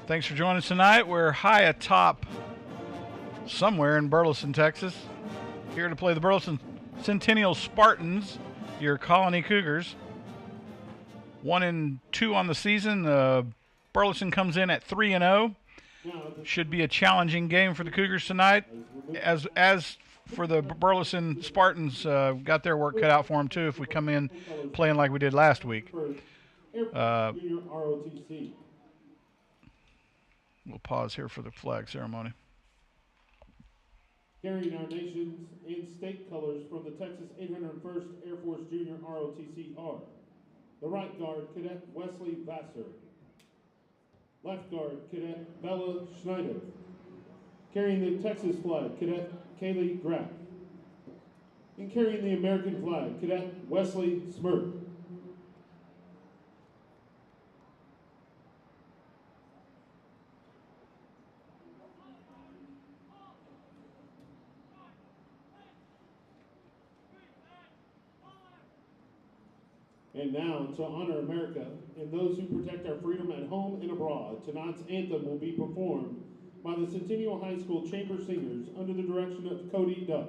Thanks for joining us tonight. We're high atop somewhere in Burleson, Texas. Here to play the Burleson Centennial Spartans, your Colony Cougars. 1-2 on the season. Burleson comes in at 3-0. Should be a challenging game for the Cougars tonight. As for the Burleson Spartans, got their work cut out for them too if we come in playing like we did last week. We'll pause here for the flag ceremony. Carrying our nation's and state colors from the Texas 801st Air Force Junior ROTC are the right guard, Cadet Wesley Vassar. Left guard, Cadet Bella Schneider. Carrying the Texas flag, Cadet Kaylee Graff. And carrying the American flag, Cadet Wesley Smirk. And now, to honor America and those who protect our freedom at home and abroad, tonight's anthem will be performed by the Centennial High School Chamber Singers under the direction of Cody Duff.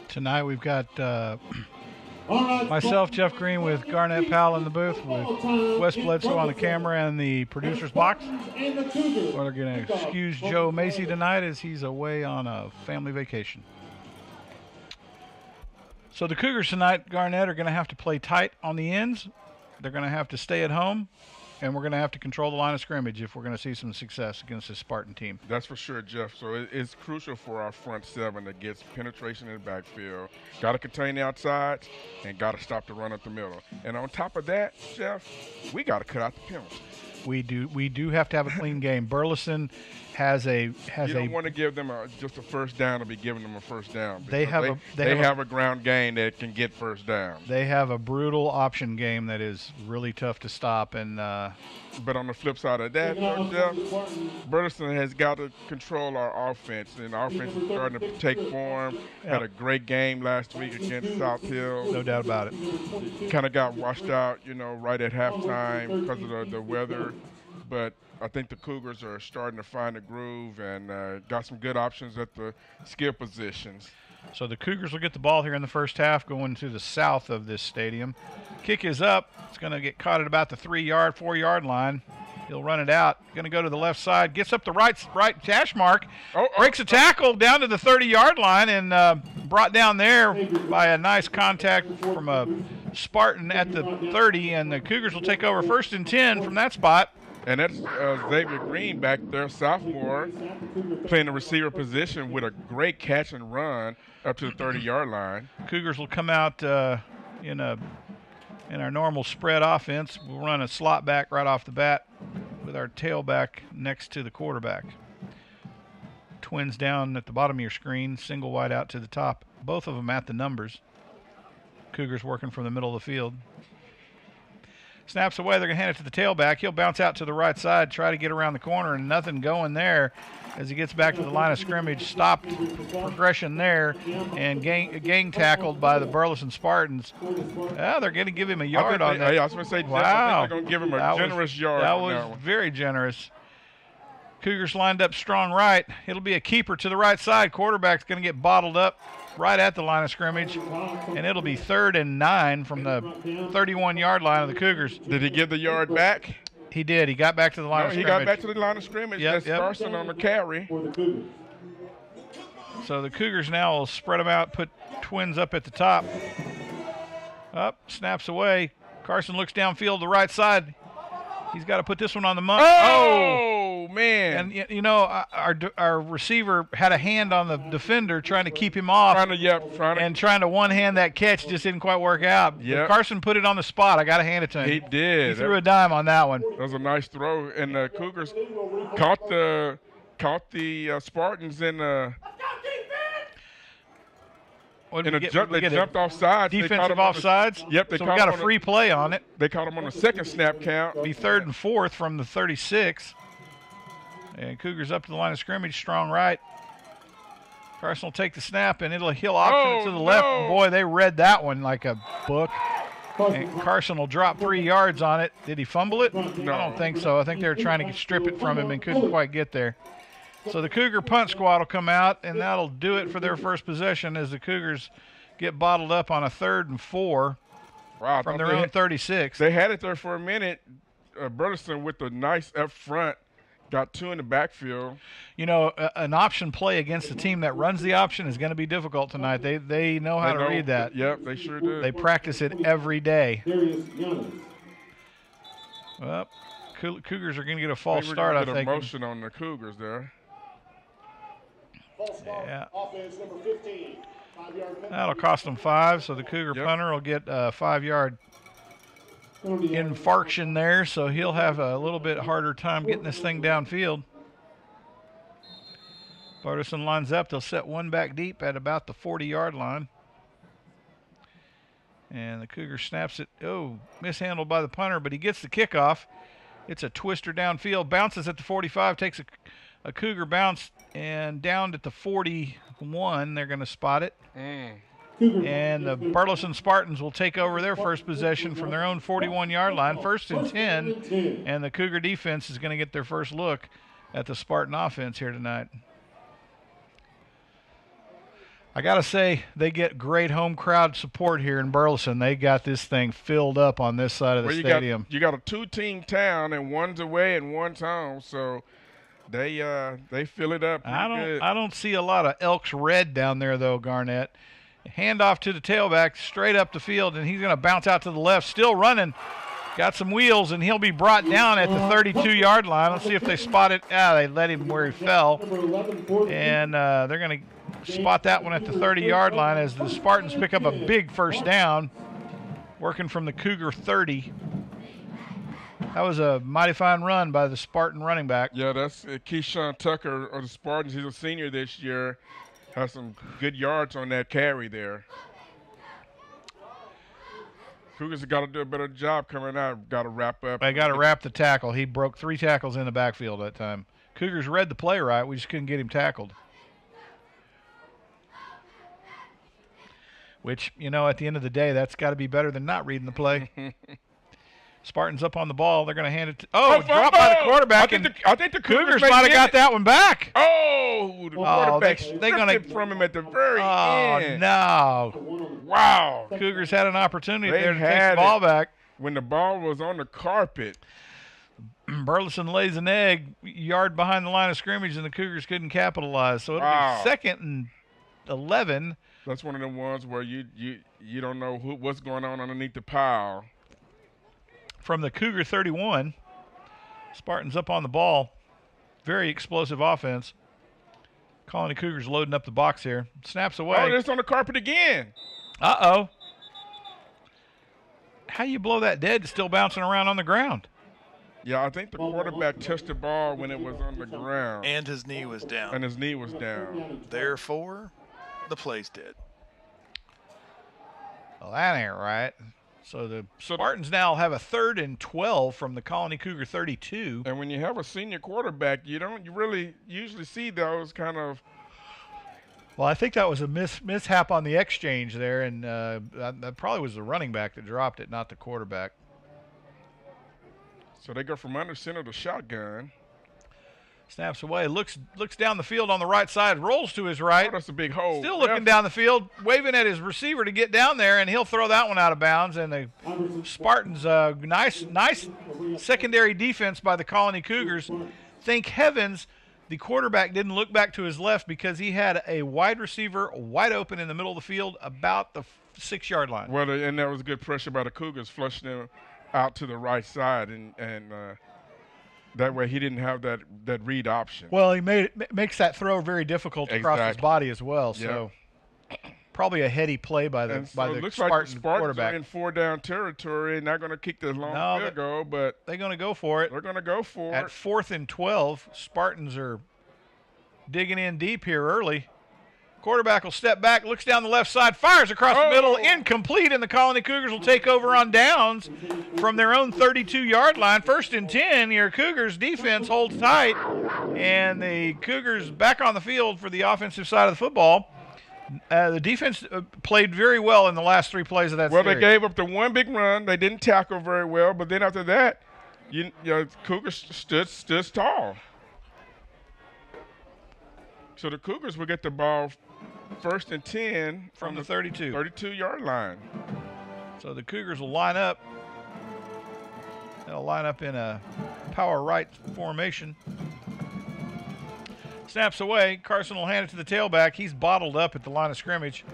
Tonight we've got myself, Jeff Green, with Garnett Powell in the booth, with Wes Bledsoe on the camera and the producer's box. We're going to excuse Joe Macy tonight as he's away on a family vacation. So the Cougars tonight, Garnett, are going to have to play tight on the ends. They're going to have to stay at home. And we're going to have to control the line of scrimmage if we're going to see some success against this Spartan team. That's for sure, Jeff. So it's crucial for our front seven to get penetration in the backfield. Got to contain the outsides and got to stop the run up the middle. And on top of that, Jeff, we got to cut out the penalties. We do have to have a clean game. Burleson has you don't want to give them just a first down to be giving them a first down. They have a ground game that can get first down. They have a brutal option game that is really tough to stop. And but on the flip side of that, Jeff, Burleson has got to control our offense, and our offense is starting to take form. Yeah. Had a great game last week against South Hill. No doubt about it. Kind of got washed out, right at halftime because of the weather. But I think the Cougars are starting to find a groove and got some good options at the skill positions. So the Cougars will get the ball here in the first half going to the south of this stadium. Kick is up. It's going to get caught at about the 4-yard line. He'll run it out. Going to go to the left side. Gets up the right hash mark. Breaks a tackle down to the 30-yard line and brought down there by a nice contact from a Spartan at the 30. And the Cougars will take over 1st and 10 from that spot. And that's Xavier Green back there, sophomore, playing the receiver position with a great catch and run up to the 30-yard line. Cougars will come out in our normal spread offense. We'll run a slot back right off the bat with our tailback next to the quarterback. Twins down at the bottom of your screen, single wide out to the top. Both of them at the numbers. Cougars working from the middle of the field. Snaps away. They're going to hand it to the tailback. He'll bounce out to the right side, try to get around the corner, and nothing going there as he gets back to the line of scrimmage. Stopped progression there and gang tackled by the Burleson Spartans. They're going to give him a yard on that. I was going to say, wow. I think they're going to give him a generous yard. That was very generous. Cougars lined up strong right. It'll be a keeper to the right side. Quarterback's going to get bottled up right at the line of scrimmage, and it'll be 3rd and 9 from the 31-yard line of the Cougars. Did he give the yard back? He did. He got back to the line of scrimmage. He got back to the line of scrimmage. That's Carson on the carry. So the Cougars now will spread them out, put twins up at the top. Up, snaps away. Carson looks downfield the right side. He's got to put this one on the money. Oh, man. And, you know, our receiver had a hand on the defender trying to keep him off. Trying to one-hand that catch just didn't quite work out. Yep. Carson put it on the spot. I got to hand it to him. He did. He threw a dime on that one. That was a nice throw. And the Cougars caught the Spartans in the they jumped off sides. Defensive offsides? Yep. So we got a free play on it. They caught him on the second snap count. Be 3rd and 4th from the 36. And Cougars up to the line of scrimmage, strong right. Carson will take the snap, and he'll option it to the left. Boy, they read that one like a book. And Carson will drop 3 yards on it. Did he fumble it? No. I don't think so. I think they were trying to strip it from him and couldn't quite get there. So the Cougar punt squad will come out, and that'll do it for their first possession as the Cougars get bottled up on a 3rd and 4 from their own 36. They had it there for a minute. Burleson with a nice up front. Got 2 in the backfield. You know, an option play against a team that runs the option is going to be difficult tonight. They know how to read that. Yep, they sure do. They practice it every day. Well, Cougars are going to get a false start, I think. Get a motion on the Cougars there. Yeah. That'll cost them 5, so the Cougar punter will get a 5-yard infarction there, so he'll have a little bit harder time getting this thing downfield. Barterson lines up. They'll set one back deep at about the 40-yard line. And the Cougar snaps it. Oh, mishandled by the punter, but he gets the kickoff. It's a twister downfield. Bounces at the 45, takes a Cougar bounce, and down at the 41, they're going to spot it. And the Burleson Spartans will take over their first possession from their own 41-yard line, 1st and 10, and the Cougar defense is going to get their first look at the Spartan offense here tonight. I got to say, they get great home crowd support here in Burleson. They got this thing filled up on this side of the stadium. You got a 2-team town, and one's away and one's home, so they fill it up pretty good. I don't see a lot of Elks red down there, though, Garnett. Handoff to the tailback, straight up the field, and he's going to bounce out to the left. Still running. Got some wheels, and he'll be brought down at the 32-yard line. Let's see if they spot it. They let him where he fell. And they're going to spot that one at the 30-yard line as the Spartans pick up a big first down, working from the Cougar 30. That was a mighty fine run by the Spartan running back. Yeah, that's Keyshawn Tucker of the Spartans. He's a senior this year. Has some good yards on that carry there. Cougars have got to do a better job coming out. Got to wrap up. They got to wrap the tackle. He broke 3 tackles in the backfield that time. Cougars read the play right. We just couldn't get him tackled. Which, you know, at the end of the day, that's got to be better than not reading the play. Spartans up on the ball. They're going to hand it to – dropped by the quarterback. I think the Cougars might have got that one back. The quarterback stripped it from him at the very end. Oh, no. Wow. Cougars had an opportunity there to take the ball back. When the ball was on the carpet. Burleson lays an egg, yard behind the line of scrimmage, and the Cougars couldn't capitalize. So it'll be 2nd and 11. That's one of the ones where you don't know what's going on underneath the pile. From the Cougar 31, Spartans up on the ball. Very explosive offense. Colony Cougars loading up the box here. Snaps away. Oh, it's on the carpet again. Uh-oh. How you blow that dead? It's still bouncing around on the ground. Yeah, I think the quarterback touched the ball when it was on the ground. And his knee was down. Therefore, the play's dead. Well, that ain't right. So the Spartans now have a 3rd and 12 from the Colony Cougar 32. And when you have a senior quarterback, you really usually see those kind of. Well, I think that was a mishap on the exchange there, and that probably was the running back that dropped it, not the quarterback. So they go from under center to shotgun. Snaps away, looks down the field on the right side, rolls to his right. Oh, that's a big hole. Still looking down the field, waving at his receiver to get down there, and he'll throw that one out of bounds. And the Spartans, nice secondary defense by the Colony Cougars. Thank heavens the quarterback didn't look back to his left because he had a wide receiver wide open in the middle of the field about the 6-yard line. Well, and that was good pressure by the Cougars, flushing him out to the right side, and that way he didn't have that read option. Well, he makes that throw very difficult across his body as well. So probably a heady play by the looks Spartan like the Spartans quarterback. are in 4-down territory, and they're going to kick this long field goal, but they're going to go for it. They're going to go for it. At 4th and 12, Spartans are digging in deep here early. Quarterback will step back, looks down the left side, fires across the middle, incomplete, and the Colony Cougars will take over on downs from their own 32-yard line. 1st and 10, your Cougars defense holds tight, and the Cougars back on the field for the offensive side of the football. The defense played very well in the last 3 plays of that series. Well, they gave up the one big run. They didn't tackle very well, but then after that, Cougars stood tall. So the Cougars will get the ball 1st and 10 from the 32. 32-yard line. So the Cougars will line up. They'll line up in a power right formation. Snaps away. Carson will hand it to the tailback. He's bottled up at the line of scrimmage.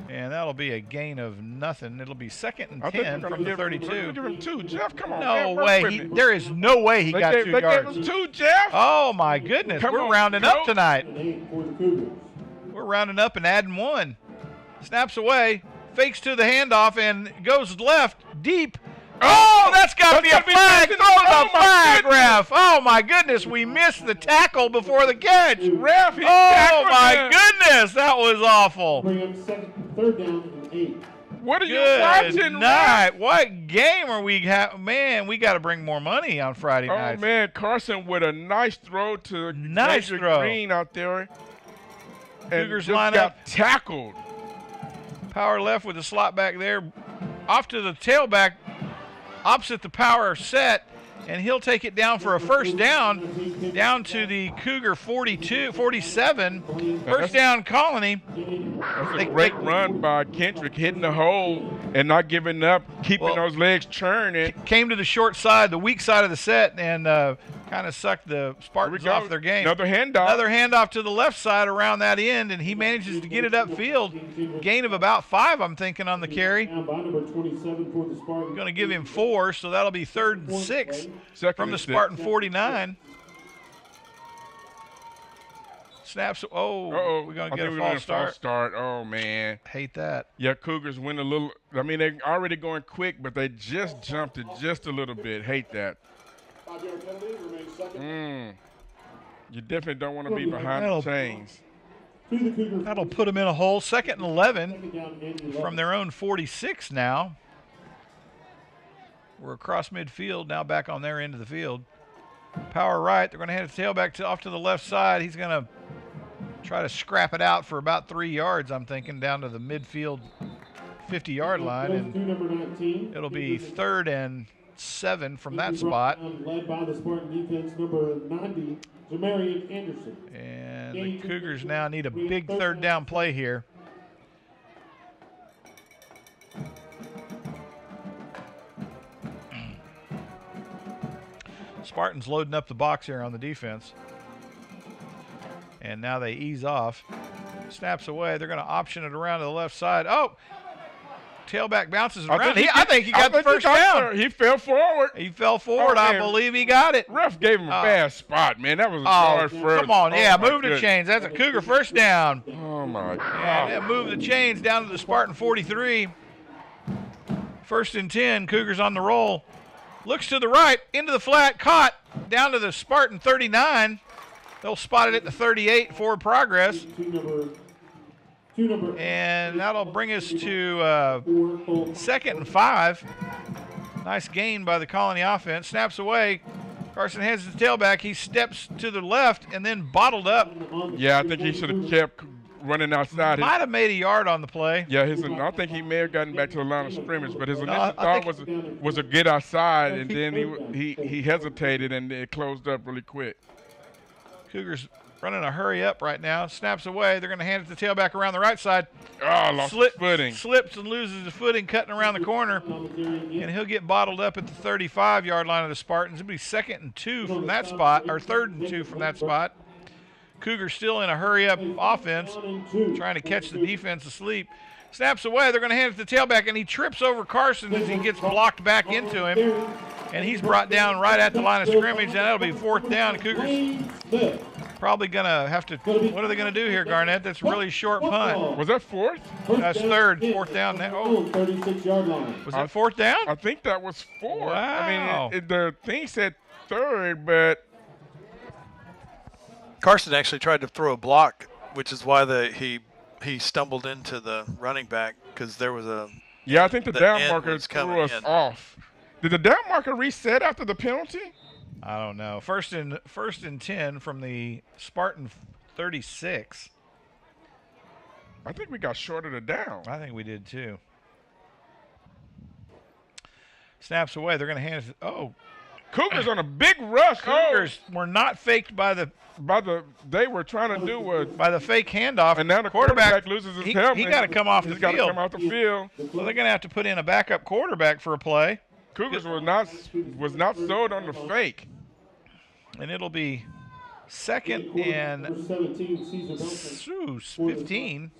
And that'll be a gain of nothing. It'll be 2nd and 10 from the 32. Give him 2, Jeff. Come on. No way. There is no way he got 2 yards. They gave him 2, Jeff. Oh, my goodness. We're rounding up tonight. We're rounding up and adding 1. Snaps away. Fakes to the handoff and goes left deep. Oh, that's got to be a flag. Throw the flag, ref. Oh, my goodness. We missed the tackle before the catch. Ref, he oh, my goodness. That was awful. Bring up 3rd down and 8. What are you watching, night. What game are we having? Man, we got to bring more money on Friday night. Oh, man. Carson with a nice throw to Green out there. And Cougars just line got up. Tackled. Power left with the slot back there. Off to the tailback. Opposite the power set, and he'll take it down for a 1st down, down to the Cougar 47. 1st down, Colony. That's a great run by Kendrick, hitting the hole and not giving up, keeping those legs churning. Came to the short side, the weak side of the set, and kind of sucked the Spartans off their game. Another handoff to the left side around that end, and he manages to get it upfield. Gain of about 5, I'm thinking, on the carry. Going to give him 4, so that'll be 3rd and 6 from the Spartan 49. Snaps. Oh, we're going to get a false start. Oh, man. Hate that. Yeah, Cougars win a little. I mean, they're already going quick, but they just jumped it just a little bit. Hate that. 5-yard penalty, remains 2nd. You definitely don't want to be behind the chains. That'll put them in a hole. 2nd and 11 from their own 46 now. We're across midfield, now back on their end of the field. Power right. They're going to hand the tailback off to the left side. He's going to try to scrap it out for about 3 yards, I'm thinking, down to the midfield 50-yard line. And it'll be 3rd and 7 from that spot. Led by the Spartan defense, number 90, Jamarian Anderson. And the Cougars now need a big 3rd down play here. Spartans loading up the box here on the defense. And now they ease off. Snaps away. They're going to option it around to the left side. Oh! Tailback bounces around. I think he got the first down. He fell forward. He fell forward. I believe he got it. Ref gave him a bad spot, man. That was a hard first. Come on. Yeah, move the chains. That's a Cougar 1st down. Oh, my God. And move the chains down to the Spartan 43. 1st and 10. Cougars on the roll. Looks to the right, into the flat, caught, down to the Spartan 39. They'll spot it at the 38, forward progress. And that'll bring us to 2nd and 5. Nice gain by the Colony offense. Snaps away. Carson hands the tailback. He steps to the left and then bottled up. Yeah, I think he should have kept running outside. Might have made a yard on the play. Yeah, I think he may have gotten back to the line of scrimmage, but his initial thought was to get outside, and then he hesitated, and it closed up really quick. Cougars running a hurry up right now. Snaps away. They're going to hand it to the tailback around the right side. Oh, lost his footing. Slips and loses his footing, cutting around the corner. And he'll get bottled up at the 35-yard line of the Spartans. It'll be 2nd and 2 from that spot, or 3rd and 2 from that spot. Cougars still in a hurry-up offense, trying to catch the defense asleep. Snaps away. They're going to hand it to the tailback, and he trips over Carson as he gets blocked back into him. And he's brought down right at the line of scrimmage, and that'll be 4th down. Cougars probably going to have to – what are they going to do here, Garnett? That's a really short punt. Was that 4th? That's 3rd, 4th down now. Oh, 36-yard line. Was that 4th down? I think that was 4. Wow. I mean, the thing said 3rd, but – Carson actually tried to throw a block, which is why he stumbled into the running back because there was a – yeah, I think the down marker threw us off. Did the down marker reset after the penalty? I don't know. First and 10 from the Spartan 36. I think we got short of the down. I think we did too. Snaps away. They're going to hand it. Oh, Cougars on a big rush. Cougars were not faked by the they were trying to do by the fake handoff. And now the quarterback loses his helmet. He got to come off the field. He's got to come off the field. Well, they're going to have to put in a backup quarterback for a play. Cougars was not sold on the fake. And it'll be 2nd and 15.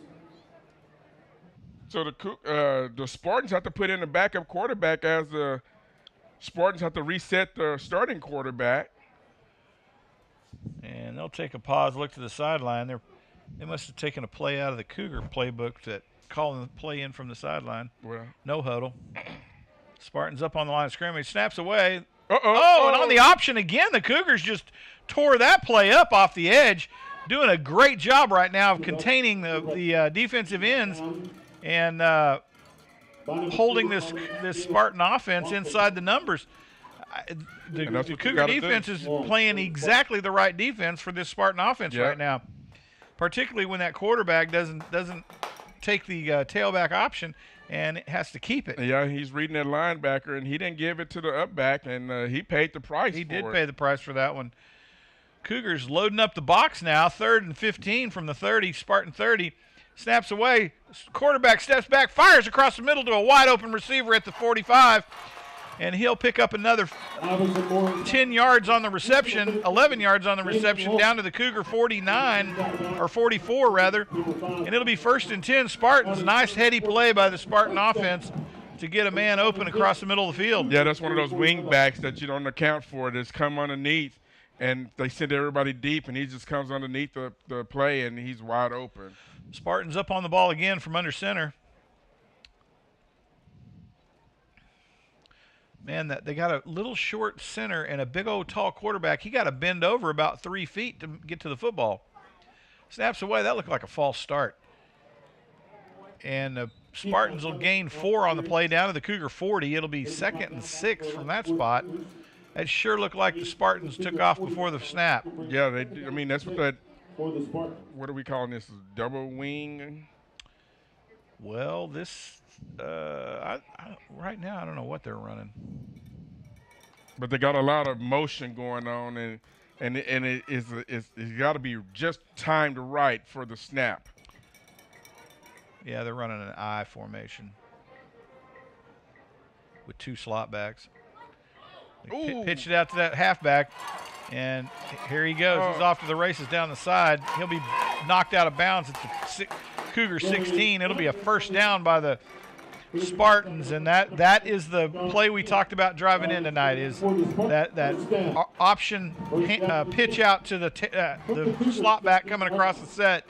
So the Spartans have to put in a backup quarterback as the Spartans have to reset the starting quarterback. And they'll take a pause, look to the sideline. They must have taken a play out of the Cougar playbook that calling the play in from the sideline. Well, no huddle. Spartans up on the line of scrimmage. Snaps away. Oh, and on the option again, the Cougars just tore that play up off the edge. Doing a great job right now of containing the defensive ends and holding this Spartan offense inside the numbers. The Cougar defense is playing exactly the right defense for this Spartan offense right now, particularly when that quarterback doesn't take the tailback option and it has to keep it. Yeah, he's reading that linebacker, and he didn't give it to the up back, and he paid the price. He did pay the price for that one. Cougars loading up the box now, 3rd and 15 from the 30, Spartan 30. Snaps away, quarterback steps back, fires across the middle to a wide-open receiver at the 45, and he'll pick up another 10 yards on the reception, 11 yards on the reception, down to the Cougar 49, or 44 rather, and it'll be 1st and 10 Spartans. Nice heady play by the Spartan offense to get a man open across the middle of the field. Yeah, that's one of those wing backs that you don't account for. That's come underneath, and they send everybody deep, and he just comes underneath the play, and he's wide open. Spartans up on the ball again from under center. Man, they got a little short center and a big old tall quarterback. He got to bend over about 3 feet to get to the football. Snaps away. That looked like a false start. And the Spartans will gain 4 on the play down to the Cougar 40. It'll be 2nd and 6 from that spot. That sure looked like the Spartans took off before the snap. Yeah, I mean, that's what that – what are we calling this? Double wing? Well, this right now I don't know what they're running. But they got a lot of motion going on, and it's got to be just timed right for the snap. Yeah, they're running an I formation with 2 slot backs. Pitch it out to that halfback, and here he goes. He's off to the races down the side. He'll be knocked out of bounds at the Cougar 16. It'll be a 1st down by the Spartans, and that is the play we talked about driving in tonight. Is that option pitch out to the slot back coming across the set,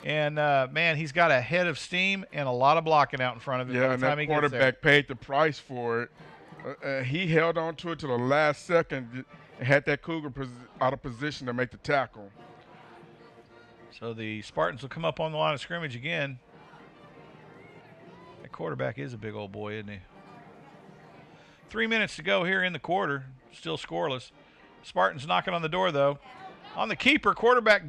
and man, he's got a head of steam and a lot of blocking out in front of him. Yeah, and that quarterback paid the price for it. He held on to it to the last second and had that Cougar out of position to make the tackle. So the Spartans will come up on the line of scrimmage again. quarterback is a big old boy, isn't he? 3 minutes to go here in the quarter. Still scoreless. Spartans knocking on the door, though. On the keeper, quarterback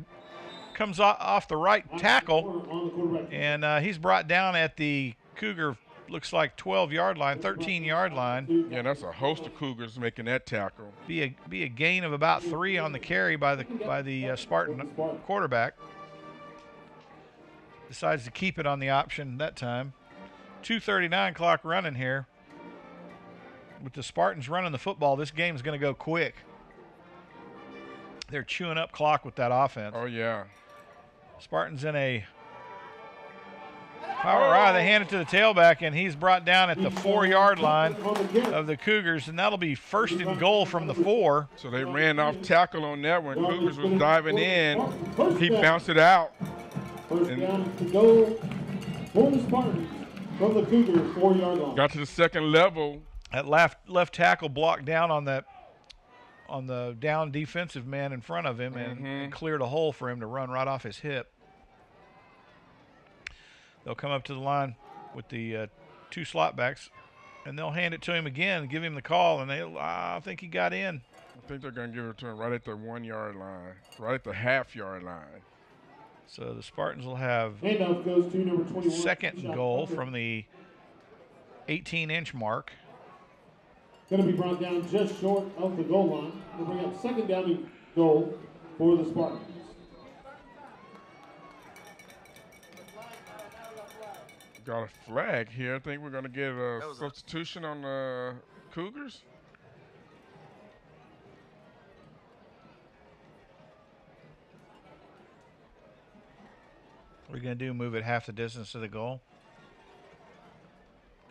comes off the right tackle, and he's brought down at the Cougar, looks like 12-yard line, 13-yard line. Yeah, that's a host of Cougars making that tackle. Be a gain of about 3 on the carry by the Spartan quarterback. Decides to keep it on the option that time. 2:39 clock running here. With the Spartans running the football, this game is going to go quick. They're chewing up clock with that offense. Oh, yeah. Spartans in a power ride. They hand it to the tailback, and he's brought down at the 4-yard line of the Cougars, and that'll be 1st and goal from the 4. So they ran off tackle on that one. Cougars was diving in. He bounced it out. First down to go for the Spartans from the Cougar 4-yard line. Got to the second level. That left tackle blocked down on the down defensive man in front of him and cleared a hole for him to run right off his hip. They'll come up to the line with the 2 slot backs, and they'll hand it to him again and give him the call, and I think he got in. I think they're going to give it to him right at the 1-yard line, right at the half-yard line. So the Spartans will have Handoff goes to number 21. 2nd goal from the 18-inch mark. Going to be brought down just short of the goal line. We'll bring up 2nd down and goal for the Spartans. Got a flag here. I think we're going to get a substitution on the Cougars. What are you going to do, move it half the distance to the goal?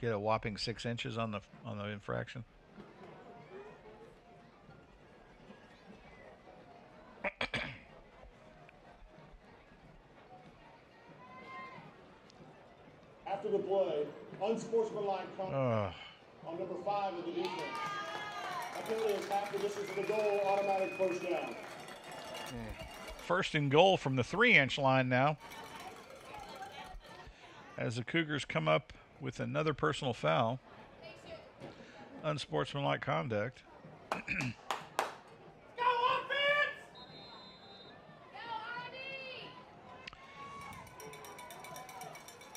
Get a whopping 6 inches on the infraction? After the play, unsportsmanlike conduct on number 5 of the defense. A penalty is half the distance to the goal, automatic first down. 1st and goal from the 3-inch line now. As the Cougars come up with another personal foul. Unsportsmanlike conduct.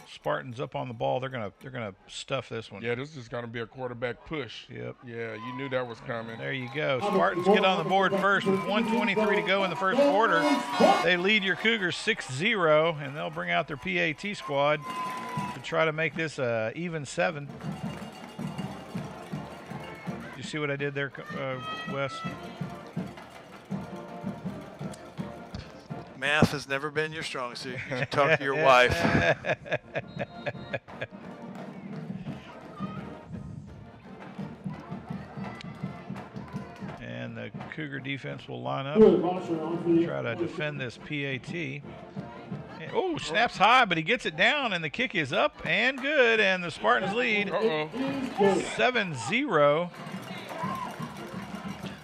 Spartans up on the ball. They're gonna stuff this one. Yeah, this is going to be a quarterback push. Yep. Yeah, you knew that was coming. There you go. Spartans get on the board first with 1:23 to go in the first quarter. They lead your Cougars 6-0, and they'll bring out their PAT squad to try to make this even 7. You see what I did there, Wes? Math has never been your strong suit. You should talk to your wife. And the Cougar defense will line up, try to defend this PAT. Oh, snaps high, but he gets it down, and the kick is up and good, and the Spartans lead 7-0.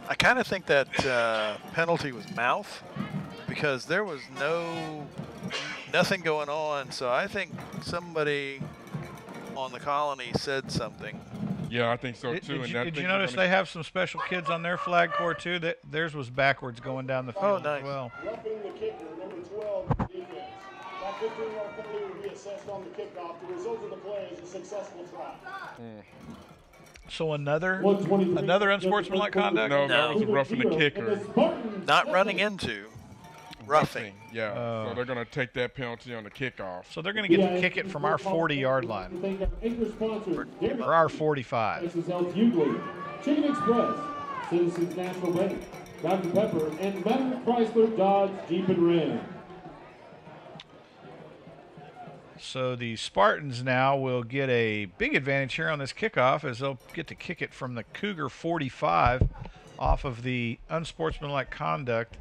I kind of think that penalty was mouth, because there was nothing going on. So I think somebody on the Colony said something. Yeah, I think so too. Did you notice they have some special kids on their flag corps too? Theirs was backwards going down the field nice. as well. Roughing the kicker, number 12 defense. That 15-yard penalty will be assessed on the kickoff. The result of the play is a successful try. So another unsportsmanlike conduct? No, that was roughing the kicker. Not running into. Roughing. Yeah, so they're going to take that penalty on the kickoff. So they're going to get to kick it from our 40-yard line. Or our 45. This is Hughley, Chicken Express, Citizens National Bank, Dr. Pepper, and Metal Chrysler Dodge Jeep and Ram. So the Spartans now will get a big advantage here on this kickoff, as they'll get to kick it from the Cougar 45 off of the unsportsmanlike conduct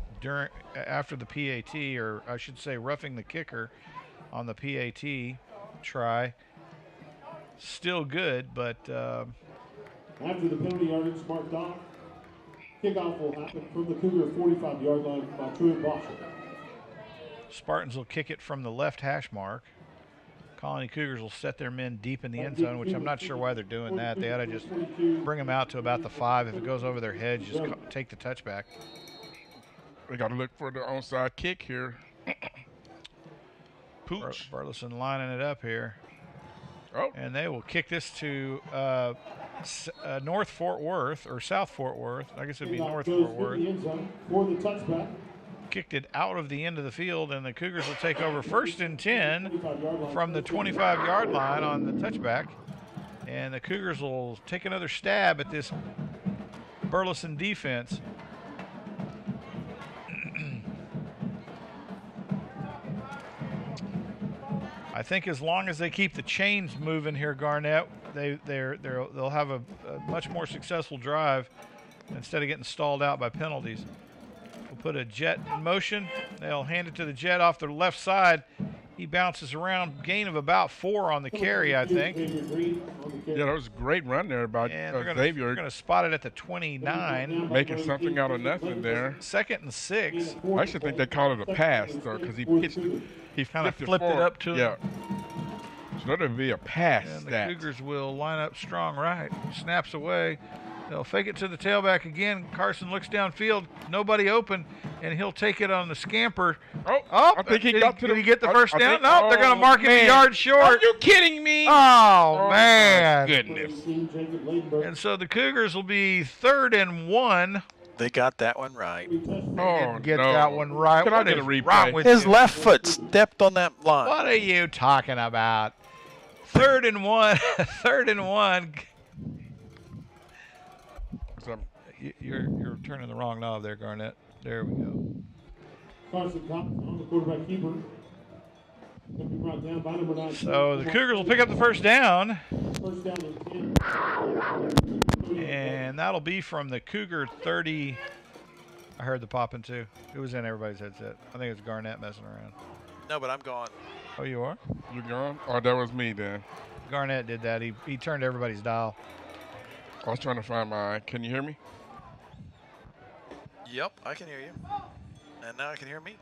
after the PAT, or I should say roughing the kicker on the PAT try. Still good, but after the penalty yardage marked off, kickoff will happen from the Cougar 45-yard line by Truett Bosher. Spartans will kick it from the left hash mark. Colony Cougars will set their men deep in the end zone, which I'm not sure why they're doing that. They ought to just bring them out to about the 5. If it goes over their heads, just take the touchback. We got to look for the onside kick here. Pooch. Burleson lining it up here. Oh. And they will kick this to North Fort Worth, or South Fort Worth. I guess it would be North Fort Worth. For the touchback. Kicked it out of the end of the field, and the Cougars will take over 1st and 10 from the 25-yard line on the touchback. And the Cougars will take another stab at this Burleson defense. I think as long as they keep the chains moving here, Garnett, they'll have a much more successful drive instead of getting stalled out by penalties. We'll put a jet in motion. They'll hand it to the jet off the left side. He bounces around, gain of about 4 on the carry, I think. Yeah, that was a great run there by Xavier. They're going to spot it at the 29. Making something out of nothing there. 2nd and 6. I actually think they call it a pass, though, because he pitched it. He Kind of flipped it up to Yeah. So that would be a pass. And the Cougars will line up strong right. Snaps away. They'll fake it to the tailback again. Carson looks downfield. Nobody open, and he'll take it on the scamper. Oh, I think he got to Did he get the first down? Think, No, they're going to mark him a yard short. Are you kidding me? Oh, man. My goodness. And so the Cougars will be 3rd and 1. They got that one right. Oh, Get no. that one right. Can I What get a is replay? wrong with His you? left foot stepped on that line. What are you talking about? 3rd and 1. 3rd and 1. You're turning the wrong knob there, Garnett. There we go. Carson Cox on the quarterback keeper. Brought down by number 9. So the Cougars will pick up the first down, First down and 10. and that'll be from the Cougar 30. I heard the popping too. It was in everybody's headset. I think it was Garnett messing around. No, but I'm gone. Oh, you are? You gone? Oh, that was me then. Garnett did that. He turned everybody's dial. I was trying to find my. Can you hear me? Yep, I can hear you. And now I can hear me.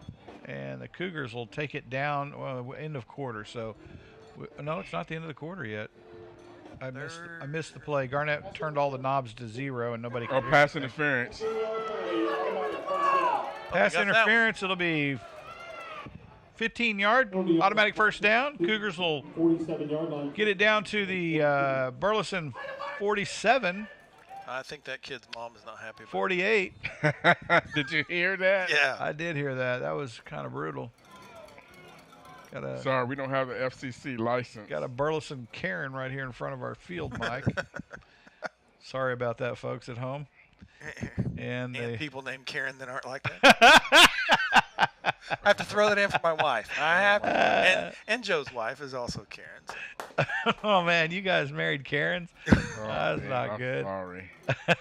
And the Cougars will take it down, well, end of quarter. So, no, it's not the end of the quarter yet. I missed the play. Garnett turned all the knobs to 0, and nobody. Oh, pass interference. Pass interference. It'll be 15-yard automatic first down. Cougars will 47-yard line. get it down to the Burleson 47. I think that kid's mom is not happy. 48. Did you hear that? Yeah. I did hear that. That was kind of brutal. Sorry, we don't have the FCC license. Got a Burleson Karen right here in front of our field mic. Sorry about that, folks at home. And people named Karen that aren't like that. I have to throw that in for my wife. I have to. And Joe's wife is also Karen's. Oh, man, you guys married Karens? Oh, That's man, not I'm good. Sorry.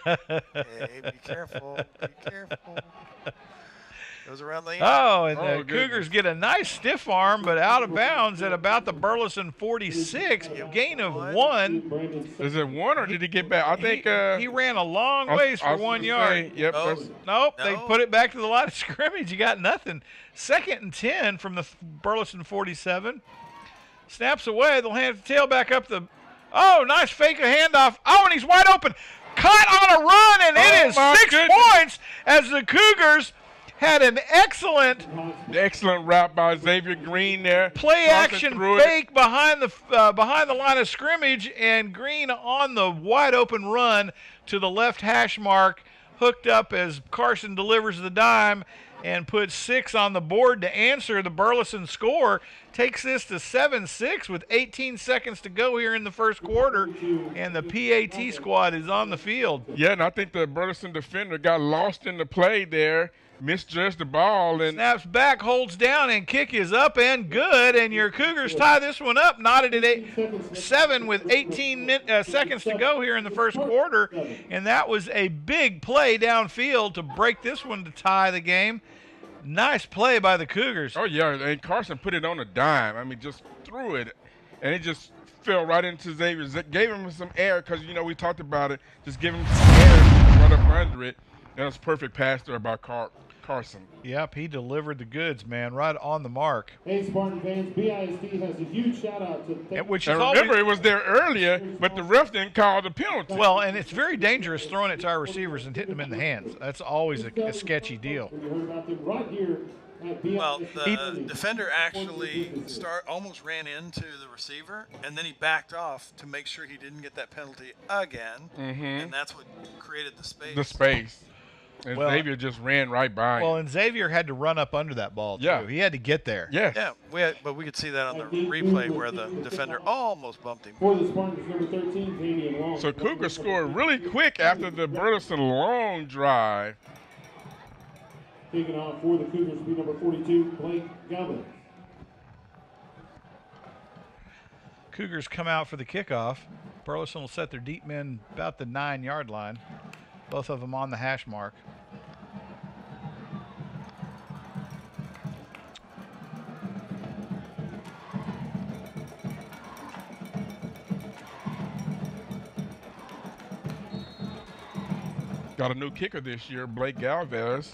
Hey, be careful. Be careful. Goes around the end. Oh, and the Oh, Cougars goodness. get a nice stiff arm, but out of bounds at about the Burleson 46. Gain of 1. Is it 1 or did he get back? I think he ran a long ways for 1 yard. Yep. Oh. that's- Nope, they No. put it back to the line of scrimmage. You got nothing. 2nd and 10 from the Burleson 47. Snaps away. They'll hand the tailback up the. Oh, nice fake a handoff. Oh, and he's wide open. Caught on a run, and it is my 6 goodness. points as the Cougars had an excellent Excellent route by Xavier Green there. play Crossing action through it. fake behind the line of scrimmage, and Green on the wide open run to the left hash mark, hooked up as Carson delivers the dime and puts 6 on the board to answer the Burleson score. Takes this to 7-6 with 18 seconds to go here in the first quarter, and the PAT squad is on the field. Yeah, and I think the Burleson defender got lost in the play there, misjudged the ball, and Snaps back, holds down, and kick is up and good. And your Cougars tie this one up, knotted at 7 with 18 seconds to go here in the first quarter. And that was a big play downfield to break this one to tie the game. Nice play by the Cougars. oh yeah, and Carson put it on a dime. I mean, just threw it, and it just fell right into Xavier. Gave him some air because, you know, we talked about it. Just give him some air to run up under it. And it was a perfect pass there by Carson. Yep, he delivered the goods, man, right on the mark. Hey, Spartan fans, BISD has a huge shout out to Which And is always, remember, it was there earlier, but the ref didn't call the penalty. well, and it's very dangerous throwing it to our receivers and hitting them in the hands. That's always a sketchy deal. You heard about them right here at BISD. Well, the defender actually almost ran into the receiver, and then he backed off to make sure he didn't get that penalty again, and that's what created the space. The space. And Well, Xavier just ran right by him. Well, and Xavier had to run up under that ball, too. Yeah. He had to get there. Yes. Yeah, but we could see that on the replay where the defender almost bumped him. For the Spartans, number 13, Damian Long. So Cougars scored really quick after the Burleson long drive. Taking off for the Cougars, speed number 42, Blake Galvin. Cougars come out for the kickoff. Burleson will set their deep men about the 9-yard line. Both of them on the hash mark. Got a new kicker this year, Blake Galvez.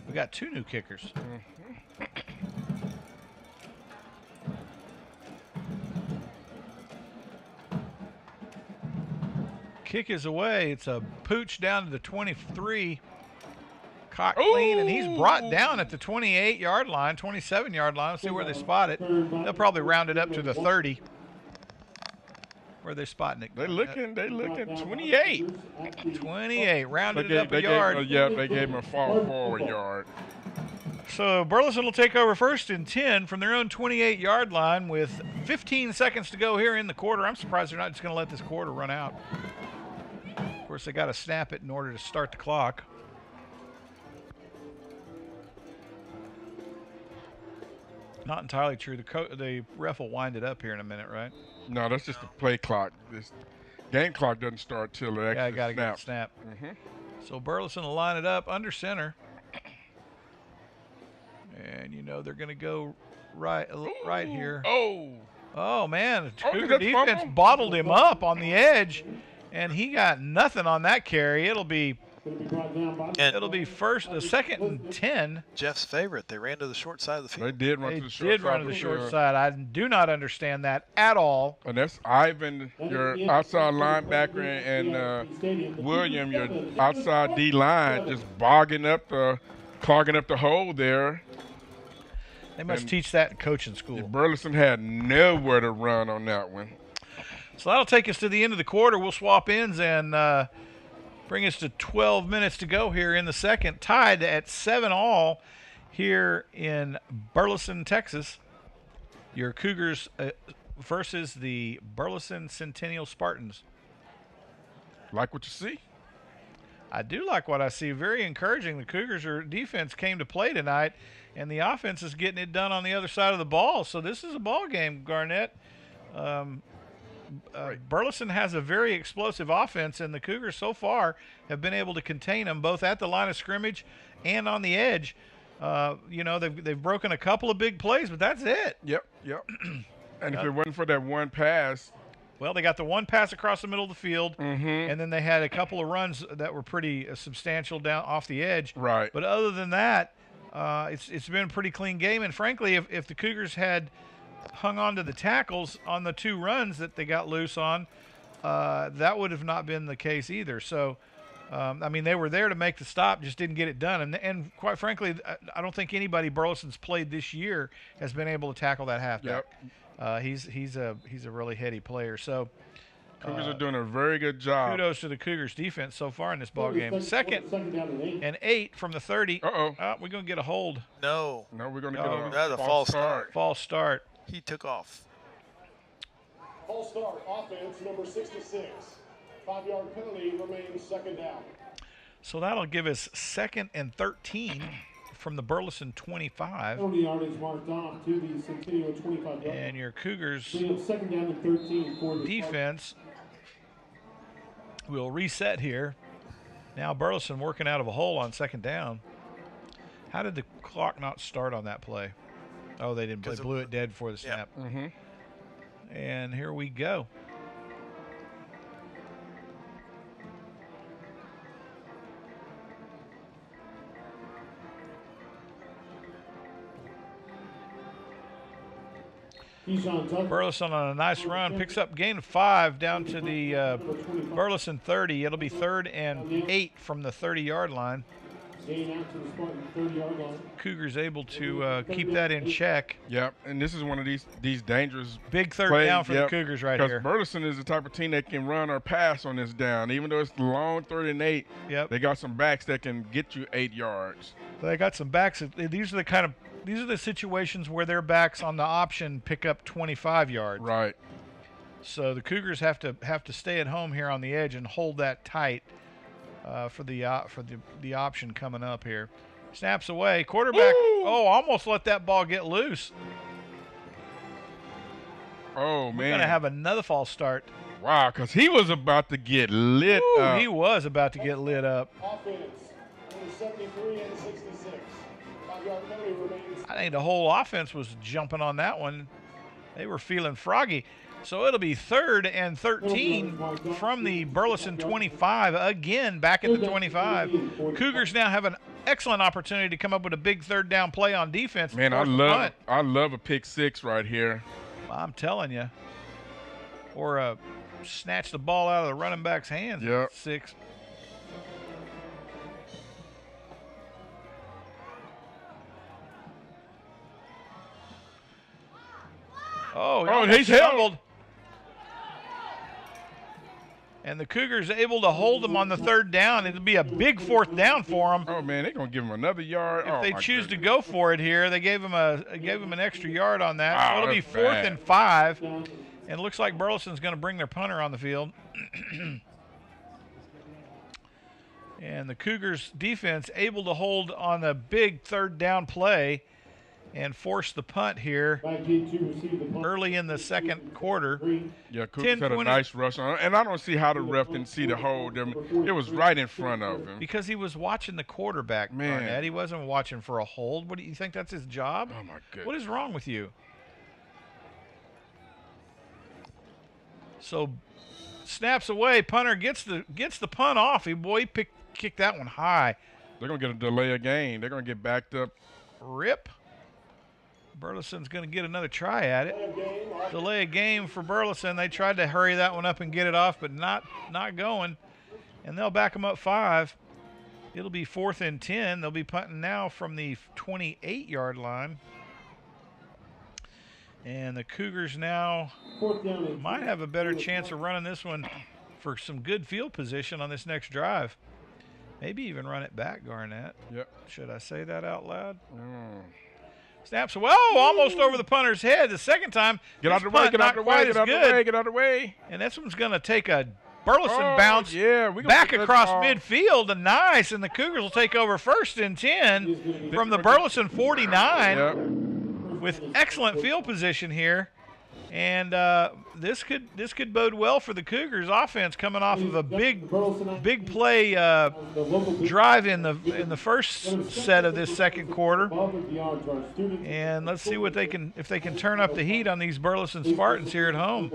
We got 2 new kickers. Kick is away. It's a pooch down to the 23. Caught clean, and he's brought down at the 28-yard line, 27-yard line. Let's see where they spot it. They'll probably round it up to the 30. Where are they spotting it? They looking 28. 28, rounded it up a yard. They gave him a forward yard. So Burleson will take over first and 10 from their own 28-yard line with 15 seconds to go here in the quarter. I'm surprised they're not just going to let this quarter run out. Of course, they got to snap it in order to start the clock. Not entirely true. The ref will wind it up here in a minute, right? No, that's just the play clock. This game clock doesn't start till the Yeah, I extra got to get snap. the snap. Mhm. So Burleson will line it up under center. And, you know, they're going to go right here. Oh, man. The Oh, Cougar that's defense fumble? bottled him up on the edge, and he got nothing on that carry. It'll be first, the second and 10. Jeff's favorite, they ran to the short side of the They field. did run They to the short did side. run to the short side. I do not understand that at all. And that's Ivan, your outside linebacker, and William, your outside D line, just clogging up the hole there. They must And teach that in coaching school. Burleson had nowhere to run on that one. So that'll take us to the end of the quarter. We'll swap ends and bring us to 12 minutes to go here in the second. Tied at 7-all here in Burleson, Texas. Your Cougars versus the Burleson Centennial Spartans. Like what you see? I do like what I see. Very encouraging. The Cougars' defense came to play tonight, and the offense is getting it done on the other side of the ball. So this is a ball game, Garnett. Burleson has a very explosive offense, and the Cougars so far have been able to contain them both at the line of scrimmage and on the edge. You know, they've broken a couple of big plays, but that's it. Yep. And if it wasn't for that one pass, Well, they got the one pass across the middle of the field, and then they had a couple of runs that were pretty substantial down off the edge. right? But other than that, it's been a pretty clean game. And frankly, if the Cougars had hung on to the tackles on the 2 runs that they got loose on, that would have not been the case either. So, I mean, they were there to make the stop, just didn't get it done. And quite frankly, I don't think anybody Burleson's played this year has been able to tackle that halfback. He's a really heady player. So Cougars are doing a very good job. kudos to the Cougars defense so far in this ball game. Second and 8 from the 30. Uh-oh. We're going to get a hold. No, No, we're going to No. get That's a false start. False start. He took off. False start, offense number 66. 5-yard penalty remains second down. So that'll give us 2nd and 13 from the Burleson 25. Penalty yardage marked off to the Centennial 25 yard. And your Cougars We have second down and 13 for the defense will reset here. Now Burleson working out of a hole on 2nd down. How did the clock not start on that play? Oh, they didn't. They blew it dead before the snap. And here we go. Keyshawn Tucker. Burleson on a nice run, picks up gain of 5 down to the Burleson 30. It'll be 3rd and 8 from the 30-yard line. Gain out to the Spartan 30-yard line. Cougars able to keep that in check. Yep, and this is one of these dangerous Big 3rd plays, down for the Cougars right here. Because Burleson is the type of team that can run or pass on this down. Even though it's long 3rd and 8, Yep. they got some backs that can get you 8 yards. They got some backs. These are the situations where their backs on the option pick up 25 yards. Right. So the Cougars have to stay at home here on the edge and hold that tight for the option coming up here. Snaps away. Quarterback. Ooh. Oh, almost let that ball get loose. Oh, We're man. going to have another false start. Wow, because he was about to get lit Ooh, up. he was about to get lit up. Offense, number 73 and 66. 5-yard penalty remains. I think the whole offense was jumping on that one. They were feeling froggy. So it'll be 3rd and 13 from the Burleson 25, again back at the 25. Cougars now have an excellent opportunity to come up with a big 3rd down play on defense. Man, I love a pick 6 right here. I'm telling you. Or snatch the ball out of the running back's hands. Yep. 6. Oh, he's held. And the Cougars able to hold them on the 3rd down. It'll be a big 4th down for them. Oh, man, they're going to give him another yard. If they choose to go for it here, they gave him an extra yard on that. Wow, So it'll be that's 4th bad. and 5. And it looks like Burleson's going to bring their punter on the field. And the Cougars defense able to hold on a big 3rd down play and force the punt here early in the second quarter. Yeah, Cougars had a nice rush on, and I don't see how the ref didn't see the hold. It was right in front of him. Because he was watching the quarterback, Man. Barnett. He wasn't watching for a hold. What do you think? That's his job? Oh, my goodness. What is wrong with you? So snaps away. Punter gets the punt off. He kicked that one high. They're going to get a delay of game. They're going to get backed up. Rip. Burleson's going to get another try at it. Delay a game for Burleson. They tried to hurry that one up and get it off, but not going. And they'll back them up 5. It'll be 4th and 10. They'll be punting now from the 28-yard line. And the Cougars now might have a better chance of running this one for some good field position on this next drive. Maybe even run it back, Garnett. Yep. Should I say that out loud? Mm. Snaps away. Oh, almost over the punter's head. The second time. Get out of the way, get out of the way, get out of the way, get out of the way. And this one's going to take a Burleson bounce back across midfield. And nice. And the Cougars will take over 1st and 10 from the Burleson 49. Yep. With excellent field position here. And this could bode well for the Cougars offense coming off of a big play drive in the first set of this second quarter. And let's see what if they can turn up the heat on these Burleson Spartans here at home.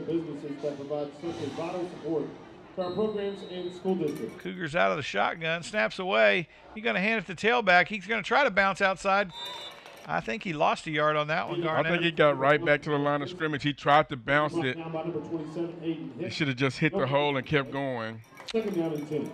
Cougars out of the shotgun, snaps away. He's going to hand it to tailback. He's going to try to bounce outside. I think he lost a yard on that one, Garnett. I think he got right back to the line of scrimmage. He tried to bounce it. He should have just hit the hole and kept going. 2nd down and 10.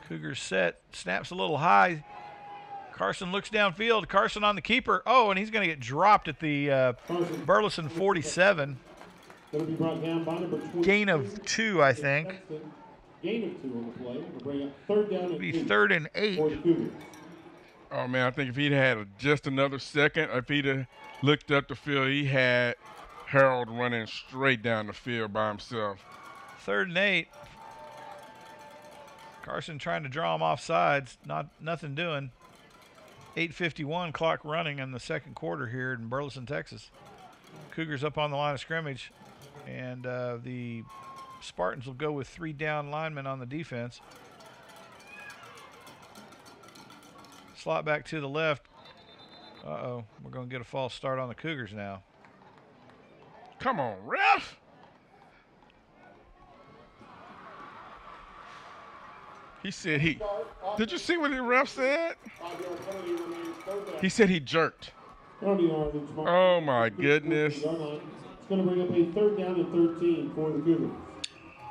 Cougars set, snaps a little high. Carson looks downfield. Carson on the keeper. Oh, and he's going to get dropped at the Burleson 47. Gain of 2, I think. Gain of 2 on the play. We'll bring up 3rd down and 8. Be 3rd and 8. For the Cougars. Oh, man, I think if he'd had just another second, if he'd looked up the field, he had Harold running straight down the field by himself. 3rd and 8. Carson trying to draw him off sides. Nothing doing. 8:51 clock running in the second quarter here in Burleson, Texas. Cougars up on the line of scrimmage, and the Spartans will go with 3 down linemen on the defense. Slot back to the left. Uh-oh, we're going to get a false start on the Cougars now. Come on, ref. He said he. Did you see what the ref said? 5-yard penalty remains third down. He said he jerked. 30 yardage mark. Oh my goodness. It's going to bring up a 3rd down and 13 for the Cougars.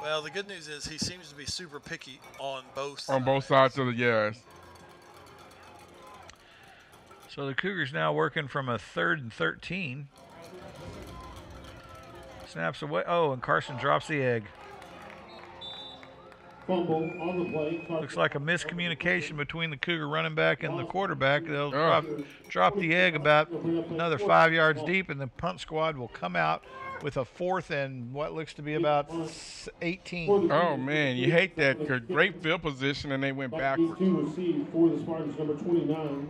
Well, the good news is he seems to be super picky on both sides. On both sides of the yes. So the Cougars now working from a 3rd and 13. Snaps away. Oh, and Carson drops the egg. Fumble on the play. Looks like a miscommunication between the Cougar running back and the quarterback. They'll drop the egg about another 5 yards deep, and the punt squad will come out with a 4th and what looks to be about 18. Oh, man, you hate that. Great field position, and they went backwards. To receive for the Spartans, number 29,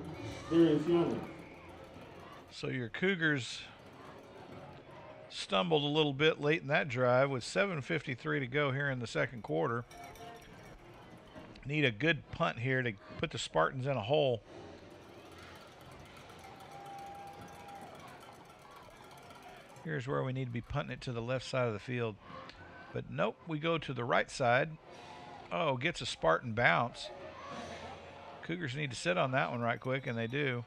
Darius Young. So your Cougars stumbled a little bit late in that drive with 7:53 to go here in the second quarter. Need a good punt here to put the Spartans in a hole. Here's where we need to be punting it to the left side of the field. But nope, we go to the right side. Oh, gets a Spartan bounce. Cougars need to sit on that one right quick, and they do.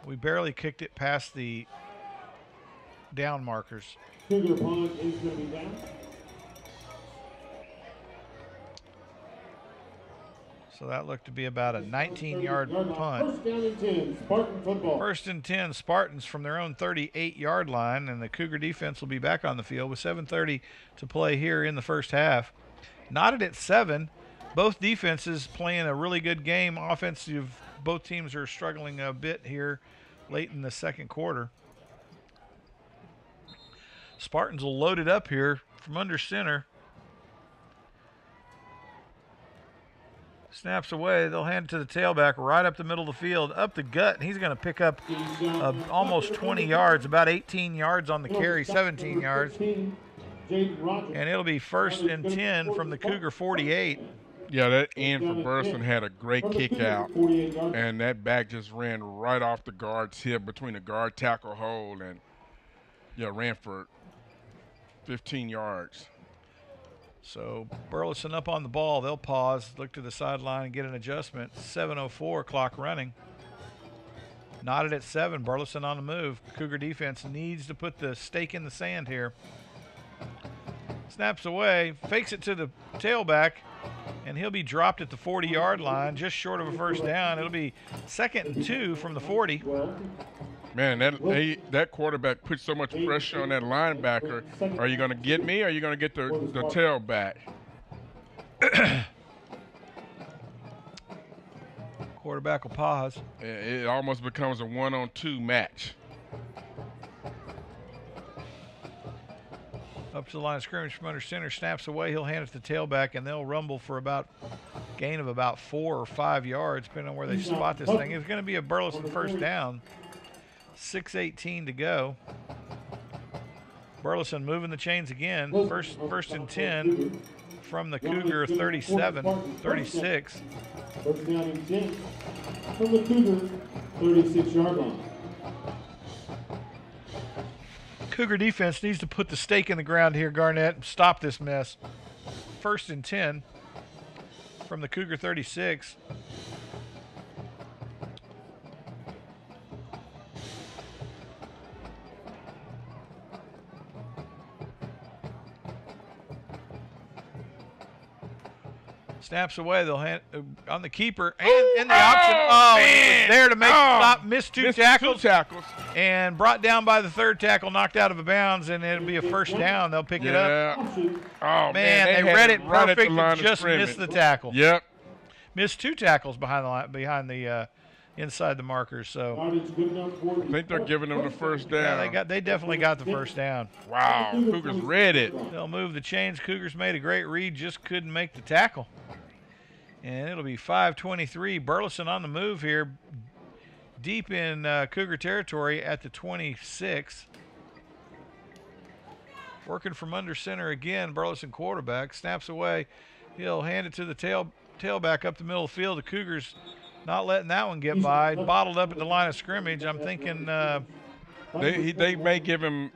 We barely kicked it past the down markers. Cougar punt is going to be down. So that looked to be about a 19-yard punt. 1st down and 10, Spartan football. 1st and 10, Spartans from their own 38-yard line, and the Cougar defense will be back on the field with 7:30 to play here in the first half. Knotted at 7. Both defenses playing a really good game. Offensive, both teams are struggling a bit here late in the second quarter. Spartans will load it up here from under center. Snaps away. They'll hand it to the tailback right up the middle of the field, up the gut, and he's going to pick up almost 20 yards, about 18 yards on the carry, 17 yards. And it'll be 1st and 10 from the Cougar 48. Yeah, that end for Burleson had a great kick out, and that back just ran right off the guard's hip between the guard tackle hole, and ran for 15 yards. So Burleson up on the ball. They'll pause, look to the sideline, and get an adjustment. 7:04 clock running. Knotted at 7. Burleson on the move. Cougar defense needs to put the stake in the sand here. Snaps away, fakes it to the tailback, and he'll be dropped at the 40-yard line, just short of a 1st down. It'll be 2nd and 2 from the 40. Man, that quarterback put so much pressure on that linebacker. Are you going to get me, or are you going to get the tailback? Quarterback will pause. It almost becomes a 1-on-2 match. Up to the line of scrimmage from under center, snaps away. He'll hand it to the tailback, and they'll rumble for about gain of about 4 or 5 yards, depending on where they spot this thing. It's going to be a Burleson 1st down. 6:18 to go. Burleson moving the chains again. First and 10 from the Cougar 37, 36. 1st down and 10 from the Cougar 36-yard line. Cougar defense needs to put the stake in the ground here, Garnett, and stop this mess. 1st and 10 from the Cougar 36. Snaps away. They'll hand on the keeper and in the option. Oh, he was there to make the stop. Missed two tackles. And brought down by the 3rd tackle, knocked out of bounds, and it'll be a 1st down. They'll pick it up. Oh, man, they read it perfect and just scrimmage. Missed the tackle. Yep. Missed 2 tackles behind the inside the markers. So I think they're giving them the 1st down. Yeah, they definitely got the 1st down. Wow, Cougars read it. They'll move the chains. Cougars made a great read, just couldn't make the tackle. And it'll be 5:23. Burleson on the move here, deep in Cougar territory at the 26. Working from under center again, Burleson quarterback. Snaps away. He'll hand it to the tailback up the middle of the field. The Cougars not letting that one get by. Bottled up at the line of scrimmage. I'm thinking they may give him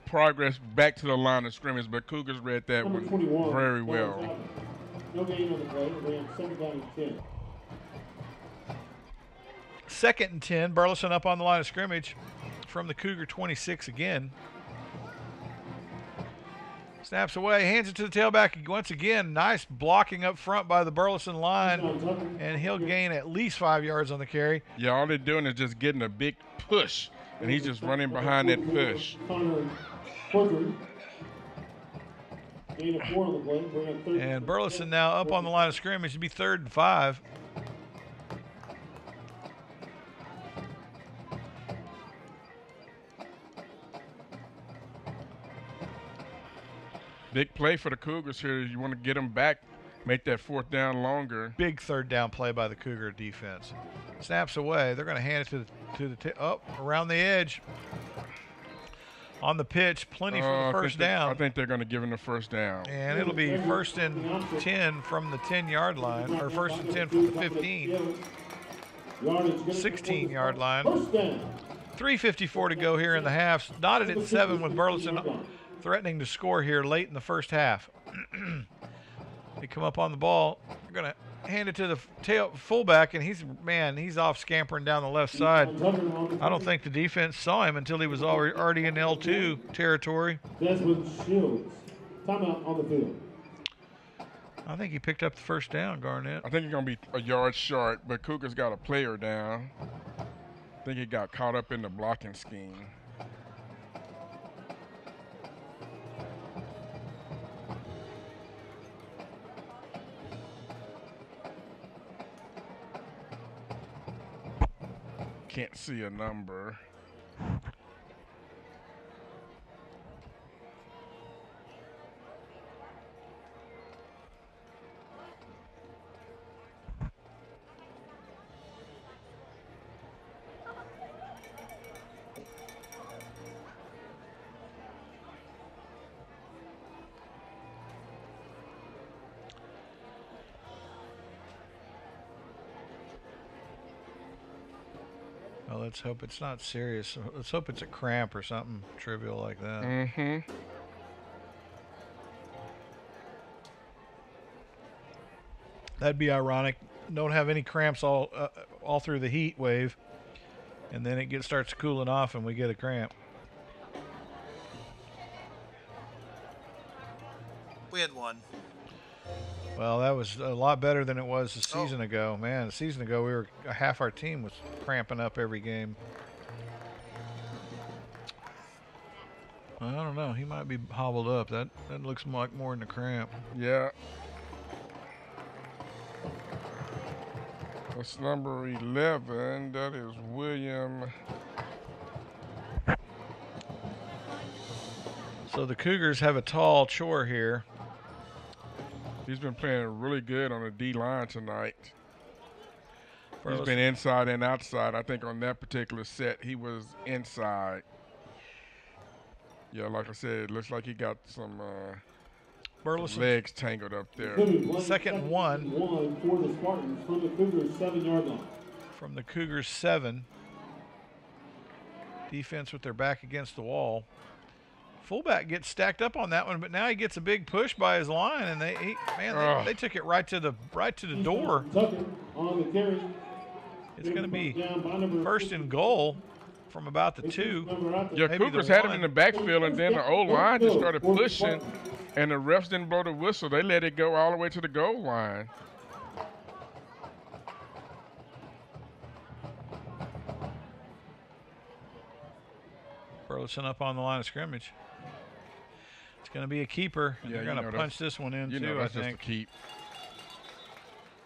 progress back to the line of scrimmage, but Cougars read that one very well. No gain on the play. It ran second down and 10. 2nd and 10. Burleson up on the line of scrimmage from the Cougar 26 again. Snaps away, hands it to the tailback once again. Nice blocking up front by the Burleson line, and he'll gain at least 5 yards on the carry. Yeah, all they're doing is just getting a big push, and he's just running behind that push. And Burleson now up on the line of scrimmage. It'll be 3rd and 5. Big play for the Cougars here. You want to get them back, make that 4th down longer. Big 3rd down play by the Cougar defense. Snaps away. They're going to hand it to the around the edge. On the pitch, plenty for the first down. I think they're going to give him the 1st down. And it'll be 1st and 10 from the 10-yard line, or 1st and 10 from the 15. 16-yard line. 3:54 to go here in the half. Knotted at 7 with Burleson threatening to score here late in the first half. They come up on the ball. They're going to hand it to the fullback, and he's off scampering down the left side. I don't think the defense saw him until he was already in L2 territory. Desmond Shields. Timeout on the field. I think he picked up the 1st down, Garnett. I think he's going to be a yard short, but Cougars got a player down. I think he got caught up in the blocking scheme. Can't see a number. Well, let's hope it's not serious. Let's hope it's a cramp or something trivial like that. Mm-hmm. That'd be ironic. Don't have any cramps all through the heat wave, and then it starts cooling off, and we get a cramp. We had one. Well, that was a lot better than it was a season ago. Man, a season ago, half our team was cramping up every game. I don't know. He might be hobbled up. That looks like more than a cramp. Yeah. That's number 11. That is William. So the Cougars have a tall chore here. He's been playing really good on the D-line tonight. He's Burleson. been inside and outside. I think on that particular set, he was inside. Yeah, like I said, it looks like he got some legs tangled up there. 2nd and 1. For the Spartans from the Cougars 7-yard line. From the Cougars 7. Defense with their back against the wall. Fullback gets stacked up on that one, but now he gets a big push by his line, and they took it right to the door. On the carry. It's going to be 1st and goal from about the 2. Yeah, Cougars had him in the backfield, and then the O-line just started pushing, and the refs didn't blow the whistle. They let it go all the way to the goal line. Burleson up on the line of scrimmage. It's going to be a keeper, and they're going to punch this one in, too, I think. Just a keep.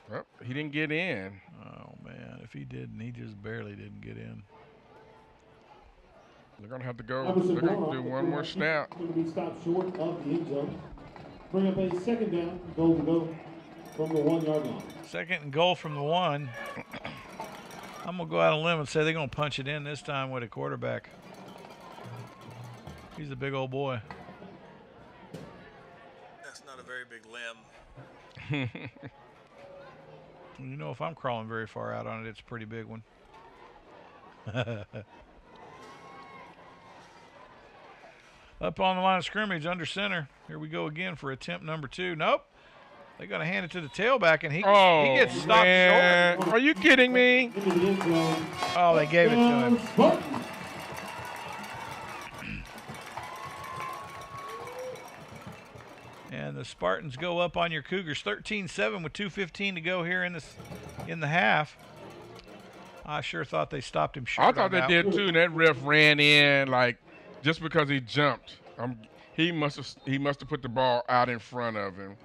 Well, he didn't get in. Oh, man. If he didn't, he just barely didn't get in. They're going to have to go. They're going to do one more snap. Going to be stopped short of the end zone. Bring up a 2nd down, goal to go from the 1-yard line. 2nd and goal from the 1. I'm going to go out on a limb and say they're going to punch it in this time with a quarterback. He's a big old boy. That's not a very big limb. You know, if I'm crawling very far out on it, it's a pretty big one. Up on the line of scrimmage, under center. Here we go again for attempt number 2. Nope. They're going to hand it to the tailback, and he gets stopped man. short. Are you kidding me? Into the end zone. Oh, they gave it to him. Spartans. And the Spartans go up on your Cougars 13-7 with 2:15 to go here in the half. I sure thought they stopped him short. I thought they did too, and that ref ran in like just because he jumped. He must have put the ball out in front of him.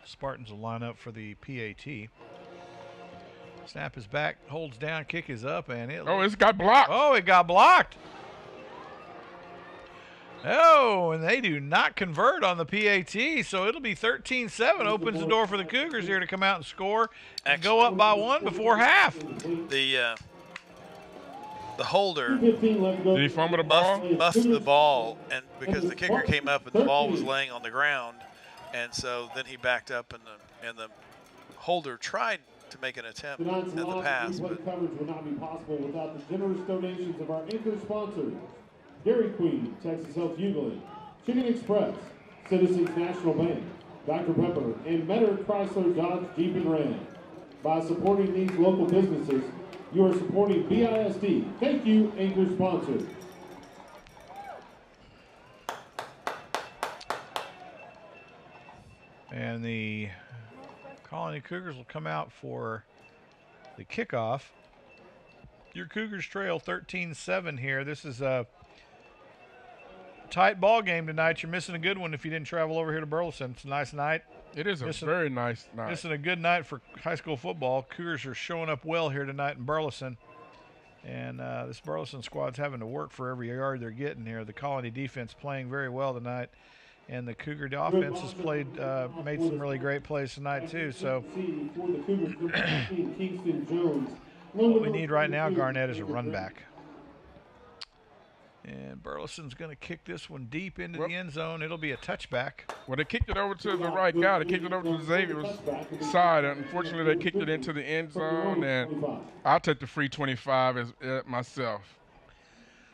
Spartans will line up for the PAT. Snap is back, holds down, kick is up, and It's got blocked. Oh, it got blocked. Oh, and they do not convert on the PAT, so it'll be 13-7. Opens the door for the Cougars here to come out and score and go up by one before half. The holder 2:15 left to go. Did he fumble the ball? busted the ball, and because the kicker came up and the ball was laying on the ground, and so then he backed up, and the holder tried to make an attempt Tonight's at the live pass, replay but coverage would not be possible without the generous donations of our anchor sponsors: Dairy Queen, Texas Health Euclid, Chicken Express, Citizens National Bank, Dr. Pepper, and Metter Chrysler Dodge Jeep and Ram. By supporting these local businesses, you are supporting BISD. Thank you, anchor sponsors. And the Colony Cougars will come out for the kickoff. Your Cougars trail 13-7 here. This is a tight ball game tonight. You're missing a good one if you didn't travel over here to Burleson. It's a nice night. It is a very nice night. Missing a good night for high school football. Cougars are showing up well here tonight in Burleson. And this Burleson squad's having to work for every yard they're getting here. The Colony defense playing very well tonight. And the Cougar offense has made some really great plays tonight too. So what we need right now, Garnett, is a run back. And Burleson's going to kick this one deep into the end zone. It'll be a touchback. Well, they kicked it over to the right guy. They kicked it over to Xavier's side. Unfortunately, they kicked it into the end zone, and I'll take the free 25 as myself.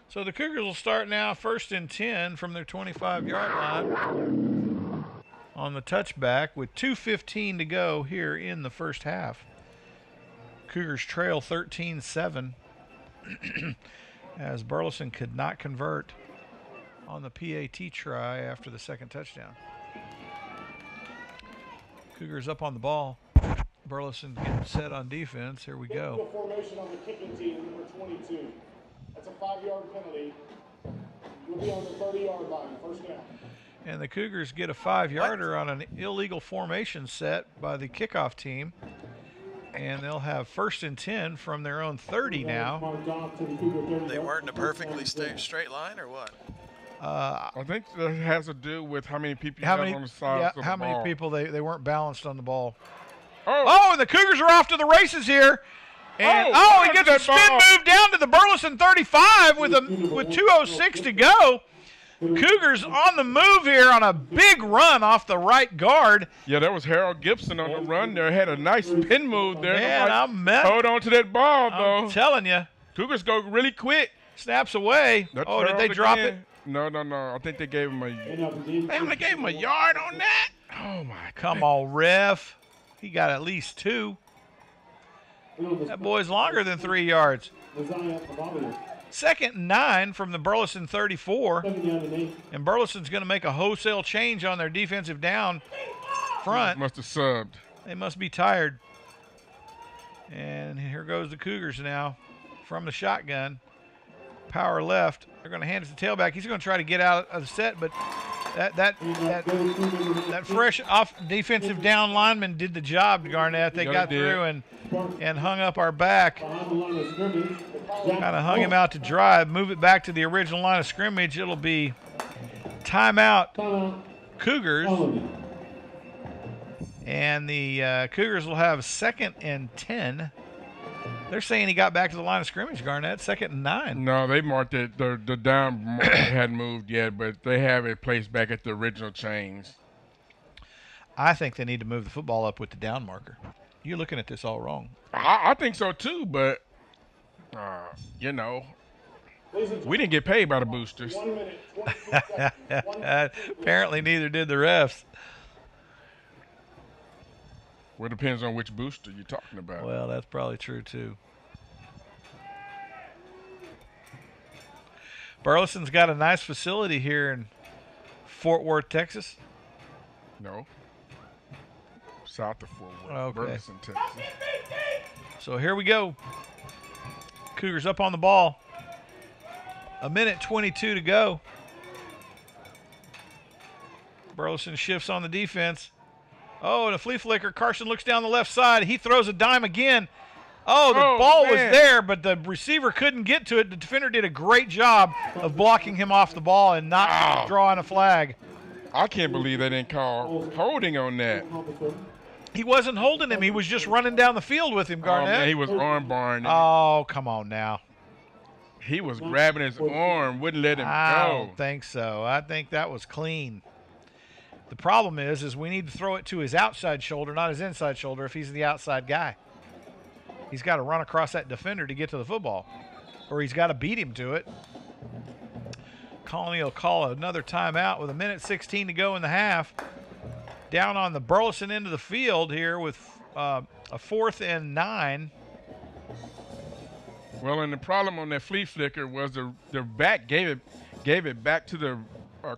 So the Cougars will start now 1st and 10 from their 25-yard line on the touchback with 2:15 to go here in the first half. Cougars trail 13-7 as Burleson could not convert on the PAT try after the second touchdown. Cougars up on the ball. Burleson getting set on defense. Here we go. Formation on the kicking team, number 22. That's a 5-yard penalty. You'll be on the 30-yard line, first down. And the Cougars get a 5-yarder on an illegal formation set by the kickoff team. And they'll have 1st and 10 from their own 30 now. they weren't in a perfectly straight line, or what? I think that has to do with how many people you have on the sides of the how ball. many people they weren't balanced on the ball. Oh, And the Cougars are off to the races here. And he gets a spin move down to the Burleson 35 with 2:06 to go. Cougars on the move here on a big run off the right guard. yeah, that was Harold Gibson on the run there. Had a nice spin move there. Man, hold on to that ball, though. I'm telling you. Cougars go really quick. Snaps away. That's Did they Harold drop again. it? No. I think they gave him they only gave him a yard on that. Oh, my. Come on, ref. He got at least 2. That boy's longer than 3 yards. 2nd and 9 from the Burleson 34. And Burleson's going to make a wholesale change on their defensive down front. Must have subbed. They must be tired. And here goes the Cougars now from the shotgun. Power left. They're going to hand it to tailback. He's going to try to get out of the set, but that fresh off defensive down lineman did the job, Garnett. They got through and hung up our back. Kind of hung him out to dry. Move it back to the original line of scrimmage. It'll be timeout Cougars. And the Cougars will have 2nd and 10. They're saying he got back to the line of scrimmage, Garnett. 2nd and 9. No, they marked it. The down hadn't moved yet, but they have it placed back at the original chains. I think they need to move the football up with the down marker. You're looking at this all wrong. I think so too, but We didn't get paid by the boosters. 1 minute, 22 seconds. 1 minute. Apparently neither did the refs. Well, it depends on which booster you're talking about. Well, that's probably true too. Burleson's got a nice facility here in Fort Worth, Texas. No. South of Fort Worth, Okay. Burleson, Texas. So here we go. Cougars up on the ball. 1:22 to go. Burleson shifts on the defense. Oh, and a flea flicker. Carson looks down the left side. He throws a dime again. Oh, the ball was there, but the receiver couldn't get to it. The defender did a great job of blocking him off the ball and not drawing a flag. I can't believe they didn't call holding on that. He wasn't holding him. He was just running down the field with him, Oh, man, Garnett. he was arm barring him. Oh, come on now. He was grabbing his arm, wouldn't let him I go. don't think so. I think that was clean. The problem is we need to throw it to his outside shoulder, not his inside shoulder if he's the outside guy. He's got to run across that defender to get to the football, or he's got to beat him to it. Colony will call another timeout with 1:16 to go in the half. Down on the Burleson end of the field here with a 4th and 9. Well, and the problem on that flea flicker was the back gave it back to the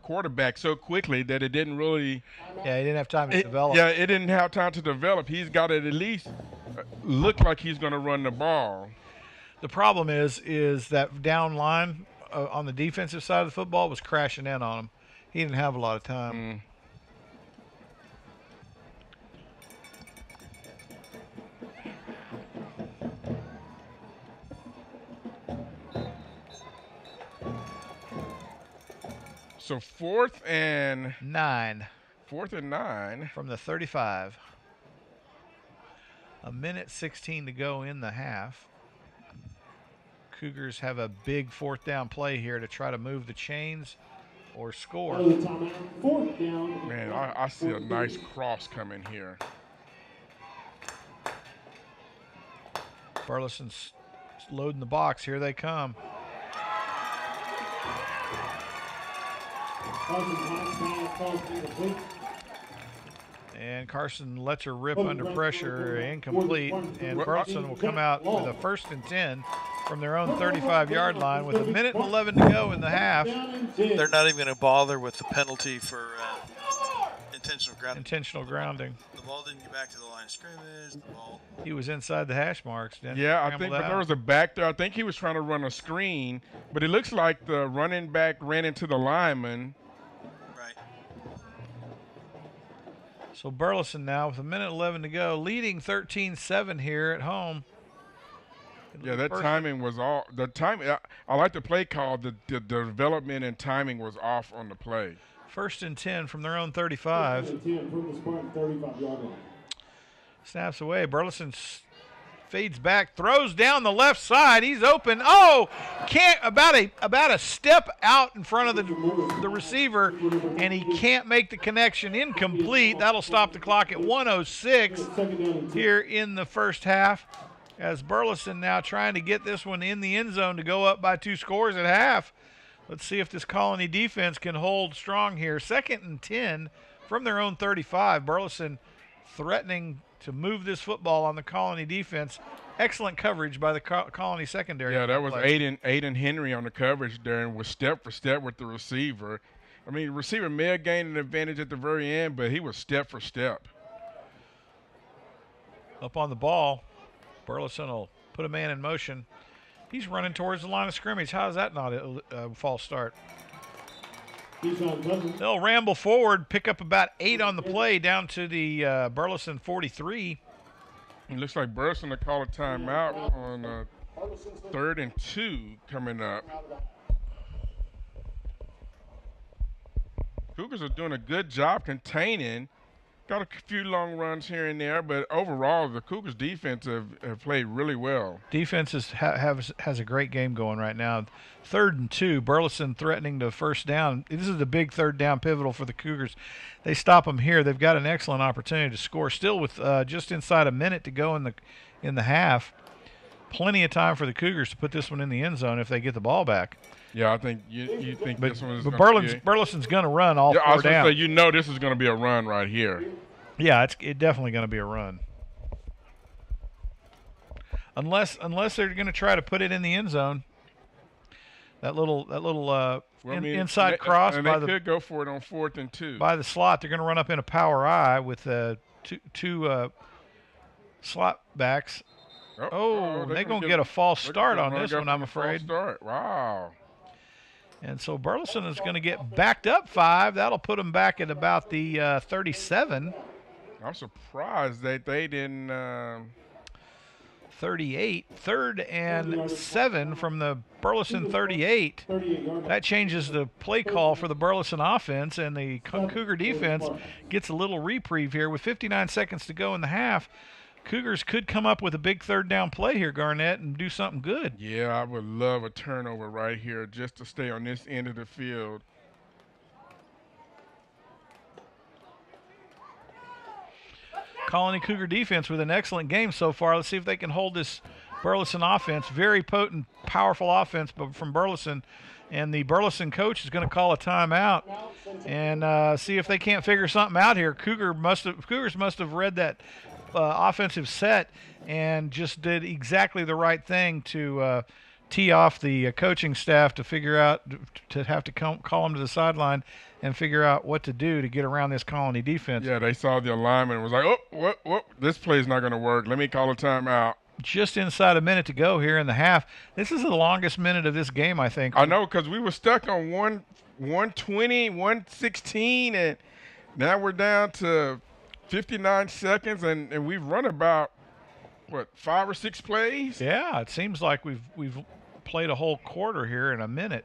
quarterback so quickly that it didn't really. Yeah, he didn't have time to develop. Yeah, it didn't have time to develop. He's got to at least look like he's going to run the ball. The problem is that down line on the defensive side of the football was crashing in on him. He didn't have a lot of time. So 4th and 9 9 from the 35. 1:16 to go in the half. Cougars have a big 4th down play here to try to move the chains or score. Out of the timeout. 4th down. Man, I see a nice cross coming here. Burleson's loading the box. Here they come. And Carson lets her rip under pressure, incomplete, and Burleson will come out with a 1st and 10 from their own 35-yard line with 1:11 to go in the half. They're not even going to bother with the penalty for intentional grounding. Intentional grounding. The ball didn't get back to the line of scrimmage. The ball. He was inside the hash marks. Yeah, I think, but there was a back there. I think he was trying to run a screen, but it looks like the running back ran into the lineman. Right. So Burleson now with 1:11 to go, leading 13-7 here at home. Yeah, that timing was all. The time. I like the play call. The development and timing was off on the play. 1st and 10 from their own 35. 1st and 10 from the Spartan 35-yard line. Snaps away. Burleson fades back, throws down the left side. He's open. Oh, can't about a step out in front of the receiver, and he can't make the connection. Incomplete. That'll stop the clock at 1:06 here in the first half. As Burleson now trying to get this one in the end zone to go up by 2 scores at half. Let's see if this Colony defense can hold strong here. 2nd and 10 from their own 35. Burleson threatening to move this football on the Colony defense. Excellent coverage by the Colony secondary. Yeah, that was Aiden Henry on the coverage there and was step for step with the receiver. I mean, the receiver may have gained an advantage at the very end, but he was step for step. Up on the ball, Burleson will put a man in motion. He's running towards the line of scrimmage. How is that not a false start? They'll ramble forward, pick up about 8 on the play down to the Burleson 43. It looks like Burleson will call a timeout on 3rd and 2 coming up. Cougars are doing a good job containing. Got a few long runs here and there, but overall, the Cougars' defense have played really well. Defense has a great game going right now. 3rd and 2, Burleson threatening to 1st down. This is the big 3rd down pivotal for the Cougars. They stop them here. They've got an excellent opportunity to score. Still with just inside a minute to go in the half. plenty of time for the Cougars to put this one in the end zone if they get the ball back. Yeah, I think you think this one is. But Burleson's going to run all I four was going down. to say, this is going to be a run right here. Yeah, it's definitely going to be a run. Unless they're going to try to put it in the end zone. That little inside cross and by they could go for it on 4th and 2 by the slot. They're going to run up in a power I with two slot backs. They're going to get a false start on this one, I'm afraid. Start. Wow. And so Burleson is going to get backed up 5. That'll put them back at about the 37. I'm surprised that they didn't. 38. 3rd and 7 from the Burleson 38. That changes the play call for the Burleson offense, and the Cougar defense gets a little reprieve here with 59 seconds to go in the half. Cougars could come up with a big 3rd down play here, Garnett, and do something good. Yeah, I would love a turnover right here just to stay on this end of the field. Colony Cougar defense with an excellent game so far. Let's see if they can hold this Burleson offense. Very potent, powerful offense from Burleson. And the Burleson coach is going to call a timeout and see if they can't figure something out here. Cougars must have read that offensive set and just did exactly the right thing to tee off the coaching staff to figure out to have to call them to the sideline and figure out what to do to get around this Colony defense. Yeah, they saw the alignment and was like, this play's not going to work. Let me call a timeout. Just inside a minute to go here in the half. This is the longest minute of this game, I think. I know, because we were stuck on 120, 116, and now we're down to 59 seconds, and we've run about, 5 or 6 plays? Yeah, it seems like we've played a whole quarter here in a minute.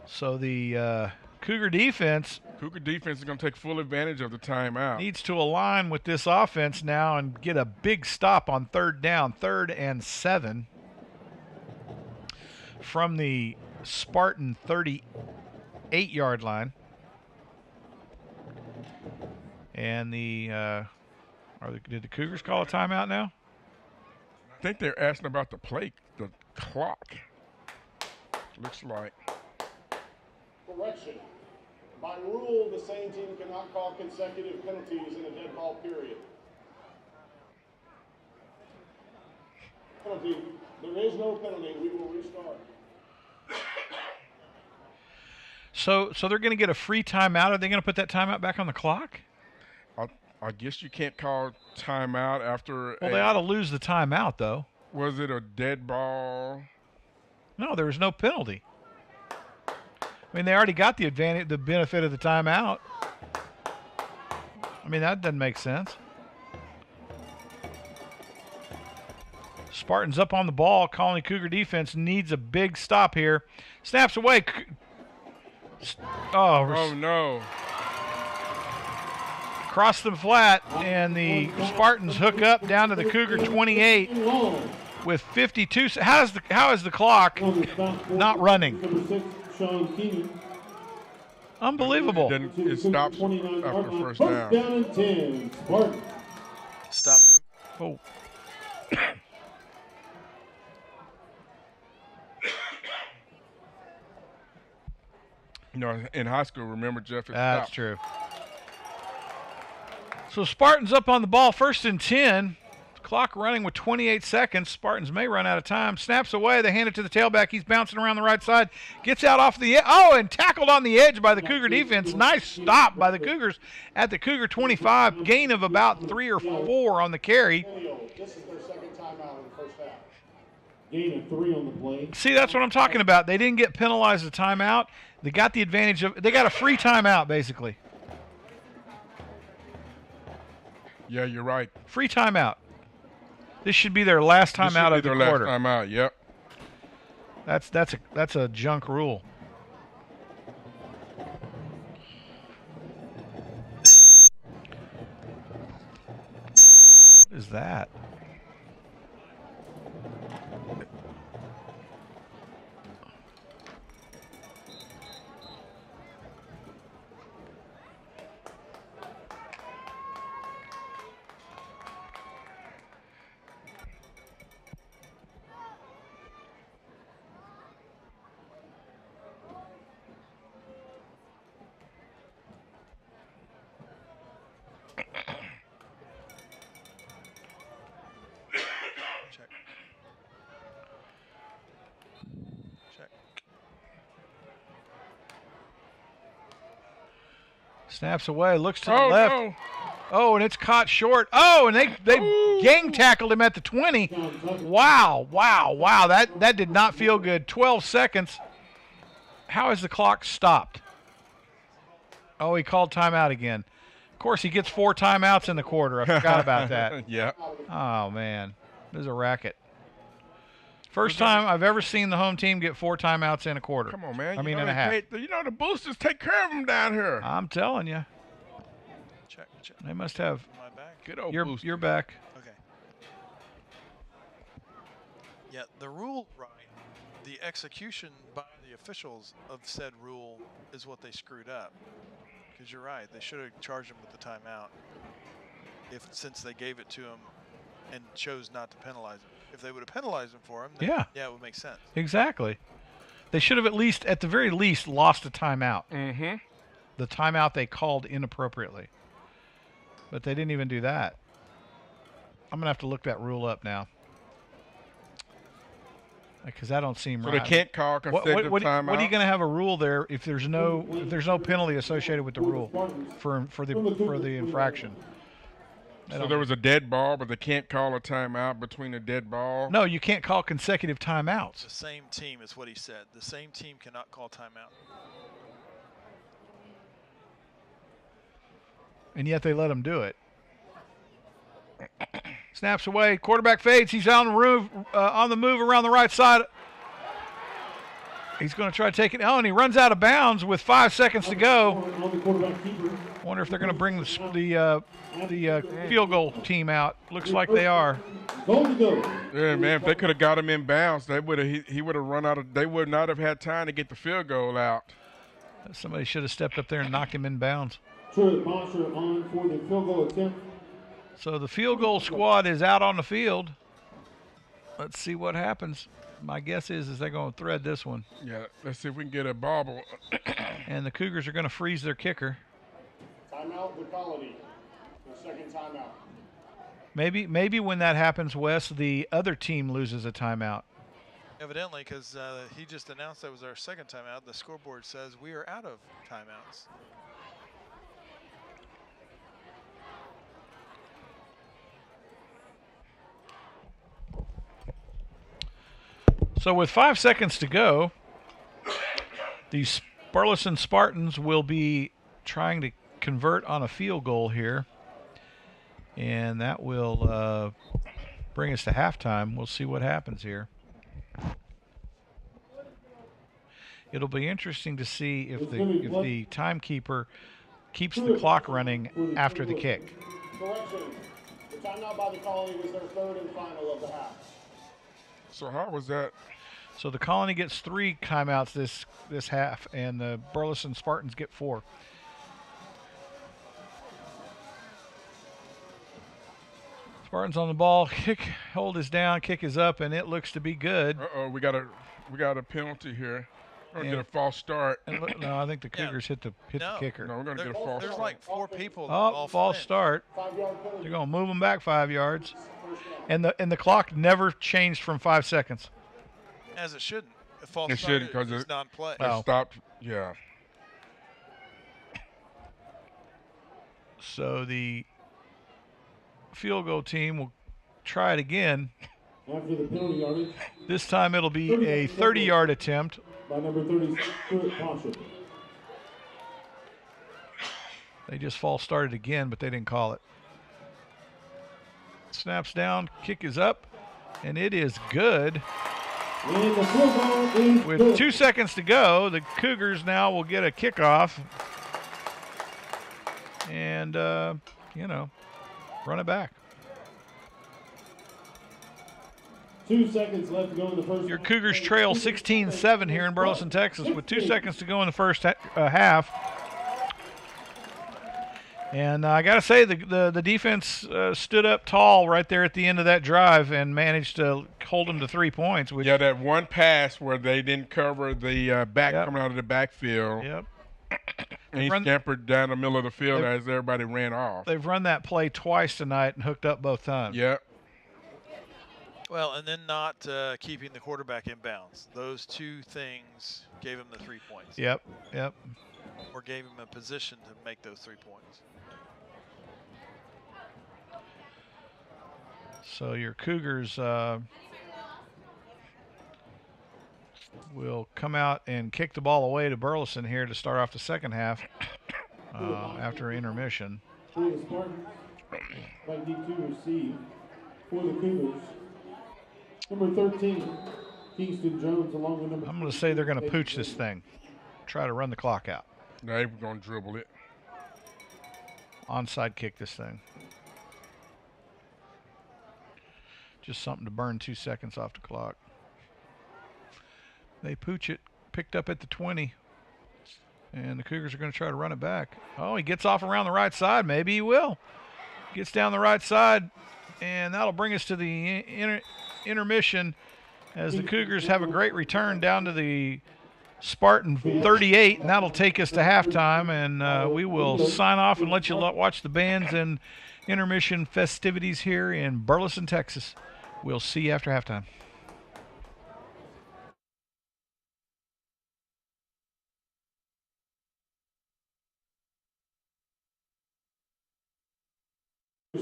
So the Cougar defense is going to take full advantage of the timeout. Needs to align with this offense now and get a big stop on 3rd down, 3rd and 7 from the Spartan 38-yard line. And did the Cougars call a timeout now? I think they're asking about the clock. Looks like. Correction. By rule, the same team cannot call consecutive penalties in a dead ball period. Penalty. There is no penalty. We will restart. So they're going to get a free timeout. Are they going to put that timeout back on the clock? I guess you can't call timeout after. Well, they ought to lose the timeout, though. Was it a dead ball? No, there was no penalty. I mean, they already got the benefit of the timeout. I mean, that doesn't make sense. Spartans up on the ball. Colony Cougar defense needs a big stop here. Snaps away. Oh no. Cross the flat, and the Spartans hook up down to the Cougar 28 with 52. How is the clock not running? Unbelievable. It stops after first down. Down and 10. Spartans. Stopped. Oh. In high school, remember, Jeff? That's true. So Spartans up on the ball, 1st and 10. Clock running with 28 seconds. Spartans may run out of time. Snaps away. They hand it to the tailback. He's bouncing around the right side. Gets out off the edge. Oh, and tackled on the edge by the Cougar defense. Nice stop by the Cougars at the Cougar 25. Gain of about 3 or 4 on the carry. This is their second timeout in the first half. Gain of 3 on the play. See, that's what I'm talking about. They didn't get penalized a timeout. They got the advantage of – they got a free timeout, basically. Yeah, you're right. Free timeout. This should be their last timeout of the quarter. Last timeout, yep. That's a junk rule. What is that? Snaps away, looks to the Oh, left. no. Oh, and it's caught short. Oh, and they gang tackled him at the 20. Wow. That did not feel good. 12 seconds. How is the clock stopped? Oh, he called timeout again. Of course, he gets 4 timeouts in the quarter. I forgot about that. Yeah. Oh, man. This is a racket. First time I've ever seen the home team get 4 timeouts in a quarter. Come on, man. I mean, in a half. The boosters take care of them down here. I'm telling you. Check. They must have. My back. Good old You're booster. back. Okay. Yeah, the rule, right. The execution by the officials of said rule is what they screwed up. Because you're right, they should have charged him with the timeout. Since they gave it to him and chose not to penalize him. If they would have penalized him for him, then yeah, it would make sense. Exactly. They should have at the very least, lost a timeout. Mm-hmm. The timeout they called inappropriately. But they didn't even do that. I'm going to have to look that rule up now. Because that don't seem So right. they can't call consecutive timeout. What are you going to have a rule there if there's no penalty associated with the rule for the infraction? So there was a dead ball, but they can't call a timeout between a dead ball? No, you can't call consecutive timeouts. The same team is what he said. The same team cannot call timeout. And yet they let him do it. Snaps away. Quarterback fades. He's on the move around the right side. He's going to try to take it. Oh, and he runs out of bounds with 5 seconds to go. Wonder if they're going to bring the field goal team out. Looks like they are. Yeah, man. If they could have got him in bounds, he would have run out of. They would not have had time to get the field goal out. Somebody should have stepped up there and knocked him in bounds. On for the field goal attempt. So the field goal squad is out on the field. Let's see what happens. My guess is they're going to thread this one. Yeah, let's see if we can get a bobble. And the Cougars are going to freeze their kicker. Timeout, the Colony. The second timeout. Maybe when that happens, Wes, the other team loses a timeout. Evidently, because he just announced that was our second timeout. The scoreboard says we are out of timeouts. So with 5 seconds to go, the Burleson Spartans will be trying to convert on a field goal here. And that will bring us to halftime. We'll see what happens here. It'll be interesting to see if the timekeeper keeps the clock running after the kick. Correction. The timeout by the Colony was their third and final of the half. So how was that? So the Colony gets 3 timeouts this half, and the Burleson Spartans get 4. Spartans on the ball. Hold is down, kick is up, and it looks to be good. Uh-oh, we got a penalty here. We're going to get a false start. No, I think the Cougars hit the kicker. No, we're going to get a false start. There's like 4 people. Oh, false start. 5-yard penalty. They're going to move them back 5 yards. And the clock never changed from 5 seconds. As it shouldn't. A false It start shouldn't, 'cause is it- non-play. Oh. It stopped, yeah. So the field goal team will try it again. After the penalty yardage This time it'll be a 30-yard attempt. by number 36, Stuart Pasha. They just false started again, but they didn't call it. Snaps down, kick is up, and it is good. And the field goal is With good. 2 seconds to go, the Cougars now will get a kickoff. And, run it back. 2 seconds left to go in the first. Your Cougars trail 16-7 here in Burleson, Texas, with 2 seconds to go in the first half. And I got to say, the defense stood up tall right there at the end of that drive and managed to hold them to 3 points. Which, Yeah, that one pass where they didn't cover the back coming out of the backfield. Yep. And he scampered down the middle of the field as everybody ran off. They've run that play twice tonight and hooked up both times. Yep. Well, and then not keeping the quarterback in bounds. Those 2 things gave him the 3 points. Yep. or gave him a position to make those 3 points. So your Cougars will come out and kick the ball away to Burleson here to start off the second half after intermission. For the Spartans, likely to receive for the Cougars. Number 13, Kingston Jones, along with number. I'm going to say they're going to pooch this thing, try to run the clock out. They're going to dribble it. Onside kick this thing. Just something to burn 2 seconds off the clock. They pooch it, picked up at the 20. And the Cougars are going to try to run it back. Oh, he gets off around the right side. Maybe he will. Gets down the right side, and that'll bring us to the intermission as the Cougars have a great return down to the Spartan 38, and that'll take us to halftime. And we will sign off and let you watch the bands and intermission festivities here in Burleson, Texas. We'll see you after halftime.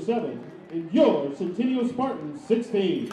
Seven, and your Centennial Spartans 16.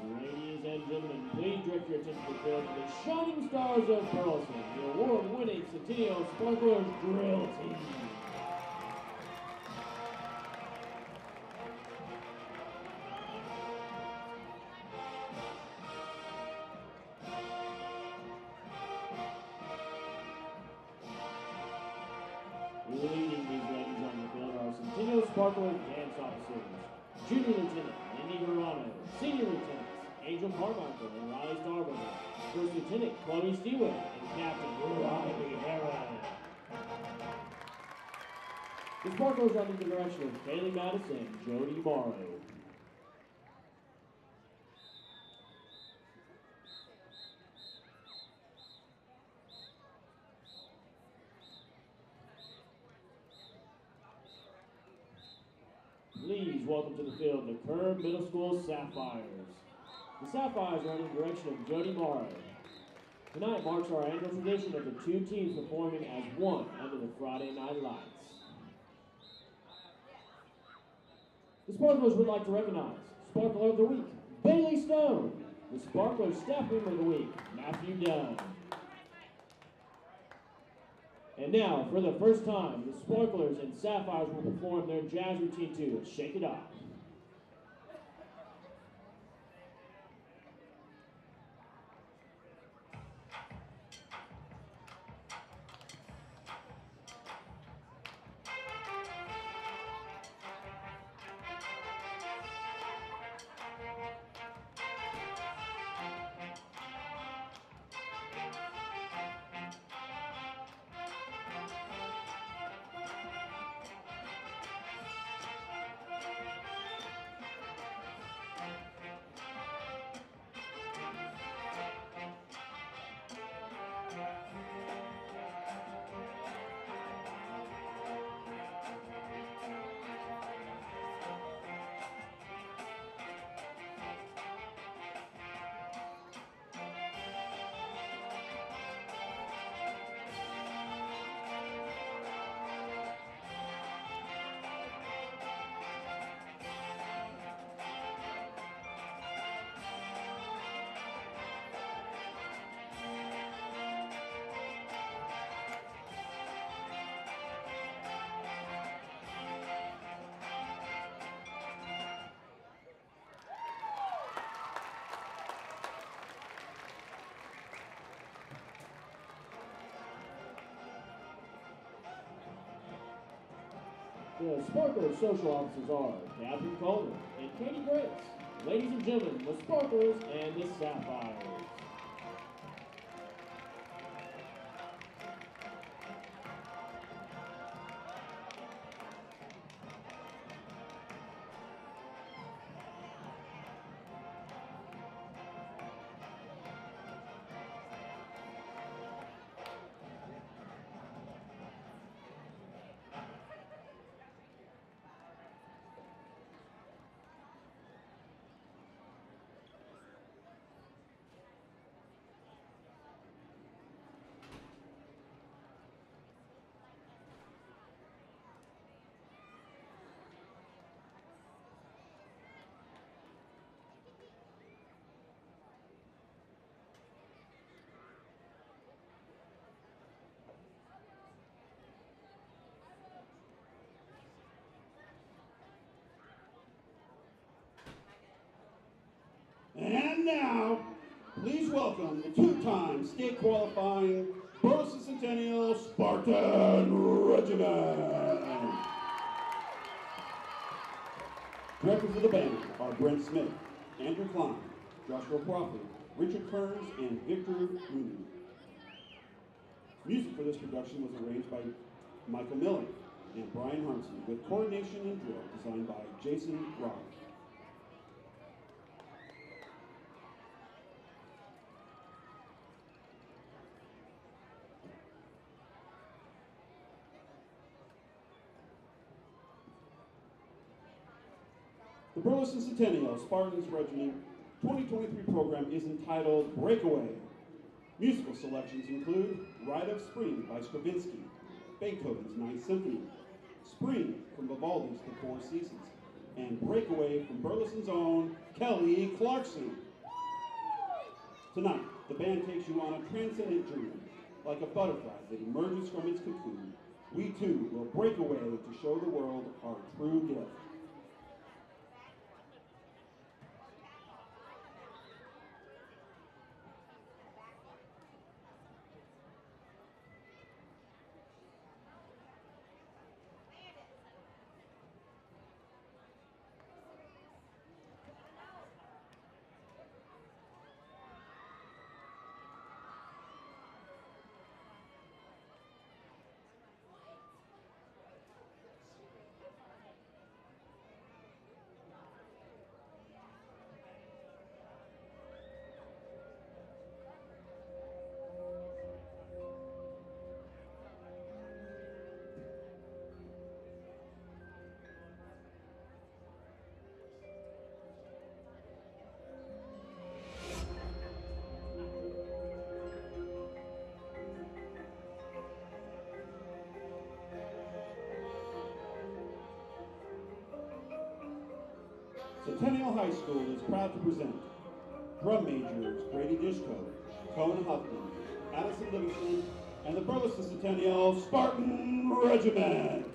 Ladies and gentlemen, please direct your attention to the field of the Shining Stars of Burleson, the award-winning Centennial Sparklers drill team. Leading these ladies on the field are Centennial Sparkler dance officers, Junior Lieutenant Andy Verano, Senior Lieutenants Angel Carmichael and Riley Starberger, First Lieutenant Chloe Stewart, and Captain Riley Herron. The Sparklers are under the direction of Kaylee Madison and Jody Morrow. Please welcome to the field the Curb Middle School Sapphires. The Sapphires are under the direction of Jody Morrow. Tonight marks our annual tradition of the two teams performing as one under the Friday Night Lights. The Sparklers would like to recognize Sparkler of the Week, Bailey Stone. The Sparklers Staff Member of the Week, Matthew Dunn. And now, for the first time, the Sparklers and Sapphires will perform their jazz routine to Shake It Off. The Sparklers social officers are Catherine Coleman and Katie Grace. Ladies and gentlemen, the Sparklers and the Sapphires. And now, please welcome the two-time state qualifying Burleson Centennial Spartan Regiment. Directors of the band are Brent Smith, Andrew Klein, Joshua Crawford, Richard Kearns, and Victor Rooney. Music for this production was arranged by Michael Miller and Brian Harmson, with coordination and drill designed by Jason Roth. The Burleson Centennial Spartans Regiment 2023 program is entitled Breakaway. Musical selections include Rite of Spring by Stravinsky, Beethoven's Ninth Symphony, Spring from Vivaldi's The Four Seasons, and Breakaway from Burleson's own Kelly Clarkson. Tonight, the band takes you on a transcendent journey. Like a butterfly that emerges from its cocoon, we too will break away to show the world our true gift. Centennial High School is proud to present drum majors Grady Dishko, Cohen Huffman, Addison Livingston, and the Burleson Centennial Spartan Regiment.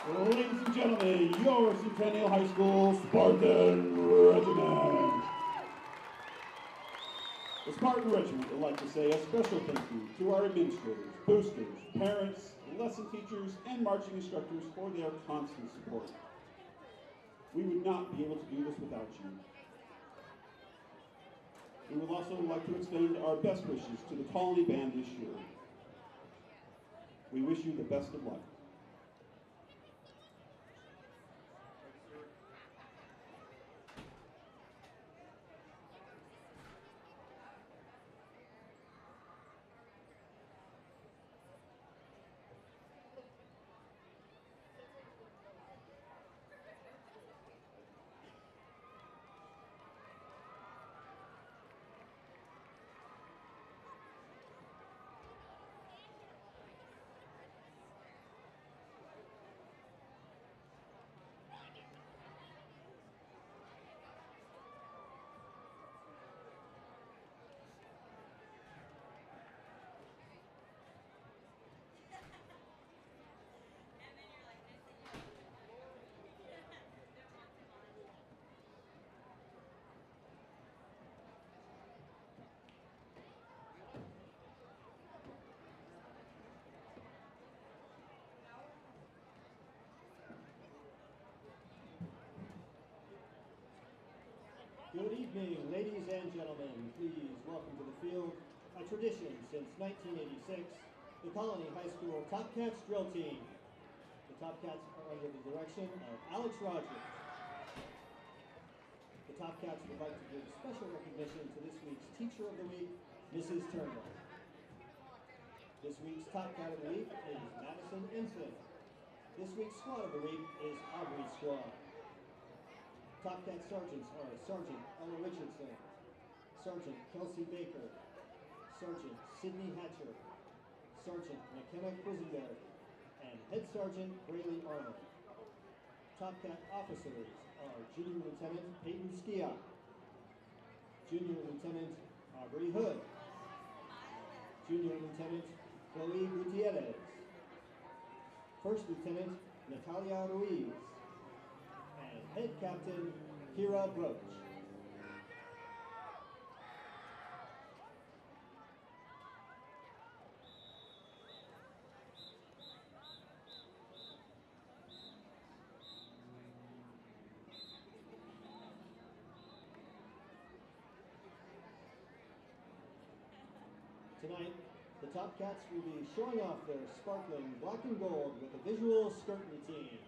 Ladies and gentlemen, your Centennial High School Spartan Regiment. The Spartan Regiment would like to say a special thank you to our administrators, boosters, parents, lesson teachers, and marching instructors for their constant support. We would not be able to do this without you. We would also like to extend our best wishes to the Colony Band this year. We wish you the best of luck. Good evening, ladies and gentlemen. Please welcome to the field, a tradition since 1986, the Colony High School Top Cats drill team. The Top Cats are under the direction of Alex Rogers. The Top Cats would like to give special recognition to this week's Teacher of the Week, Mrs. Turnbull. This week's Top Cat of the Week is Madison Ensign. This week's Squad of the Week is Aubrey Squad. Top Cat Sergeants are Sergeant Ella Richardson, Sergeant Kelsey Baker, Sergeant Sidney Hatcher, Sergeant McKenna Quisenberry, and Head Sergeant Braylee Arnold. Top Cat Officers are Junior Lieutenant Peyton Skia, Junior Lieutenant Aubrey Hood, Junior Lieutenant Chloe Gutierrez, First Lieutenant Natalia Ruiz, and Head Captain Kira Broach. Tonight, the Top Cats will be showing off their sparkling black and gold with a visual skirt routine.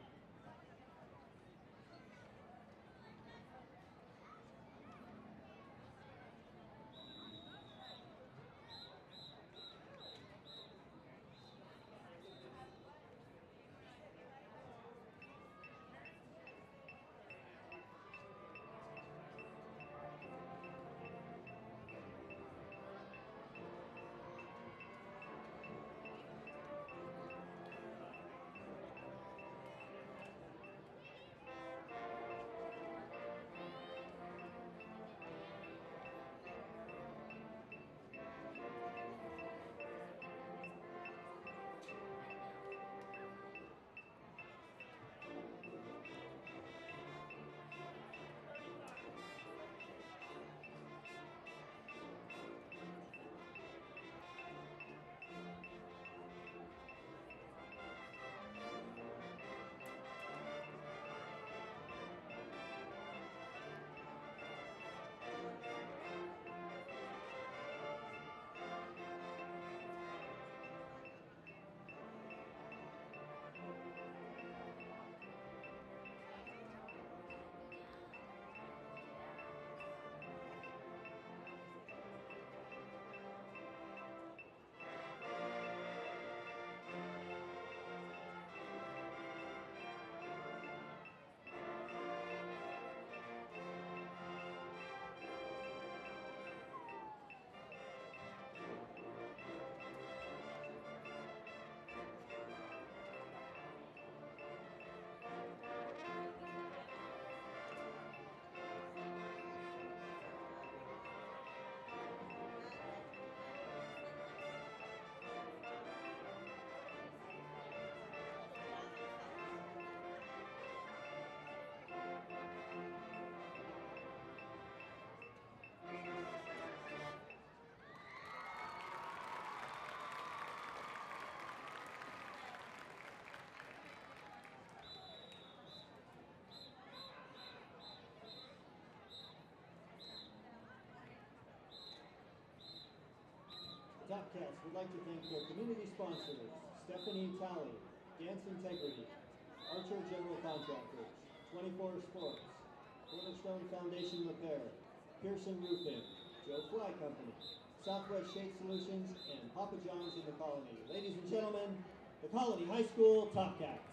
Top Cats would like to thank their community sponsors, Stephanie Talley, Dance Integrity, Archer General Contractors, 24 Sports, Cornerstone Foundation Repair, Pearson Roofing, Joe Fly Company, Southwest Shade Solutions, and Papa John's in the Colony. Ladies and gentlemen, the Colony High School Top Cats.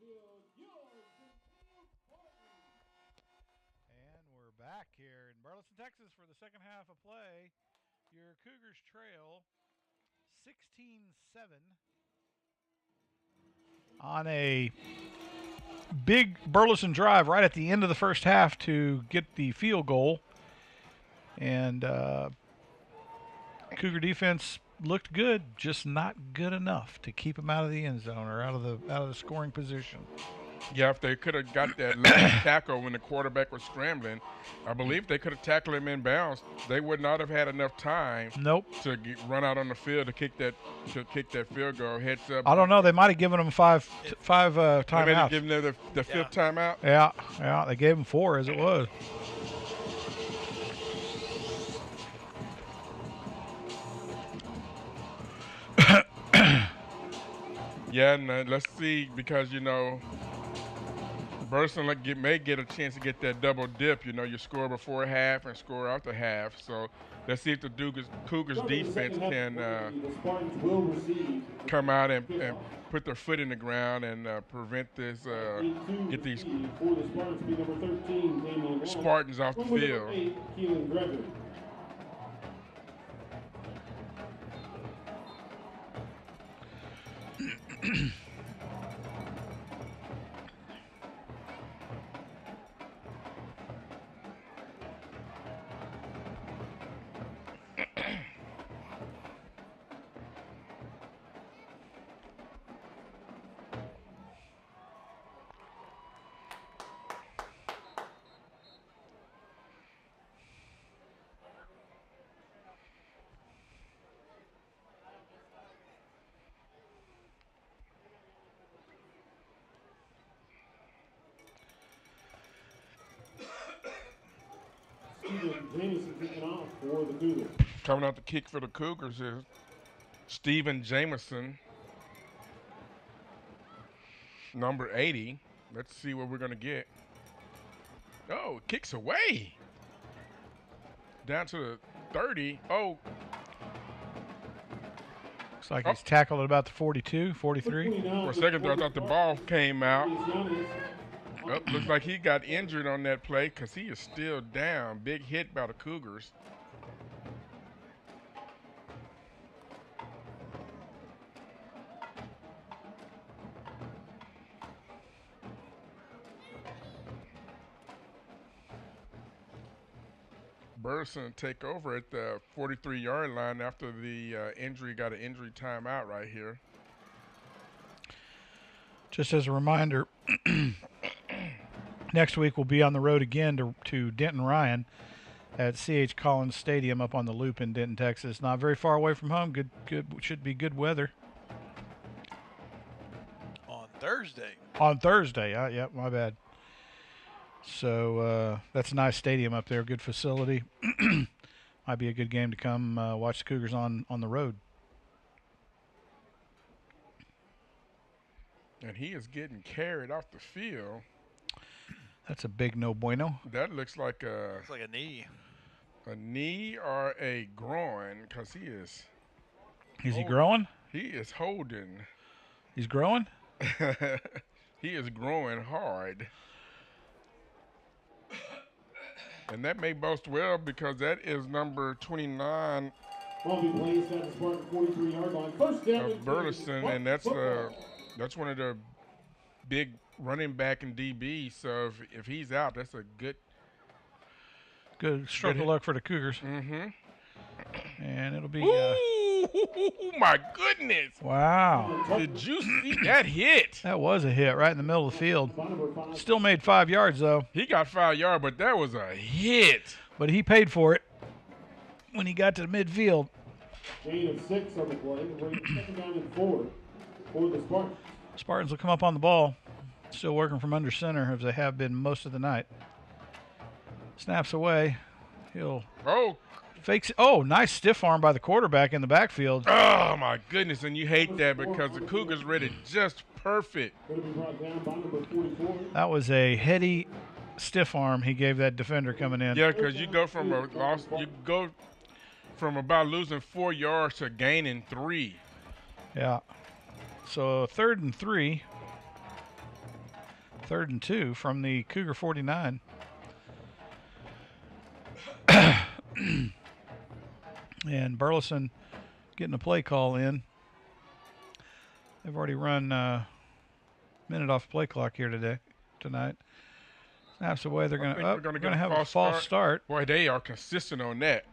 field, your Centennial Spartans. And we're back here in Burleson, Texas for the second half of play. Your Cougars trail 16-7 on a big Burleson drive right at the end of the first half to get the field goal. And Cougar defense looked good, just not good enough to keep him out of the end zone or out of the scoring position. Yeah, if they could have got that last tackle when the quarterback was scrambling, I believe they could have tackled him in bounds. They would not have had enough time. Nope. To run out on the field to kick that field goal. Heads up. I don't know. They might have given him five timeouts. They may have given them the fifth timeout. Yeah. They gave him 4 as it was. Yeah, and let's see, because Burleson may get a chance to get that double dip. You score before half and score after half. So let's see if the Cougars defense can come out and put their foot in the ground and prevent this, get these Spartans off the field. Jameson kicking off for the Cougars. Coming out the kick for the Cougars is Stephen Jameson, number 80. Let's see what we're going to get. Oh, kicks away. Down to the 30. Oh. Looks like he's tackled at about the 42, 43. For a second there, I thought the ball came out. Oh, looks like he got injured on that play because he is still down. Big hit by the Cougars. Burleson take over at the 43-yard line after the injury. Got an injury timeout right here. Just as a reminder, next week we'll be on the road again to Denton Ryan at C.H. Collins Stadium up on the Loop in Denton, Texas. Not very far away from home. Good. Should be good weather. On Thursday. On Thursday. Yeah, my bad. So that's a nice stadium up there. Good facility. Might be a good game to come watch the Cougars on the road. And he is getting carried off the field. That's a big no bueno. That looks like a knee. A knee or a groin, because he is. Is he growing? He is holding. He's growing? He is growing hard. And that may boast well because that is number 29 of Burleson, and that's one of the big running back and DB. So if he's out, that's a good stroke of luck for the Cougars. Mm-hmm. And it'll be. My goodness! Wow! Did you see that hit? That was a hit right in the middle of the field. Still made 5 yards though. He got 5 yards, but that was a hit. But he paid for it when he got to the midfield. Gain of 6 on the play. Second down and 4 for the Spartans. Spartans will come up on the ball. Still working from under center as they have been most of the night. Snaps away. He'll fakes. Oh, nice stiff arm by the quarterback in the backfield. Oh my goodness! And you hate that because the Cougars read it just perfect. That was a heady stiff arm he gave that defender coming in. Yeah, because you go from about losing 4 yards to gaining 3. Yeah. So 3rd and 3. 3rd and 2 from the Cougar 49. And Burleson getting a play call in. They've already run a minute off play clock here tonight. Snaps away. They're going to have a false start. Boy, they are consistent on that.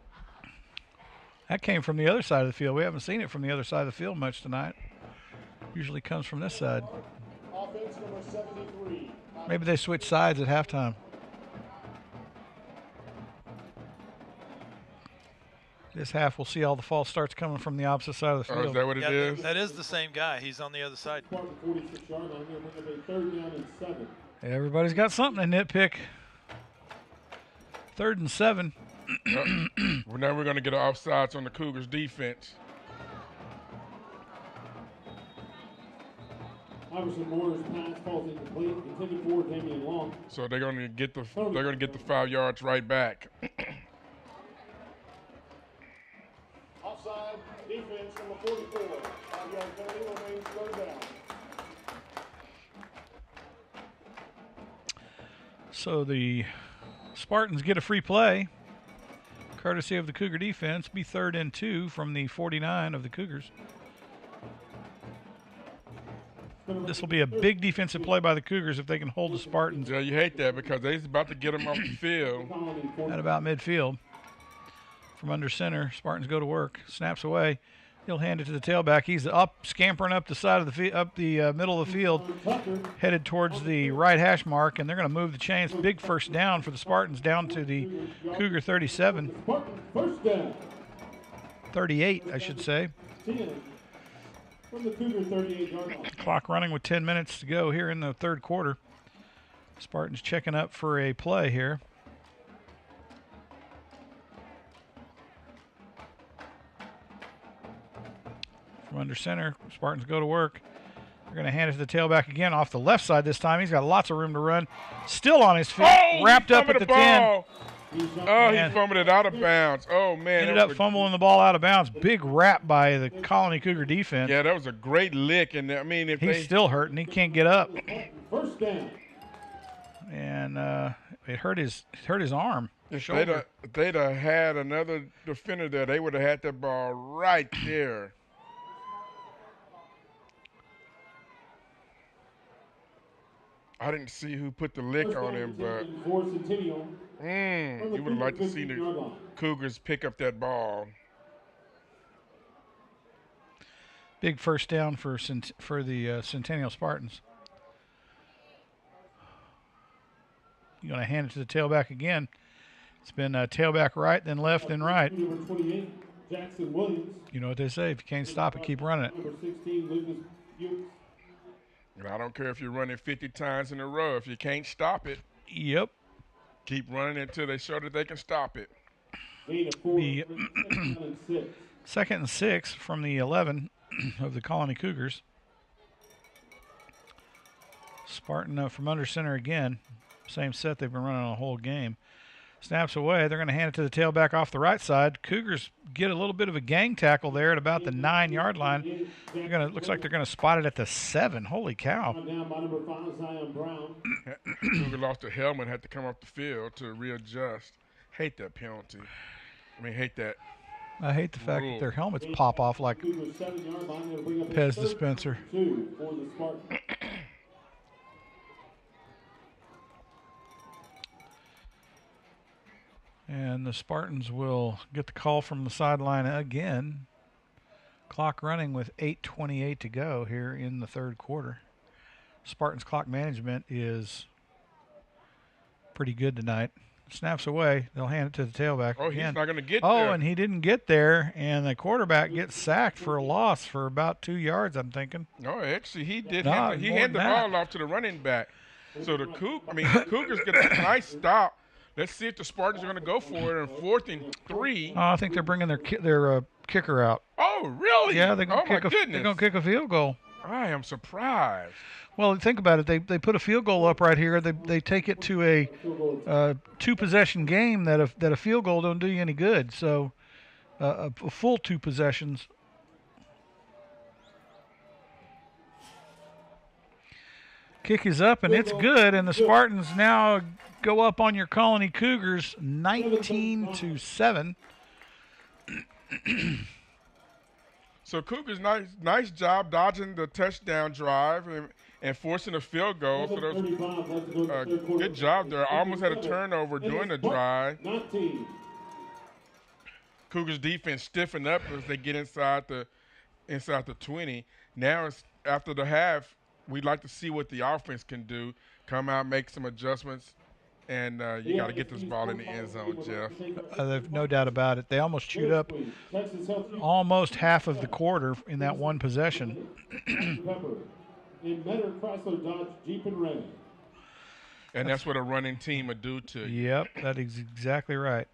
That came from the other side of the field. We haven't seen it from the other side of the field much tonight. Usually comes from this side. Offense number 73. Maybe they switch sides at halftime. This half, we'll see all the false starts coming from the opposite side of the field. Is that what it is? That is the same guy. He's on the other side. Spartan 46-yard line. They're bringing up a 3rd down and 7. Everybody's got something to nitpick. 3rd and 7. Well, now we're going to get offsides on the Cougars defense. Iverson Moore's pass falls incomplete, intended for Damian Long. So they're going to get the 5 yards right back. Offside, defense number 44. 5-yard penalty remains 3rd down. So the Spartans get a free play, courtesy of the Cougar defense. Be 3rd and 2 from the 49 of the Cougars. This will be a big defensive play by the Cougars if they can hold the Spartans. Yeah, you hate that because they're about to get them off the field. At about midfield. From under center, Spartans go to work. Snaps away. He'll hand it to the tailback. He's scampering up the side of the middle of the field, headed towards the right hash mark, and they're going to move the chains. Big first down for the Spartans down to the Cougar 37. First down. 38, I should say. 10 from the Cougar 38-yard line. Clock running with 10 minutes to go here in the 3rd quarter. Spartans checking up for a play here. From under center, Spartans go to work. They're going to hand it to the tailback again off the left side this time. He's got lots of room to run. Still on his feet, wrapped up at the 10. Oh, he fumbled it out of bounds. Oh, man. Ended up fumbling the ball out of bounds. Big wrap by the Colony Cougar defense. Yeah, that was a great lick. And I mean, he's still hurting. He can't get up. First down. And it hurt his arm. If they'd have had another defender there, they would have had that ball right there. I didn't see who put the lick on him, but you would have liked to see the Cougars pick up that ball. Big first down for the Centennial Spartans. You're going to hand it to the tailback again. It's been tailback right, then left, then right. Number 28, Jackson Williams. You know what they say, if you can't stop it, keep running it. Number 16, Lucas Bukes. And I don't care if you're running 50 times in a row. If you can't stop it, yep, keep running until they show that they can stop it. The 2nd and 6 from the 11 of the Colony Cougars. Spartan from under center again. Same set they've been running the whole game. Snaps away. They're going to hand it to the tailback off the right side. Cougars get a little bit of a gang tackle there at about the 9-yard line. Looks like they're going to spot it at the 7. Holy cow. Cougar lost a helmet, had to come off the field to readjust. Hate that penalty. I mean, hate that. I hate the fact that their helmets pop off like Pez dispenser. And the Spartans will get the call from the sideline again. Clock running with 8:28 to go here in the 3rd quarter. Spartans clock management is pretty good tonight. Snaps away. They'll hand it to the tailback. Oh, again. He's not going to get there. Oh, and he didn't get there, and the quarterback gets sacked for a loss for about 2 yards, I'm thinking. No, actually, he did. No, He handed the ball off to the running back. So the Cougars get a nice stop. Let's see if the Spartans are going to go for it on 4th and 3. I think they're bringing their kicker out. Oh, really? Yeah, they're going to kick a field goal. I am surprised. Well, think about it. They put a field goal up right here. They take it to a 2-possession game that a field goal don't do you any good. So a full 2 possessions. Kick is up, and it's good, and the Spartans now go up on your Colony Cougars 19-7. So Cougars, nice job dodging the touchdown drive and forcing a field goal. So good job there. Almost had a turnover during the drive. Cougars defense stiffened up as they get inside the 20. Now it's after the half. We'd like to see what the offense can do. Come out, make some adjustments, and you got to get this ball in the end zone, Jeff. There's no doubt about it. They almost chewed up almost half of the quarter in that one possession. And that's what a running team would do to you. Yep, that is exactly right.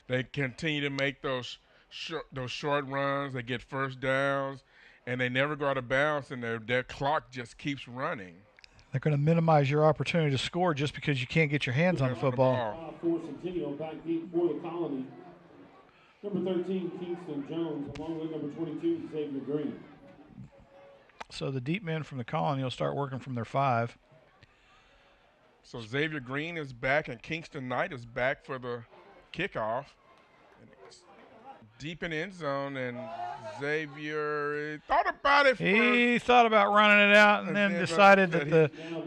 They continue to make those short runs. They get first downs, and they never go out of bounds, and their clock just keeps running. They're going to minimize your opportunity to score just because you can't get your hands on the football. For Centennial, back deep for the Colony. Number 13, Kingston Jones, along with number 22, Xavier Green. So the deep men from the Colony will start working from their 5. So Xavier Green is back, and Kingston Knight is back for the kickoff. Deep in the end zone, and Xavier thought about it. He thought about running it out, and then decided that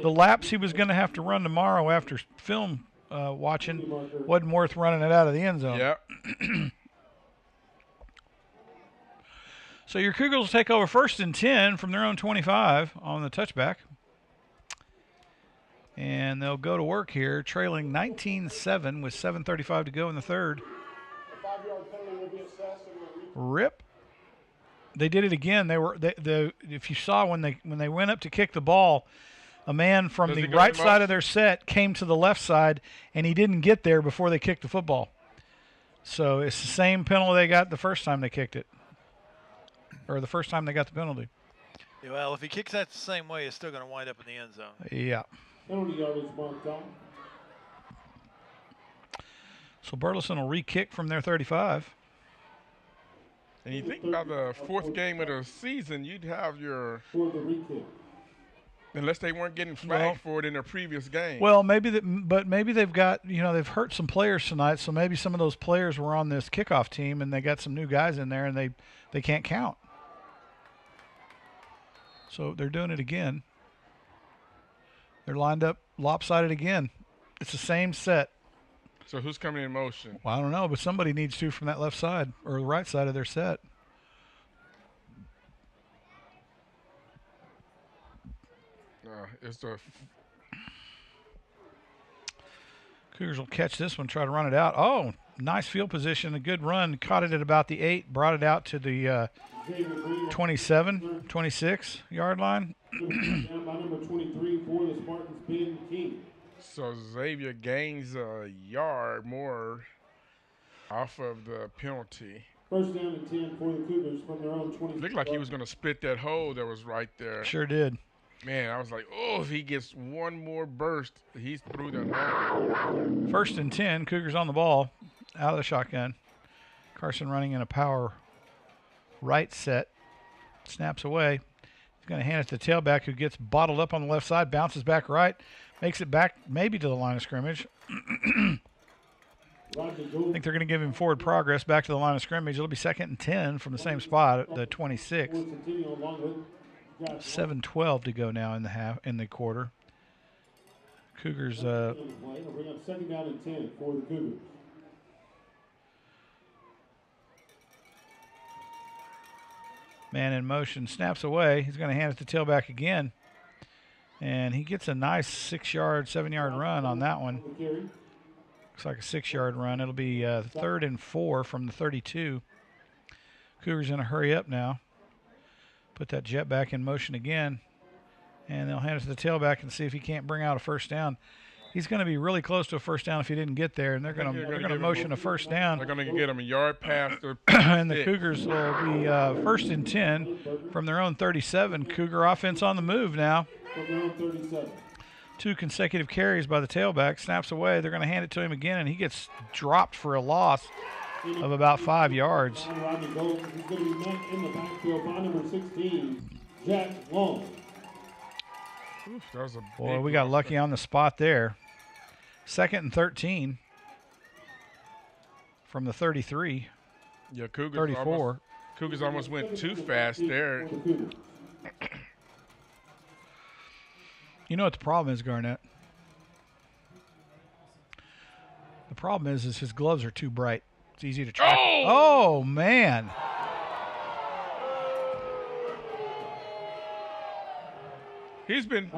the laps he was going to have to run tomorrow after film watching wasn't worth running it out of the end zone. Yep. So your Cougars will take over 1st and 10 from their own 25 on the touchback. And they'll go to work here, trailing 19-7 with 7:35 to go in the third. Rip. They did it again. If you saw when they went up to kick the ball, a man from the right side of their set came to the left side, and he didn't get there before they kicked the football. So it's the same penalty they got the first time they kicked it, or the first time they got the penalty. Yeah, well, if he kicks that the same way, it's still going to wind up in the end zone. Yeah. Penalty yardage marked on. So Burleson will re-kick from their 35. And you think about the 4th game of the season, you'd have your For the re-kick. unless they weren't getting flagged for it in their previous game. Well, but maybe they've got, they've hurt some players tonight, so maybe some of those players were on this kickoff team and they got some new guys in there and they can't count. So they're doing it again. They're lined up lopsided again. It's the same set. So who's coming in motion? Well, I don't know, but somebody needs to from that left side or the right side of their set. It's the Cougars will catch this one, try to run it out. Oh, nice field position, a good run. Caught it at about the 8, brought it out to the 27, 26-yard line. Down by number 23 for the Spartans, Ben King. So Xavier gains a yard more off of the penalty. First down and 10 for the Cougars from their own 20. Looked like he was going to split that hole that was right there. Sure did. Man, I was like, oh, if he gets one more burst, he's through that hole. First and 10, Cougars on the ball, out of the shotgun. Carson running in a power right set. Snaps away. He's going to hand it to the tailback, who gets bottled up on the left side, bounces back right, makes it back maybe to the line of scrimmage. I think they're going to give him forward progress back to the line of scrimmage. It'll be 2nd and 10 from the same spot at the 26. 7:12 to go now in the quarter. Cougars. Bring up 2nd down and 10 for the Cougars. Man in motion, snaps away. He's going to hand it to tailback again. And he gets a nice 6-yard, 7-yard run on that one. Looks like a 6-yard run. It'll be 3rd and 4 from the 32. Cougars going to hurry up now. Put that jet back in motion again. And they'll hand it to the tailback and see if he can't bring out a first down. He's going to be really close to a first down if he didn't get there, and they're going to motion a first down. They're going to get him a yard past the and the Cougars will be 1st and 10 from their own 37. Cougar offense on the move now. From their own 37. 2 consecutive carries by the tailback. Snaps away. They're going to hand it to him again, and he gets dropped for a loss of about 5 yards. He's going to be met in the backfield by number 16, Jack Long. Oof, that was a Boy, big we got loss. lucky on the spot there. 2nd and 13 from the 33. Yeah, Cougars 34. Cougars almost went too fast there. You know what the problem is, Garnett? The problem is his gloves are too bright. It's easy to track. Oh man. He's been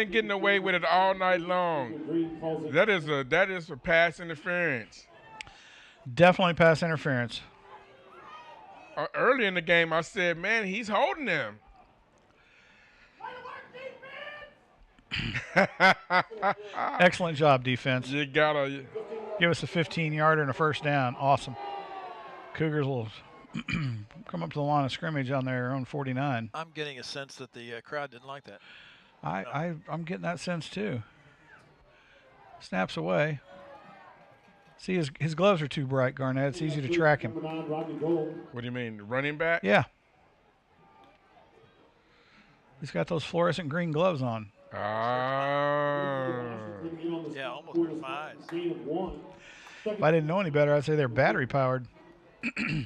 getting away with it all night long. That is a pass interference. Definitely pass interference. Early in the game, I said, man, he's holding him. Excellent job, defense. You gotta. Give us a 15-yarder and a first down. Awesome. Cougars will come up to the line of scrimmage on their own 49. I'm getting a sense that the crowd didn't like that. I'm getting that sense too. Snaps away. See, his gloves are too bright, Garnett. It's easy to track him. What do you mean, running back? Yeah. He's got those fluorescent green gloves on. Ah. Yeah, almost hurt my eyes. If I didn't know any better, I'd say they're battery powered. Yeah,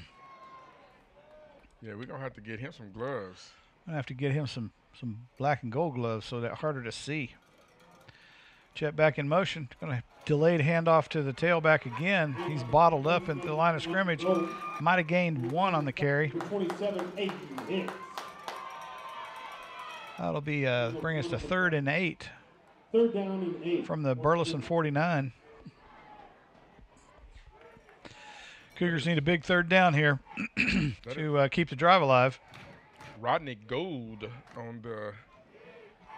we're going to have to get him some gloves. I'm going to have to get him some black and gold gloves so that harder to see. Jet back in motion. Going to delayed handoff to the tailback again. He's bottled up at the line of scrimmage. Might have gained 1 on the carry. 27-8 hits. That'll be bring us to 3rd and 8 3rd down and 8 from the Burleson 49. Cougars need a big 3rd down here to keep the drive alive. Rodney Gold on the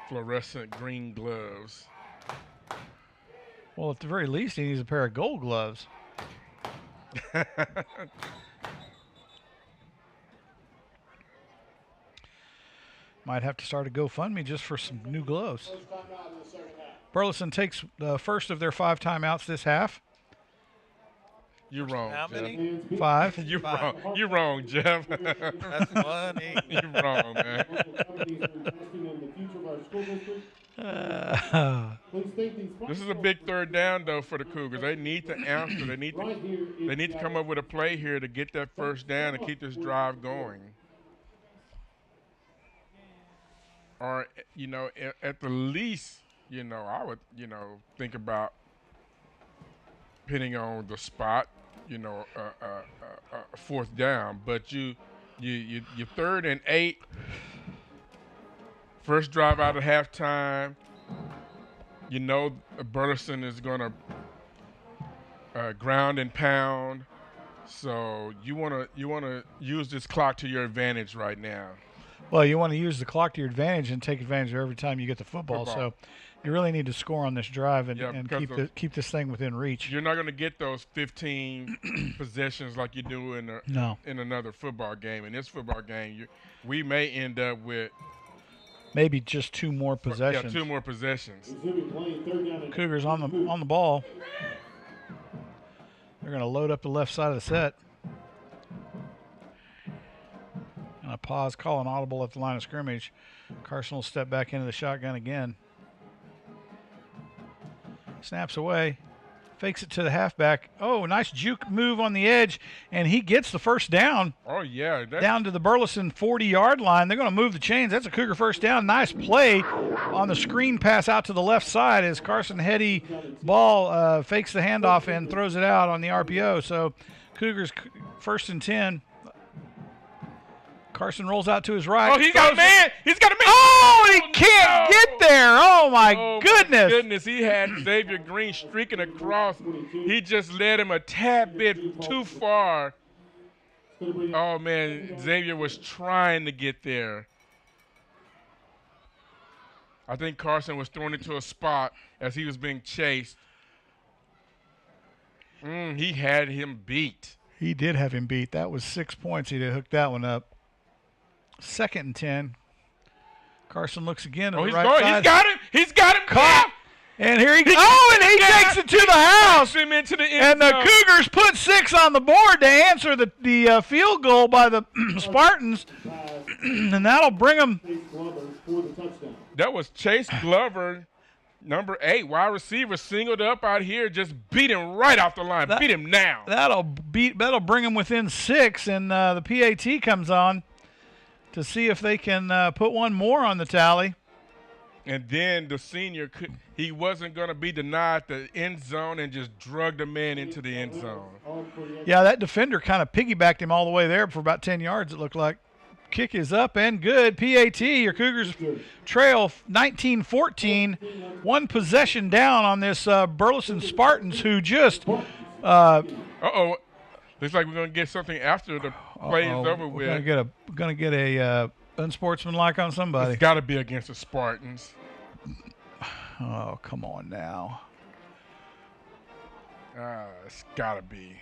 fluorescent green gloves. Well, at the very least, he needs a pair of gold gloves. Might have to start a GoFundMe just for some new gloves. First time out in the second half. Burleson takes the first of their 5 timeouts this half. You're wrong, How Jeff. many? 5. You're wrong. You're wrong, Jeff. That's funny. You're wrong, man. This is a big 3rd down, though, for the Cougars. They need to answer. They need to come up with a play here to get that first down and keep this drive going. Or, you know, at the least, you know, I would, you know, think about pinning on the spot, you know, 4th down. But you 3rd and 8, first drive out of halftime. You know, Burleson is going to ground and pound. So you want to use this clock to your advantage right now. Well, you want to use the clock to your advantage and take advantage of every time you get the football. So you really need to score on this drive and keep this thing within reach. You're not going to get those 15 possessions like you do in another football game. In this football game, we may end up with maybe just 2 more possessions. Yeah, 2 more possessions. Cougars on the ball. They're going to load up the left side of the set. And a pause, call an audible at the line of scrimmage. Carson will step back into the shotgun again. Snaps away. Fakes it to the halfback. Oh, nice juke move on the edge, and he gets the first down. Oh, yeah. Down to the Burleson 40-yard line. They're going to move the chains. That's a Cougar first down. Nice play on the screen pass out to the left side as Carson Heady ball fakes the handoff and throws it out on the RPO. So Cougars 1st and 10. Carson rolls out to his right. Oh, he's got a man. He's got a man. Oh, he can't get there. Oh, my goodness. He had Xavier Green streaking across. He just led him a tad bit too far. Oh, man. Xavier was trying to get there. I think Carson was thrown into a spot as he was being chased. He had him beat. He did have him beat. That was 6 points. He'd have hooked that one up. 2nd and 10. Carson looks again. Oh, he's right going. side. He's got him. He's got him. Caught. And here he goes. Oh, and he takes it to the house. Him into the end and the zone. Cougars put 6 on the board to answer the field goal by the Spartans. And that'll bring them. That was Chase Glover, number 8, wide receiver, singled up out here, just beat him right off the line. Beat him now. That'll bring him within 6, and the PAT comes on to see if they can put one more on the tally. And then the senior, he wasn't going to be denied the end zone and just drugged the man into the end zone. Yeah, that defender kind of piggybacked him all the way there for about 10 yards, it looked like. Kick is up and good. PAT, your Cougars trail 19-14. One possession down on this Burleson Spartans, who just Uh-oh. Looks like we're going to get something after the play is over with. We're going to get a unsportsmanlike on somebody. It's got to be against the Spartans. Oh, come on now. It's got to be.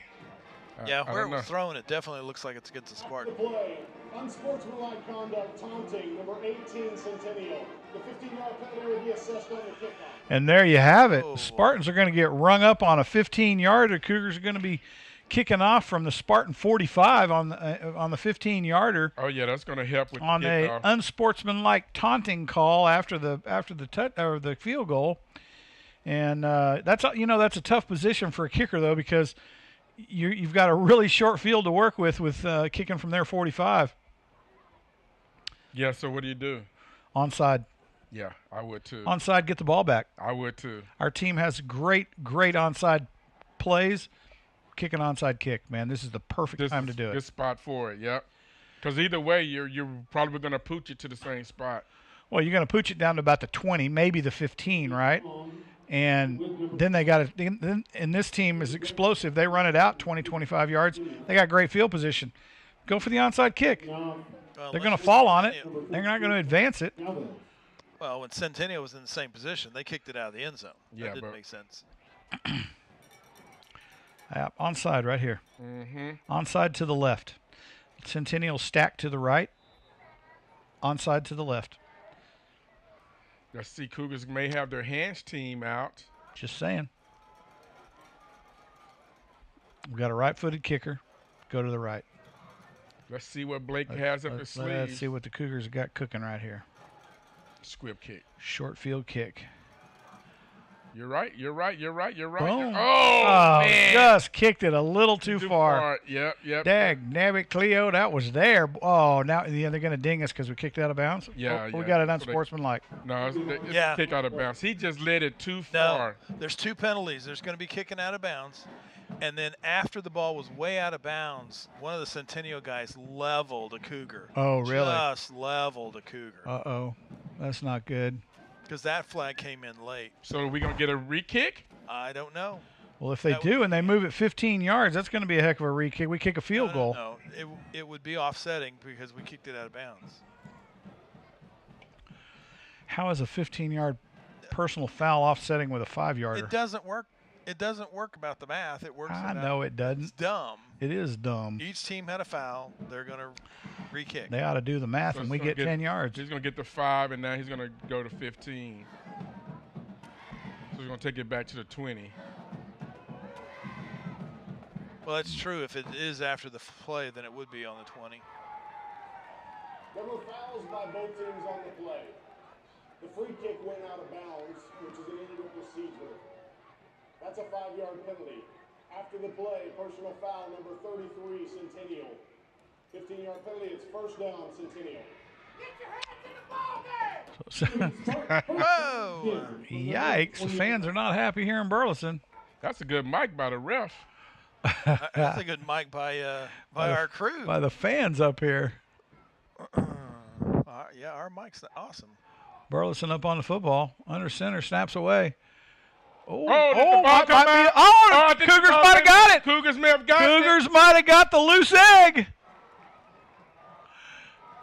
Yeah, where it was thrown, it definitely looks like it's against the Spartans. Play. Unsportsmanlike conduct, taunting, number 18, Centennial. The 15-yard penalty will be assessed on the kickoff. And there you have it. Oh. Spartans are going to get rung up on a 15-yard. The Cougars are going to be kicking off from the Spartan 45 on the 15-yarder. Oh yeah, that's going to help with on a unsportsmanlike taunting call after the field goal. And that's a tough position for a kicker though, because you've got a really short field to work with kicking from their 45. Yeah, so what do you do? Onside. Yeah, I would too. Onside, get the ball back. I would too. Our team has great onside plays. Kick an onside kick, man. This is the perfect time to do it. Good spot for it, yep. Because either way, you're probably going to pooch it to the same spot. Well, you're going to pooch it down to about the 20, maybe the 15, right? And then they got it. And this team is explosive. They run it out 20, 25 yards. They got great field position. Go for the onside kick. They're going to fall on it. They're not going to advance it. Well, when Centennial was in the same position, they kicked it out of the end zone. Yeah, that didn't make sense. Onside right here. Mm-hmm. Onside to the left. Centennial stacked to the right. Onside to the left. Let's see, Cougars may have their hands team out. Just saying. We've got a right-footed kicker. Go to the right. Let's see what Blake has up his sleeve. Let's see what the Cougars got cooking right here. Squib kick. Short field kick. You're right. Boom. Oh, man. Just kicked it a little too far. Yep. Dag nabbit, Cleo, that was there. Oh, now they're going to ding us because we kicked it out of bounds? Yeah. We got it unsportsmanlike. No, it's a kick out of bounds. He just let it too far. No, there's 2 penalties. There's going to be kicking out of bounds. And then after the ball was way out of bounds, one of the Centennial guys leveled a Cougar. Oh, really? Just leveled a Cougar. Uh-oh. That's not good. Because that flag came in late. So are we going to get a re-kick? I don't know. Well, if they do and they move it 15 yards, that's going to be a heck of a re-kick. We kick a field goal. No, it would be offsetting because we kicked it out of bounds. How is a 15-yard personal foul offsetting with a 5-yarder? It doesn't work. It doesn't work about the math. It works. I know it doesn't. It's dumb. It is dumb. Each team had a foul. They're going to re-kick. They ought to do the math, So and we get 10 yards. He's going to get the 5, and now he's going to go to 15. So he's going to take it back to the 20. Well, that's true. If it is after the play, then it would be on the 20. There were fouls by both teams on the play. The free kick went out of bounds, which is an illegal procedure. That's a 5-yard penalty. After the play, personal foul number 33, Centennial. 15-yard penalty. It's first down, Centennial. Whoa! Yikes. The fans are not happy here in Burleson. That's a good mic by the ref. That's a good mic by our crew. By the fans up here. Yeah, our mic's awesome. Burleson up on the football. Under center, snaps away. Did the ball come out? The Cougars might have got it. Cougars may have got it. Cougars might have got the loose egg.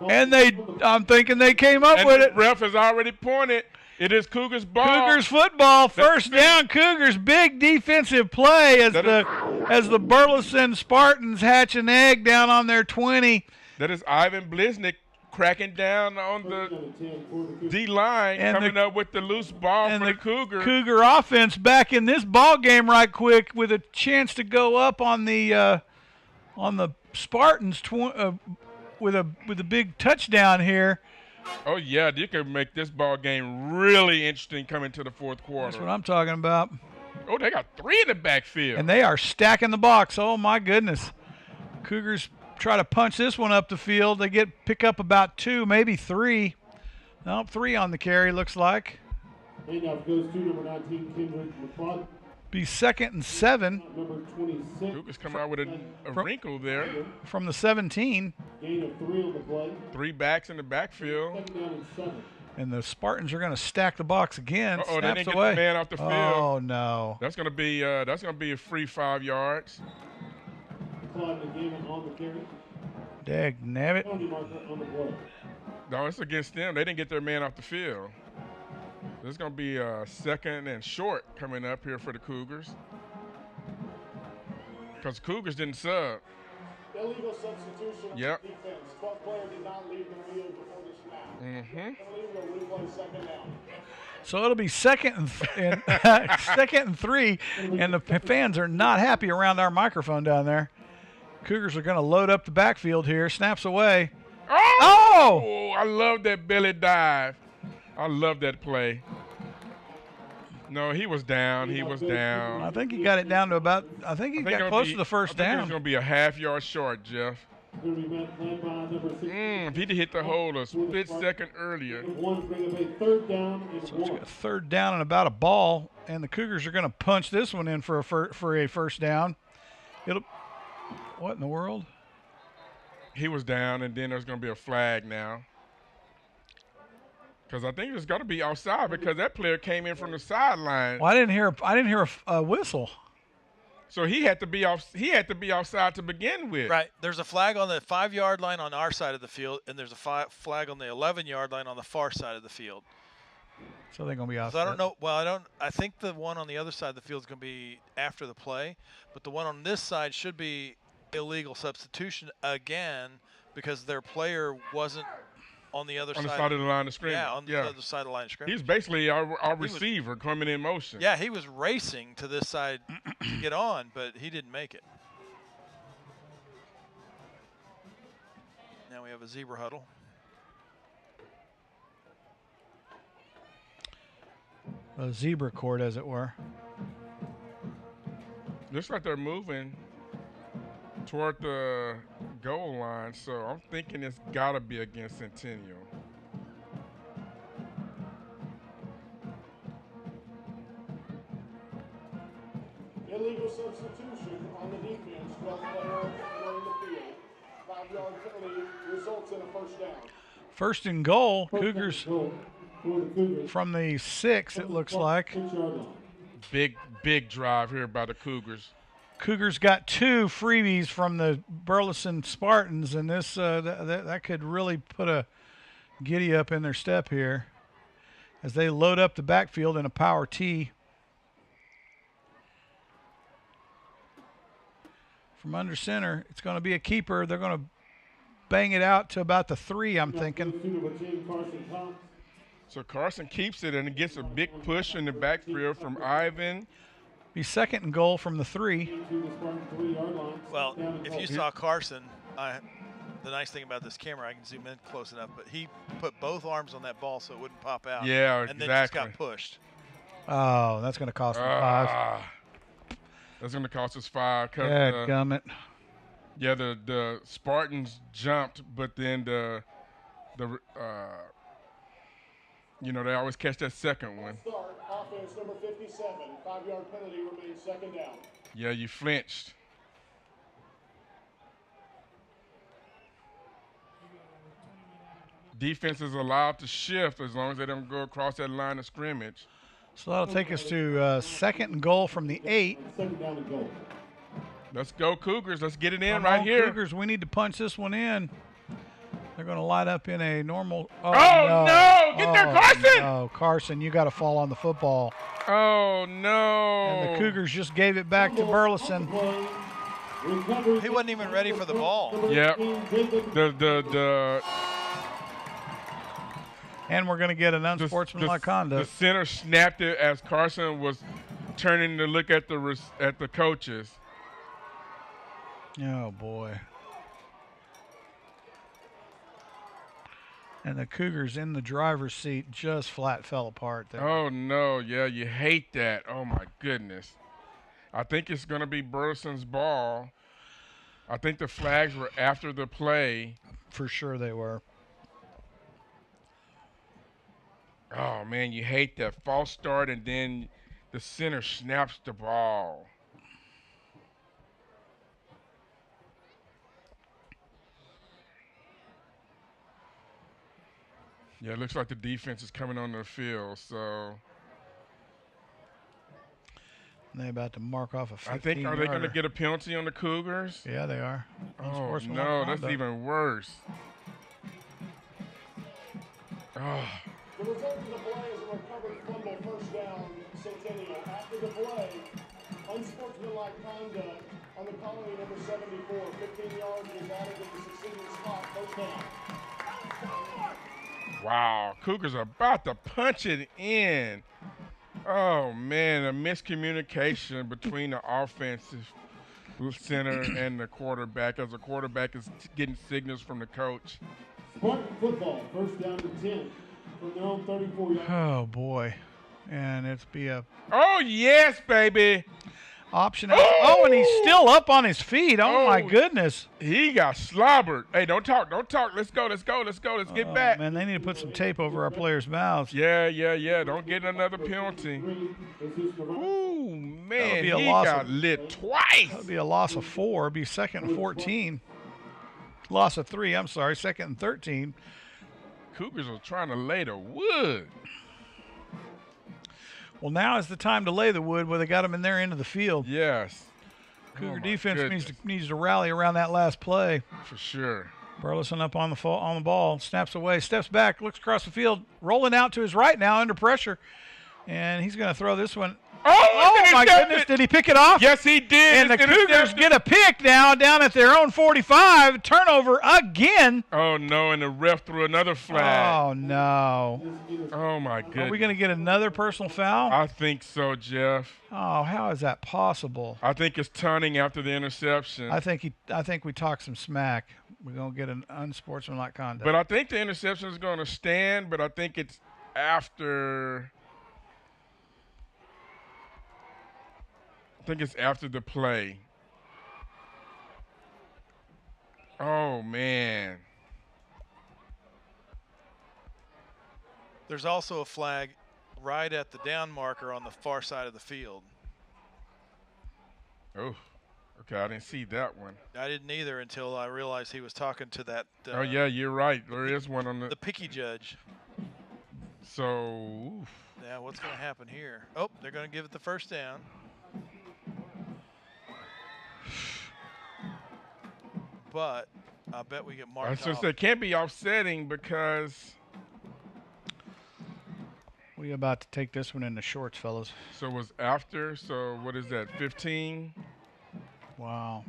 And I'm thinking they came up with it. Ref has already pointed. It is Cougars ball. Cougars football, first down. Cougars, big defensive play as the Burleson Spartans hatch an egg down on their 20. That is Ivan Bliznik cracking down on the D-line, coming up with the loose ball for the Cougars. Cougar offense back in this ball game right quick with a chance to go up on the Spartans with a big touchdown here. Oh, yeah, you can make this ball game really interesting coming to the fourth quarter. That's what I'm talking about. Oh, they got 3 in the backfield. And they are stacking the box. Oh, my goodness. Cougars try to punch this one up the field. They pick up about 2, maybe 3. Nope, 3 on the carry, looks like. Handoff goes to number 19, Kendrick McCloud. Be 2nd and 7 Number 26. Cougars come out with a wrinkle there. from the 17. Gain of 3 on the play. 3 backs in the backfield. Second down and 7. And the Spartans are going to stack the box again. Uh-oh, they Snaps didn't get away. the man off the field. Oh, no. That's gonna be a free 5 yards. McCloud again on the carry. Dag nabbit. Penalty marker on the play. No, it's against them. They didn't get their man off the field. This is gonna be a 2nd and short coming up here for the Cougars. Because Cougars didn't sub. Illegal substitution of Yep. defense. 12th player did not leave the field before the snap. Mm-hmm. Illegal replay 2nd down. So it'll be 2nd and 2nd and 3, and the fans are not happy around our microphone down there. Cougars are going to load up the backfield here. Snaps away. Oh! I love that belly dive. I love that play. No, he was down. He was down. I think he got it down to about. I think he got close to the first I think down. it's going to be a half-yard short, Jeff. Going to be met by number 16. If he'd hit the hole a split second earlier. One bring up a 3rd down and So it's 1. got 3rd down and about a ball, and the Cougars are going to punch this one in for a first down. What in the world? He was down, and then there's going to be a flag now. Because I think it's got to be outside because that player came in from the sideline. Well, I didn't hear a whistle. So he had to be off. He had to be outside to begin with. Right. There's a flag on the 5-yard line on our side of the field, and there's a flag on the 11-yard line on the far side of the field. So they're going to be So outside. I don't know. Well, I think the one on the other side of the field is going to be after the play, but the one on this side should be illegal substitution again because their player wasn't on the other On side. the side of the line of scrimmage. Yeah, on the other side of the line of scrimmage. He's basically our receiver coming in motion. Yeah, he was racing to this side to get on, but he didn't make it. Now we have a zebra huddle. A zebra court, as it were. Looks like they're moving toward the goal line, so I'm thinking it's got to be against Centennial. Illegal substitution on the defense. 12th player entering the field. 5-yard penalty results in a first down. 1st and goal. Cougars Goal for the Cougars. from the 6, it looks like. 6-yard line. Big drive here by the Cougars. Cougars got 2 freebies from the Burleson Spartans, and this that could really put a giddy up in their step here as they load up the backfield in a power T. From under center, it's going to be a keeper. They're going to bang it out to about the 3, I'm thinking. Goes to number 10, Carson Cox. So Carson keeps it and it gets a big push in the backfield from Ivan. Be 2nd and goal from the 3. To the Spartan 3-yard line. Well, Down and if you goal. saw Carson, the nice thing about this camera, I can zoom in close enough, but he put both arms on that ball so it wouldn't pop out. Yeah, and then just exactly. got pushed. Oh, that's going to cost them 5. That's going to cost us 5. Dadgummit. Yeah, the Spartans jumped, but then they always catch that second one. Start, offense number 57. 5-yard penalty remains 2nd down. Yeah, you flinched. Defense is allowed to shift as long as they don't go across that line of scrimmage. So that'll take us to 2nd and goal from the 8. 2nd down and goal. Let's go Cougars. Let's get it in Come right on, here. Cougars, we need to punch this one in. They're going to line up in a normal. Oh, no. Get there, Carson. No, Carson, you got to fall on the football. Oh, no. And the Cougars just gave it back to Burleson. He wasn't even ready for the ball. Yep. The And we're going to get an unsportsmanlike the conduct. center snapped it as Carson was turning to look at the coaches. Oh, boy. And the Cougars in the driver's seat just flat fell apart there. Oh, no. Yeah, you hate that. Oh, my goodness. I think it's going to be Burleson's ball. I think the flags were after the play. For sure they were. Oh, man, you hate that false start, and then the center snaps the ball. Yeah, it looks like the defense is coming on the field, so They're about to mark off a 15 I think, are they going to get a penalty on the Cougars? Yeah, they are. Oh, Unsportsmanlike no, that's conduct. even worse. Oh, The result of the play is a recovered fumble, first down, Centennial. After the play, unsportsmanlike conduct on the Colony number 74. 15 yards was added to the succeeding spot, first down. wow. Cougars are about to punch it in. Oh, man, a miscommunication between the offensive center and the quarterback, as the quarterback is getting signals from the coach. Spartan football, first down to 10 from their own 34-yard. Oh, boy. And it's be a Oh, yes, baby. option. Oh, and he's still up on his feet. Oh, my Oh. goodness. He got slobbered. Hey, don't talk. Let's go. Let's get back. Man, they need to put some tape over our players' mouths. Yeah. Don't get another penalty. Ooh, man, be a he loss got of- lit twice. That would be a loss of 4. It'd be 2nd and 14. Loss of 3, I'm sorry. 2nd and 13. Cougars are trying to lay the wood. Well, now is the time to lay the wood where they got them in their end of the field. Yes. Cougar Oh, my defense goodness. needs to rally around that last play. For sure. Burleson up on the ball, snaps away, steps back, looks across the field, rolling out to his right now under pressure, and he's going to throw this one. Oh, Oh, my intercepted. goodness, did he pick it off? Yes, he did. And the It's Cougars intercepted. get a pick now down at their own 45. Turnover again. Oh, no, and the ref threw another flag. Oh, no. Oh, my Are goodness. we going to get another personal foul? I think so, Jeff. Oh, how is that possible? I think it's turning after the interception. I think we talked some smack. We're going to get an unsportsmanlike conduct. But I think the interception is going to stand, but I think it's after. I think it's after the play. Oh, man. There's also a flag right at the down marker on the far side of the field. Oh, okay. I didn't see that one. I didn't either until I realized he was talking to that. Oh, yeah, you're right. There is one on The the. picky judge. So, oof. Yeah, what's going to happen here? Oh, they're going to give it the first down. But I bet we get marked I was going off. to say, it can't be offsetting because. we about to take this one in the shorts, fellas. So it was after. So what is that, 15? Wow.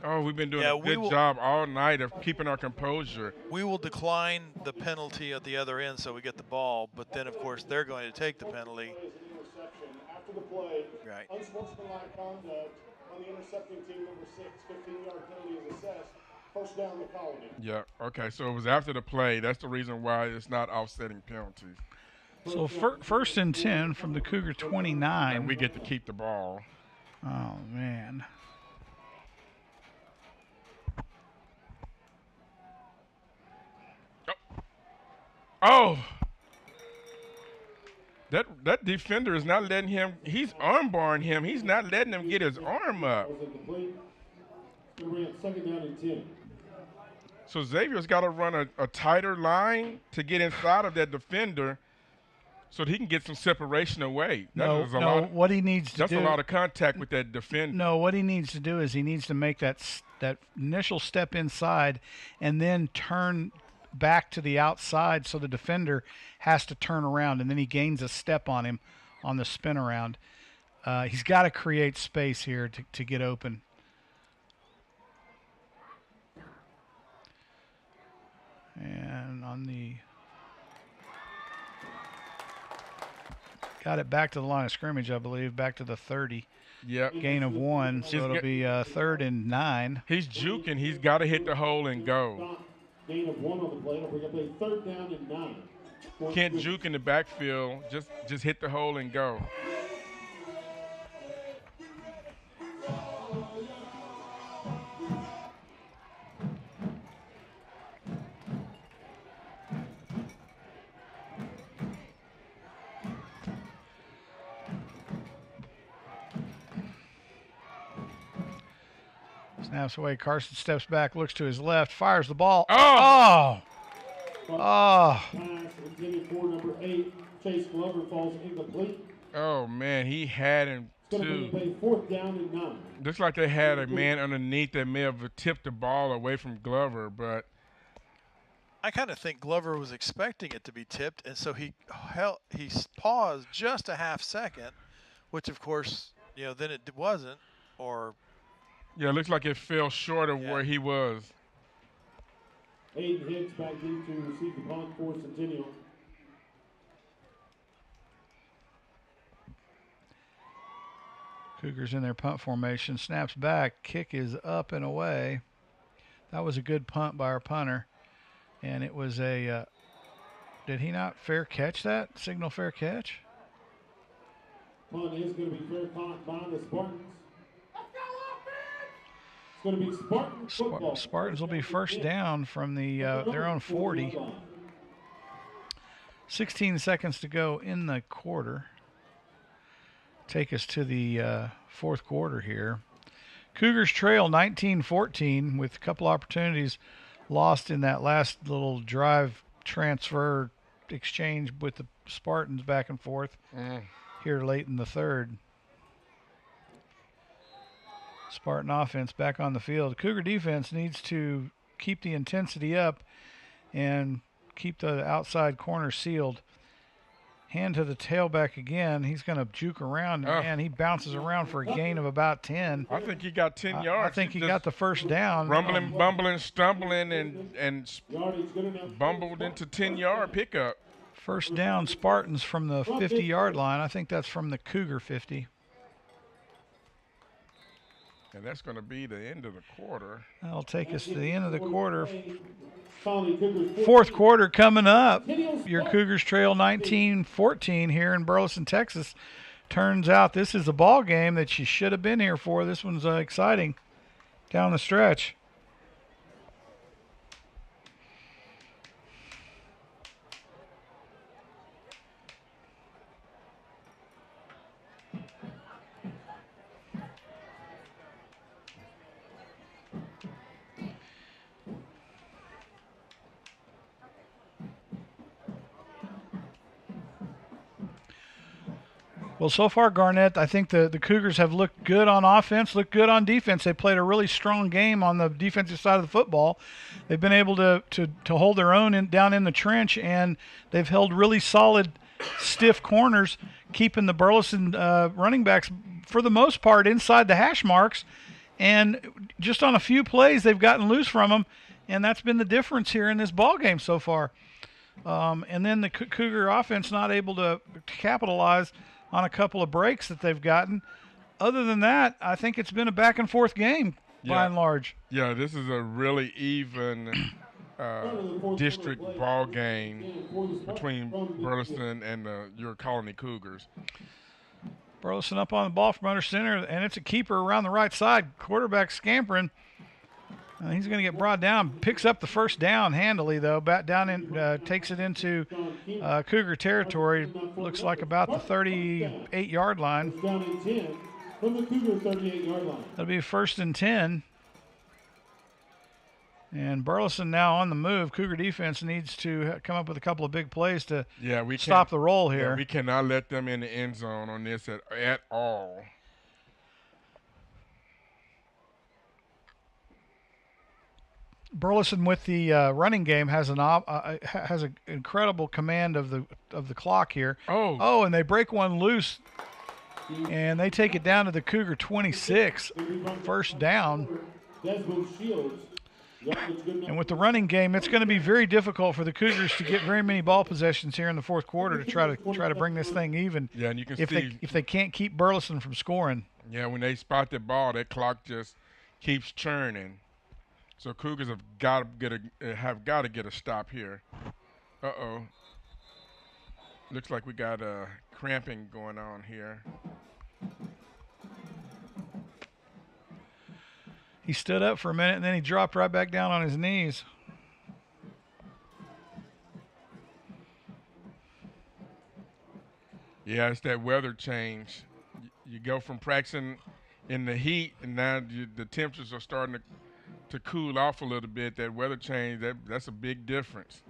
Oh, we've been doing Yeah, a we good will- job all night of keeping our composure. We will decline the penalty at the other end so we get the ball, but then, of course, they're going to take the penalty. Plays an interception. After the play, Right. unsportsmanlike conduct on the intercepting team number 6. 15-yard penalty is assessed. First down the Colony. Yeah, okay, so it was after the play. That's the reason why it's not offsetting penalties. So 1st and 10 from the Cougar 29. And we get to keep the ball. Oh, man. Oh! That defender is not letting him, he's armbarring him. He's not letting him get his arm up. Was incomplete. It's going to bring up second down and 10. So Xavier's got to run a tighter line to get inside of that defender so that he can get some separation away. No, is a lot, what he needs to that's do. a lot of contact with that defender. No, what he needs to do is he needs to make that initial step inside and then turn back to the outside so the defender has to turn around, and then he gains a step on him on the spin around. He's got to create space here to get open. And on the got it back to the line of scrimmage, I believe, back to the 30. Yep. Gain of 1, so it'll be 3rd and 9. He's juking. He's got to hit the hole and go. Gain of 1 on the play. Don't forget, play 3rd down and 9. Can't juke in the backfield. Just hit the hole and go. Snaps away. Carson steps back, looks to his left, fires the ball. Oh! Oh! Pass intended for number 8. Chase Glover falls incomplete. Oh, man, he had him It's going to too. be 4th down and 9. Looks like they had a man underneath that may have tipped the ball away from Glover, but I kind of think Glover was expecting it to be tipped, and so he paused just a half second, which of course, then it wasn't, or yeah, it looks like it fell short of where he was. Aiden Hicks back in to receive the punt for Centennial. Cougars in their punt formation. Snaps back. Kick is up and away. That was a good punt by our punter. And it was a did he not fair catch that? Signal fair catch? Punt is going to be fair caught by the Spartans. It's going to be Spartans football. Spartans will be first down from the their own 40. 16 seconds to go in the quarter. Take us to the fourth quarter here. Cougars trail 19-14 with a couple opportunities lost in that last little drive transfer exchange with the Spartans back and forth here late in the third. Spartan offense back on the field. Cougar defense needs to keep the intensity up and keep the outside corner sealed. Hand to the tailback again. He's going to juke around, and he bounces around for a gain of about 10. I think he got 10 yards. I think he got the first down. Rumbling, bumbling, stumbling, and bumbled into 10-yard pickup. First down, Spartans from the 50-yard line. I think that's from the Cougar 50. And that's going to be the end of the quarter. That'll take us to the end of the quarter. Colony Cougars Fourth quarter coming up. Your Cougars trail 19-14 here in Burleson, Texas. Turns out this is a ball game that you should have been here for. This one's exciting down the stretch. Well, so far, Garnett, I think the Cougars have looked good on offense, looked good on defense. They played a really strong game on the defensive side of the football. They've been able to hold their own down in the trench, and they've held really solid, stiff corners, keeping the Burleson running backs, for the most part, inside the hash marks. And just on a few plays, they've gotten loose from them, and that's been the difference here in this ball game so far. And then the Cougar offense not able to capitalize on a couple of breaks that they've gotten. Other than that, I think it's been a back-and-forth game by and large. Yeah, this is a really even district ball game between Burleson and your Colony Cougars. Burleson up on the ball from under center, and it's a keeper around the right side. Quarterback scampering. He's going to get brought down. Picks up the first down handily, though. Back down in, takes it into Cougar territory. Looks like about the 38-yard line. down and 10 from the Cougar 38-yard line. That'll be 1st and 10. And Burleson now on the move. Cougar defense needs to come up with a couple of big plays to stop the roll here. Yeah, we cannot let them in the end zone on this at all. Burleson with the running game has an incredible command of the clock here. Oh, and they break one loose, and they take it down to the Cougar 26. First down. Desmond Shields Yardage good enough And with the for running game, it's going to be very difficult for the Cougars to get very many ball possessions here in the fourth quarter to try to bring this thing even. Yeah, and you can if see they can't keep Burleson from scoring. Yeah, when they spot the ball, that clock just keeps churning. So Cougars have got to get a stop here. Uh-oh. Looks like we got cramping going on here. He stood up for a minute and then he dropped right back down on his knees. Yeah, it's that weather change. You go from practicing in the heat, and now the temperatures are starting to cool off a little bit. That weather change, that's a big difference.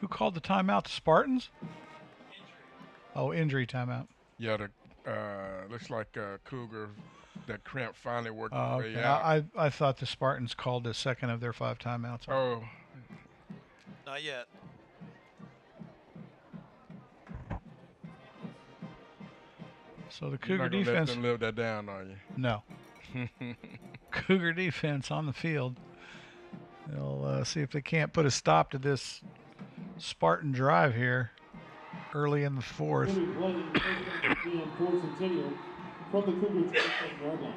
Who called the timeout? The Spartans? Oh, injury timeout. Yeah, looks like Cougar, that cramp finally worked Oh, its way okay. out. I thought the Spartans called the second of their 5 timeouts. Oh, Not yet. So the you're Cougar not gonna defense. let them live that down, are you? No. Cougar defense on the field. They'll see if they can't put a stop to this Spartan drive here early in the fourth. Play for Centennial from the Cougars 27-yard line.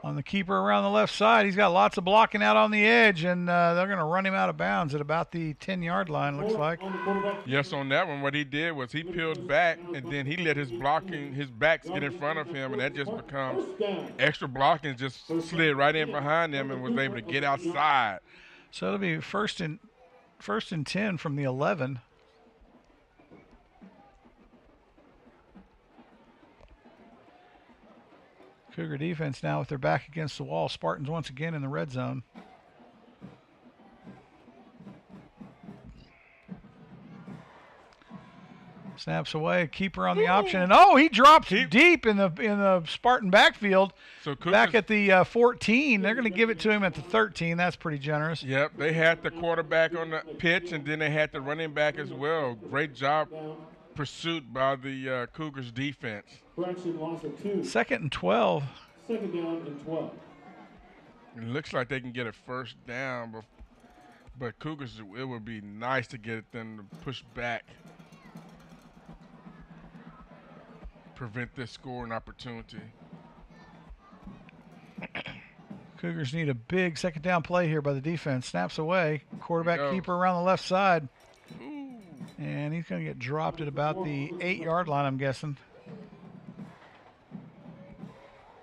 On the keeper around the left side, he's got lots of blocking out on the edge, and they're going to run him out of bounds at about the 10-yard line, looks like. Yes, on that one, what he did was he peeled back, and then he let his backs get in front of him, and that just becomes extra blocking, just slid right in behind them and was able to get outside. So it'll be first and 10 from the 11. Cougar defense now with their back against the wall. Spartans once again in the red zone. Snaps away, keeper on the option, and he drops deep in the Spartan backfield. So back at the 14, they're going to give it to him at the 13. That's pretty generous. Yep, they had the quarterback on the pitch, and then they had the running back as well. Great job pursuit by the Cougars defense. Correction, loss of 2. Second and 12. Second down and 12. It looks like they can get a first down, but Cougars, it would be nice to get them to push back, prevent this scoring opportunity. Cougars need a big second down play here by the defense. Snaps away. Quarterback keeper around the left side. Ooh. And he's going to get dropped at about the 8-yard line, I'm guessing.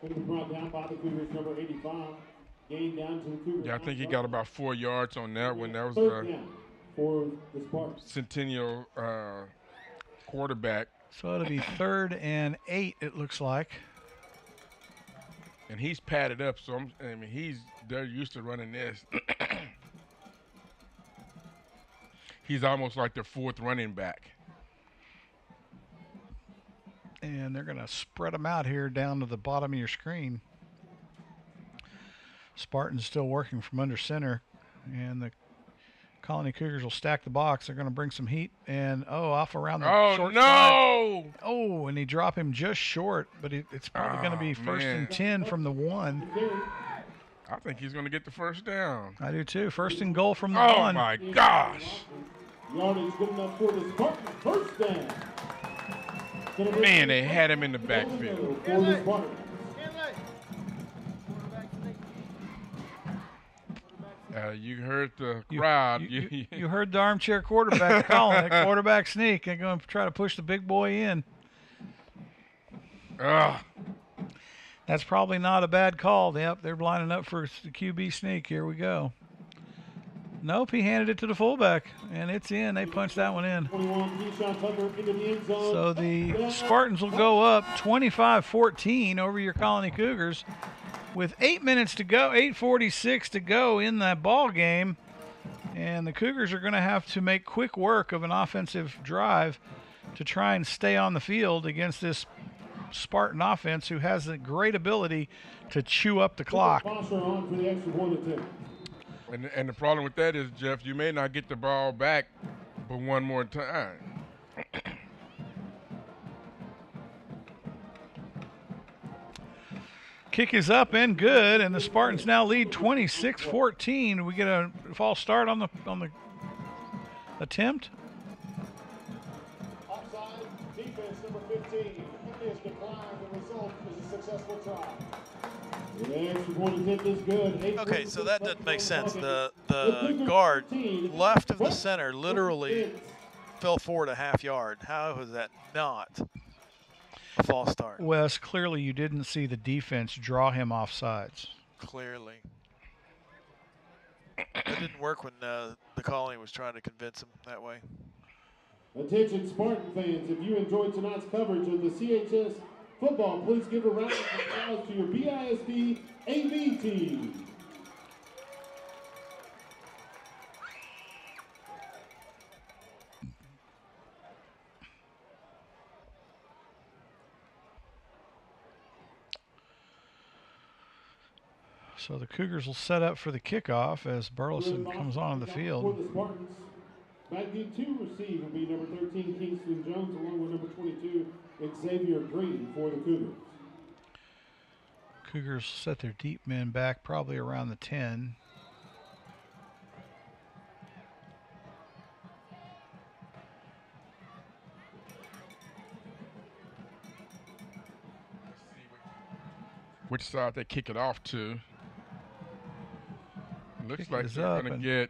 Going to be brought down by the Cougars, number 85. Gain down to the Cougars. Yeah, I think he got about 4 yards on that one. That was Third down for the Spartans. Centennial quarterback. So it'll be 3rd and 8, it looks like. And he's padded up, so they're used to running this. He's almost like their 4th running back. And they're going to spread them out here down to the bottom of your screen. Spartans still working from under center. And the Colony Cougars will stack the box. They're going to bring some heat. And, off around the short side. Oh, and they drop him just short. But it's probably going to be first and 10 from the 1. I think he's going to get the first down. I do too. First and goal from the 1. Oh, my gosh. Yardage good enough for the Spartans. First down. Man, they had him in the backfield. For the Spartans. You heard the crowd. You heard the armchair quarterback calling it. Quarterback sneak. They're going to try to push the big boy in. Ugh. That's probably not a bad call. Yep, they're lining up for the QB sneak. Here we go. Nope, he handed it to the fullback, and it's in. They punched that one in. 21, Keyshawn Tucker into the end zone. So the Spartans will go up 25-14 over your Colony Cougars with 8 minutes to go, 8:46 to go in that ball game. And the Cougars are going to have to make quick work of an offensive drive to try and stay on the field against this Spartan offense who has a great ability to chew up the clock. Foster on for the extra point attempt. And the problem with that is, Jeff, you may not get the ball back but one more time. Kick is up and good, and the Spartans now lead 26-14. We get a false start on the attempt. Offside, defense number 15. Is declined. The result is a successful try. The extra point attempt is good. Okay, so that doesn't make sense. The guard left of the center literally fell forward a half yard. How is that not a false start? Wes, clearly you didn't see the defense draw him off sides. Clearly. It didn't work when the Colony was trying to convince him that way. Attention Spartan fans, if you enjoyed tonight's coverage of the CHS football, please give a round of applause to your BISD AV team. So the Cougars will set up for the kickoff as Burleson comes onto the For field. the Spartans, Maggie 2 receive will be number 13 Kingston Jones along with number 22 Xavier Green for the Cougars. Cougars set their deep men back probably around the 10. Which side they kick it off to. Looks Kick like is they're up going to and- get.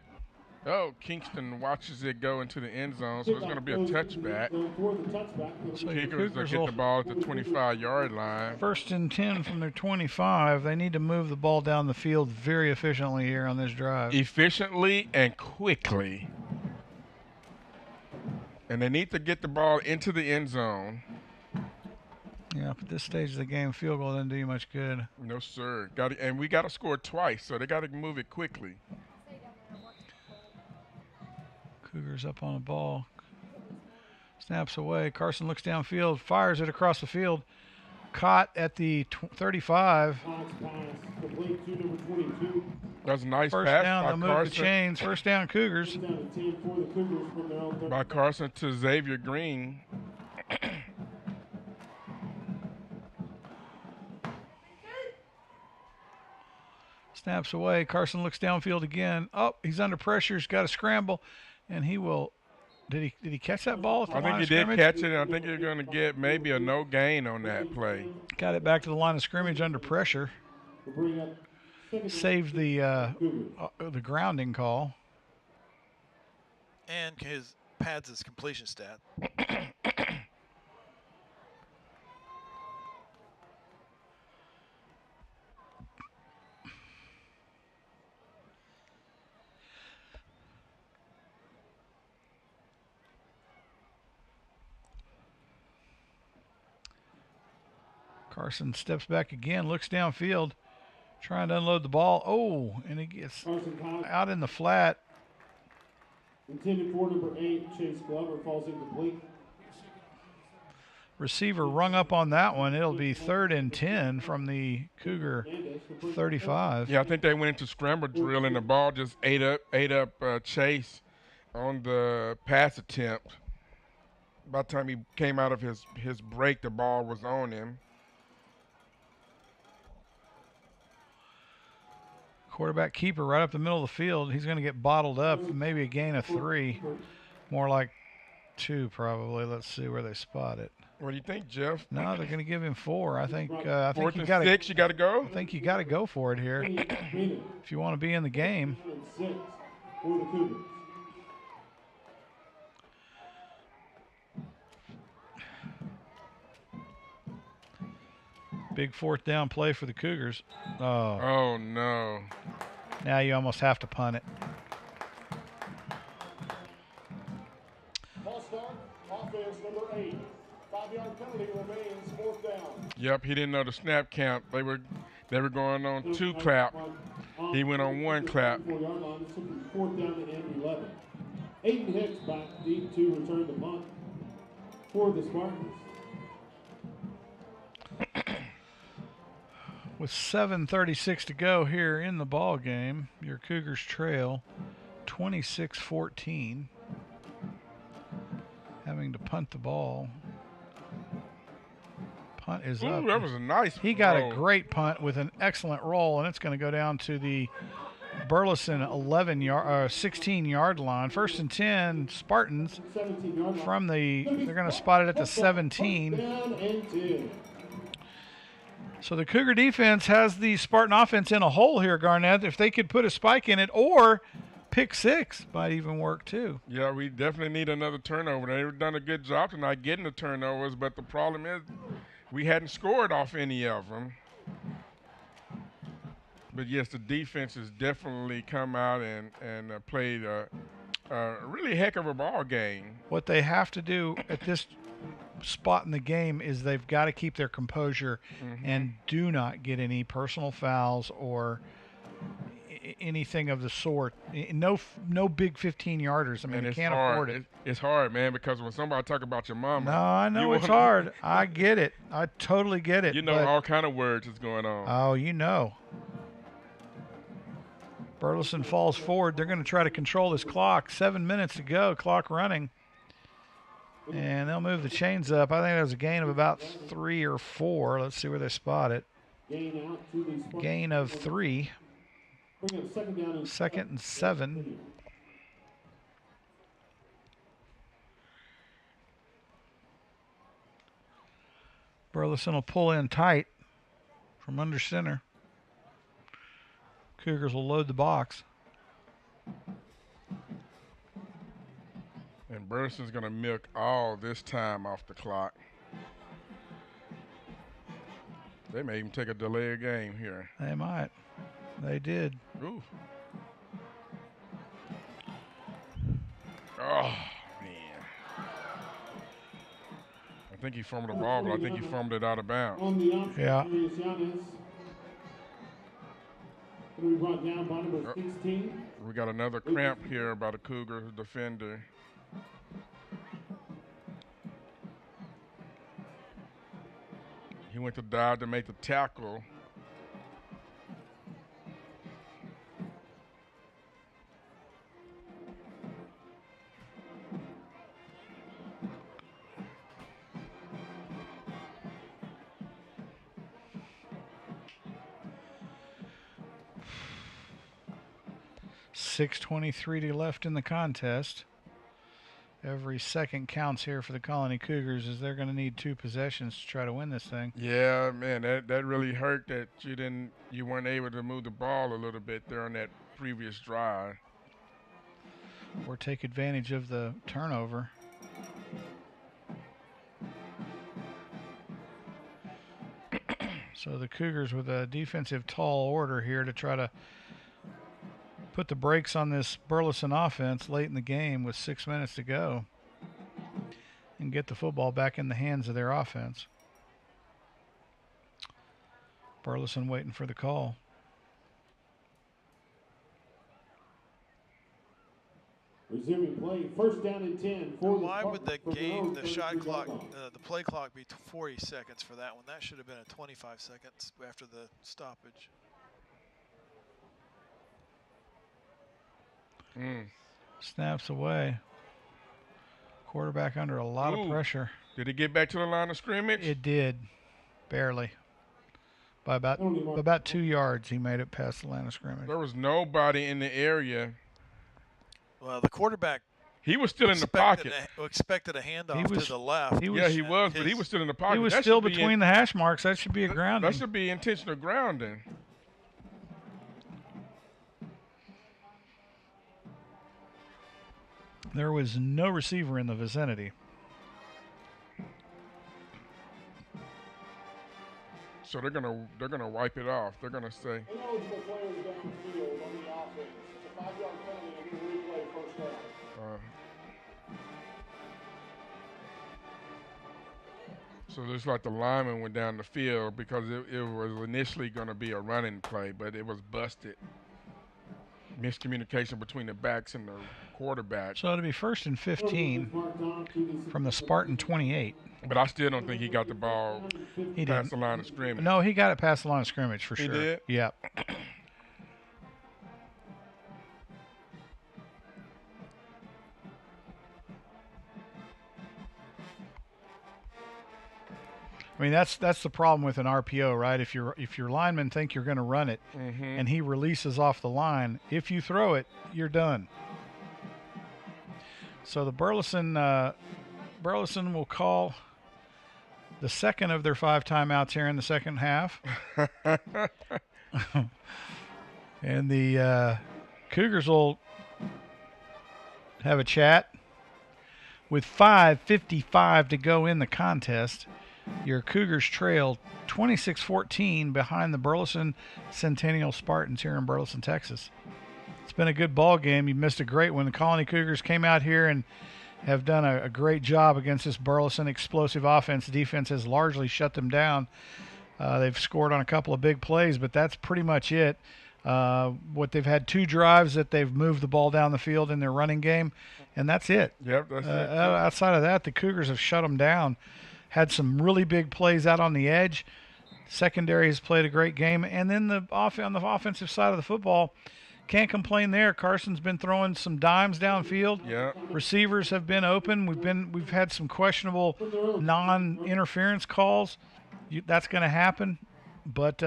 Oh, Kingston watches it go into the end zone, so it's going to be a touchback. For the touchback. So Kickers will Cougars get will the ball at the 25-yard line. 1st and 10 from their 25. They need to move the ball down the field very efficiently here on this drive. Efficiently and quickly. And they need to get the ball into the end zone. Yeah, but this stage of the game, field goal doesn't do you much good. No, sir. And we got to score twice, so they got to move it quickly. Cougars up on the ball. Snaps away. Carson looks downfield, fires it across the field. Caught at the 35. Cox pass complete to number 22. That's a nice First pass down, by they'll move the Carson. chains. First down, Cougars. Down to 10 for the Cougars from their own 30. By Carson to Xavier Green. Snaps away. Carson looks downfield again. Oh, he's under pressure. He's got to scramble, and he will. Did he catch that ball? At the I line think of he did scrimmage? catch it, and I think you're going to get maybe a no gain on that play. Got it back to the line of scrimmage under pressure. We'll bring up second Saved the grounding call. And his pads his completion stat. Carson steps back again, looks downfield, trying to unload the ball. Oh, and he gets Carson Cox out in the flat. intended for number 8 Chase Glover falls incomplete. Receiver rung up on that one. It'll be 3rd and 10 from the Cougar 35. Yeah, I think they went into scramble drill, and the ball just ate up Chase on the pass attempt. By the time he came out of his break, the ball was on him. Quarterback keeper right up the middle of the field. He's going to get bottled up. Maybe a gain of 3. More like 2 probably. Let's see where they spot it. What do you think, Jeff? No, they're going to give him 4. I think 4th you and got to. 6, you got to go? I think you got to go for it here if you want to be in the game. 6 for the Cougars. Big 4th down play for the Cougars. Oh, Oh, no. now you almost have to punt it. 5-yard penalty remains, 4th down. Yep, he didn't know the snap count. They were going on 2 clap. He went on 1 clap. 4-yard line. This will be 4th down and 11. Aiden Hicks back deep to return the punt for the Spartans. With 7:36 to go here in the ball game, your Cougars trail 26-14. Having to punt the ball. Punt is up. Ooh, that was a nice He got roll. a great punt with an excellent roll, and it's going to go down to the Burleson 16-yard line. 1st and 10, Spartans 17-yard line. from the. They're going to spot it at the 17. Down and 10. So the Cougar defense has the Spartan offense in a hole here, Garnett. If they could put a spike in it, or pick 6 might even work too. Yeah, we definitely need another turnover. They've done a good job tonight getting the turnovers, but the problem is we hadn't scored off any of them. But yes, the defense has definitely come out and played a really heck of a ball game. What they have to do at this spot in the game is they've got to keep their composure and do not get any personal fouls or anything of the sort. No big 15-yarders. I mean, And you it's can't hard. afford it. It's hard, man, because when somebody talk about your mama, No, I know it's wanna- hard. I get it. I totally get it. You know but- all kind of words is going on. Oh, you know. Burleson falls forward. They're going to try to control this clock. 7 minutes to go. Clock running. And they'll move the chains up. I think that was a gain of about 3 or 4. Let's see where they spot it. Gain out to the Spartans. Gain of 3. Bring up 2nd down and 2nd and 7. Burleson will pull in tight from under center. Cougars will load the box. And Burleson's going to milk all this time off the clock. They may even take a delay of game here. They might. They did. Ooh. Oh, man. I think he fumbled the ball, but I think he fumbled it out of bounds. on the option. Yeah. Marius Yanes. Going to be brought down by number 16. We got another cramp here by the Cougars defender. He went to dive to make the tackle. .623 left in the contest. Every second counts here for the Colony Cougars, as they're going to need 2 possessions to try to win this thing. Yeah, man, that really hurt that you weren't able to move the ball a little bit there on that previous drive. Or take advantage of the turnover. So the Cougars with a defensive tall order here to try to put the brakes on this Burleson offense late in the game with 6 minutes to go and get the football back in the hands of their offense. Burleson waiting for the call. Resuming play, 1st down and 10 for the Why would the Spartans from their game, own the shot 33 clock, yard line. the play clock be 40 seconds for that one? That should have been a 25 seconds after the stoppage. Snaps away. Quarterback under a lot of Ooh. pressure. Did he get back to the line of scrimmage? It did. Barely. By about 2 yards, he made it past the line of scrimmage. There was nobody in the area. Well, the quarterback He was still in the pocket. expected a handoff was- to the left. he was- Yeah, he was, but he was still in the pocket. He was That still should be between the hash marks. That should be a That grounding. should be intentional grounding. There was no receiver in the vicinity. So they're gonna wipe it off. They're gonna say, Ineligible players downfield on the offense. It's a 5-yard penalty and a replay 1st down. So it looks like the lineman went down the field because it was initially going to be a running play, but it was busted. Miscommunication between the backs and the quarterback. So it'll be 1st and 15 from the Spartan 28. But I still don't think he got the ball past the line of scrimmage. No, he got it past the line of scrimmage for sure. He did? Yeah. I mean, that's the problem with an RPO, right? If your linemen think you're going to run it, and he releases off the line, if you throw it, you're done. So the Burleson will call the second of their 5 timeouts here in the second half, and the Cougars will have a chat with 5:55 to go in the contest. Your Cougars trail 26-14 behind the Burleson Centennial Spartans here in Burleson, Texas. It's been a good ball game. You missed a great one. The Colony Cougars came out here and have done a great job against this Burleson explosive offense. Defense has largely shut them down. They've scored on a couple of big plays, but that's pretty much it. What they've had 2 drives that they've moved the ball down the field in their running game, and that's it. Yep, that's it. Outside of that, the Cougars have shut them down. Had some really big plays out on the edge. Secondary has played a great game. And then on the offensive side of the football, can't complain there. Carson's been throwing some dimes downfield. Yeah. Receivers have been open. We've had some questionable non-interference calls. That's going to happen. But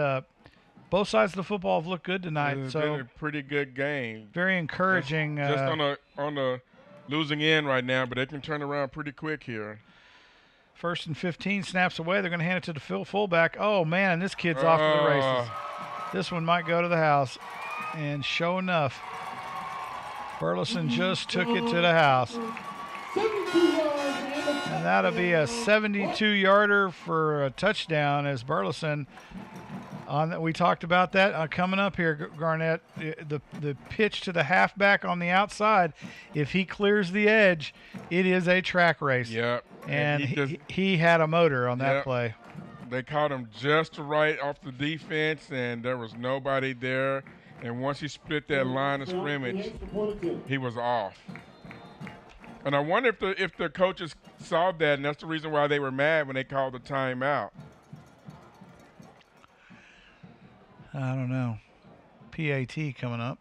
both sides of the football have looked good tonight. It's so been a pretty good game. Very encouraging. Just on the losing end right now, but they can turn around pretty quick here. 1st and 15, snaps away. They're going to hand it to the fullback. Oh, man, and this kid's off to the races. This one might go to the house. And sure enough, Burleson just took it to the house. And that'll be a 72-yarder for a touchdown as Burleson. We talked about that coming up here, Garnett. The pitch to the halfback on the outside, if he clears the edge, it is a track race. Yep. And he had a motor on that play. They caught him just right off the defense, and there was nobody there. And once he split that line of scrimmage, he was off. And I wonder if the coaches saw that, and that's the reason why they were mad when they called the timeout. I don't know. PAT coming up.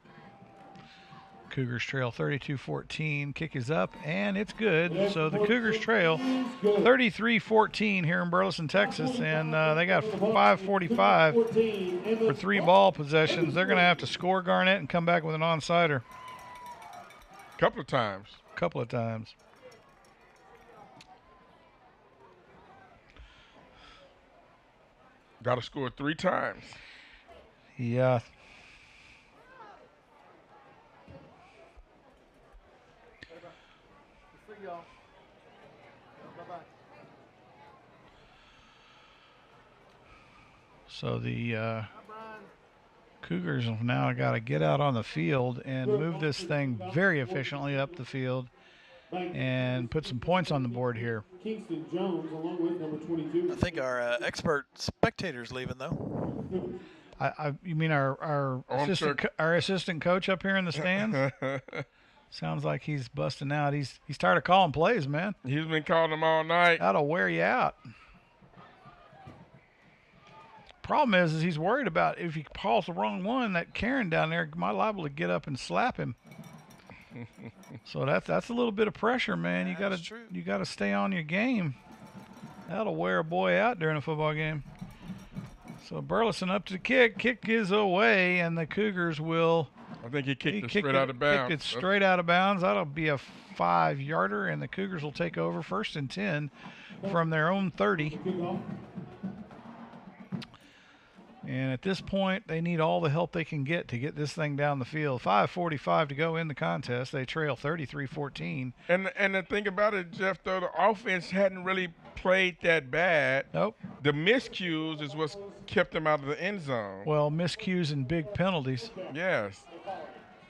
Cougars trail 32-14. Kick is up, and it's good. So the Cougars trail 33-14 here in Burleson, Texas, and they got 5:45 for 3 ball possessions. They're going to have to score, Garnett, and come back with an onside-er. Couple of times. Got to score 3 times. Yeah. So the Cougars have now got to get out on the field and move this thing very efficiently up the field and put some points on the board here. Kingston Jones, along with number 22. I think our expert spectator's leaving, though. You mean our assistant coach up here in the stands? Sounds like he's busting out. He's tired of calling plays, man. He's been calling them all night. That'll wear you out. Problem is he's worried about if he calls the wrong one, that Karen down there might liable to get up and slap him. So that's a little bit of pressure, man. You gotta stay on your game. That'll wear a boy out during a football game. So Burleson up to the kick. Kick is away, and the Cougars will. I think he kicked it straight out of bounds. Kicked it straight out of bounds. That'll be a 5-yarder, and the Cougars will take over 1st and 10 from their own 30. And at this point, they need all the help they can get to get this thing down the field. 5:45 to go in the contest. They trail 33-14. And the thing about it, Jeff, though, the offense hadn't really played that bad. Nope. The miscues is what's kept them out of the end zone. Well, miscues and big penalties. Yes.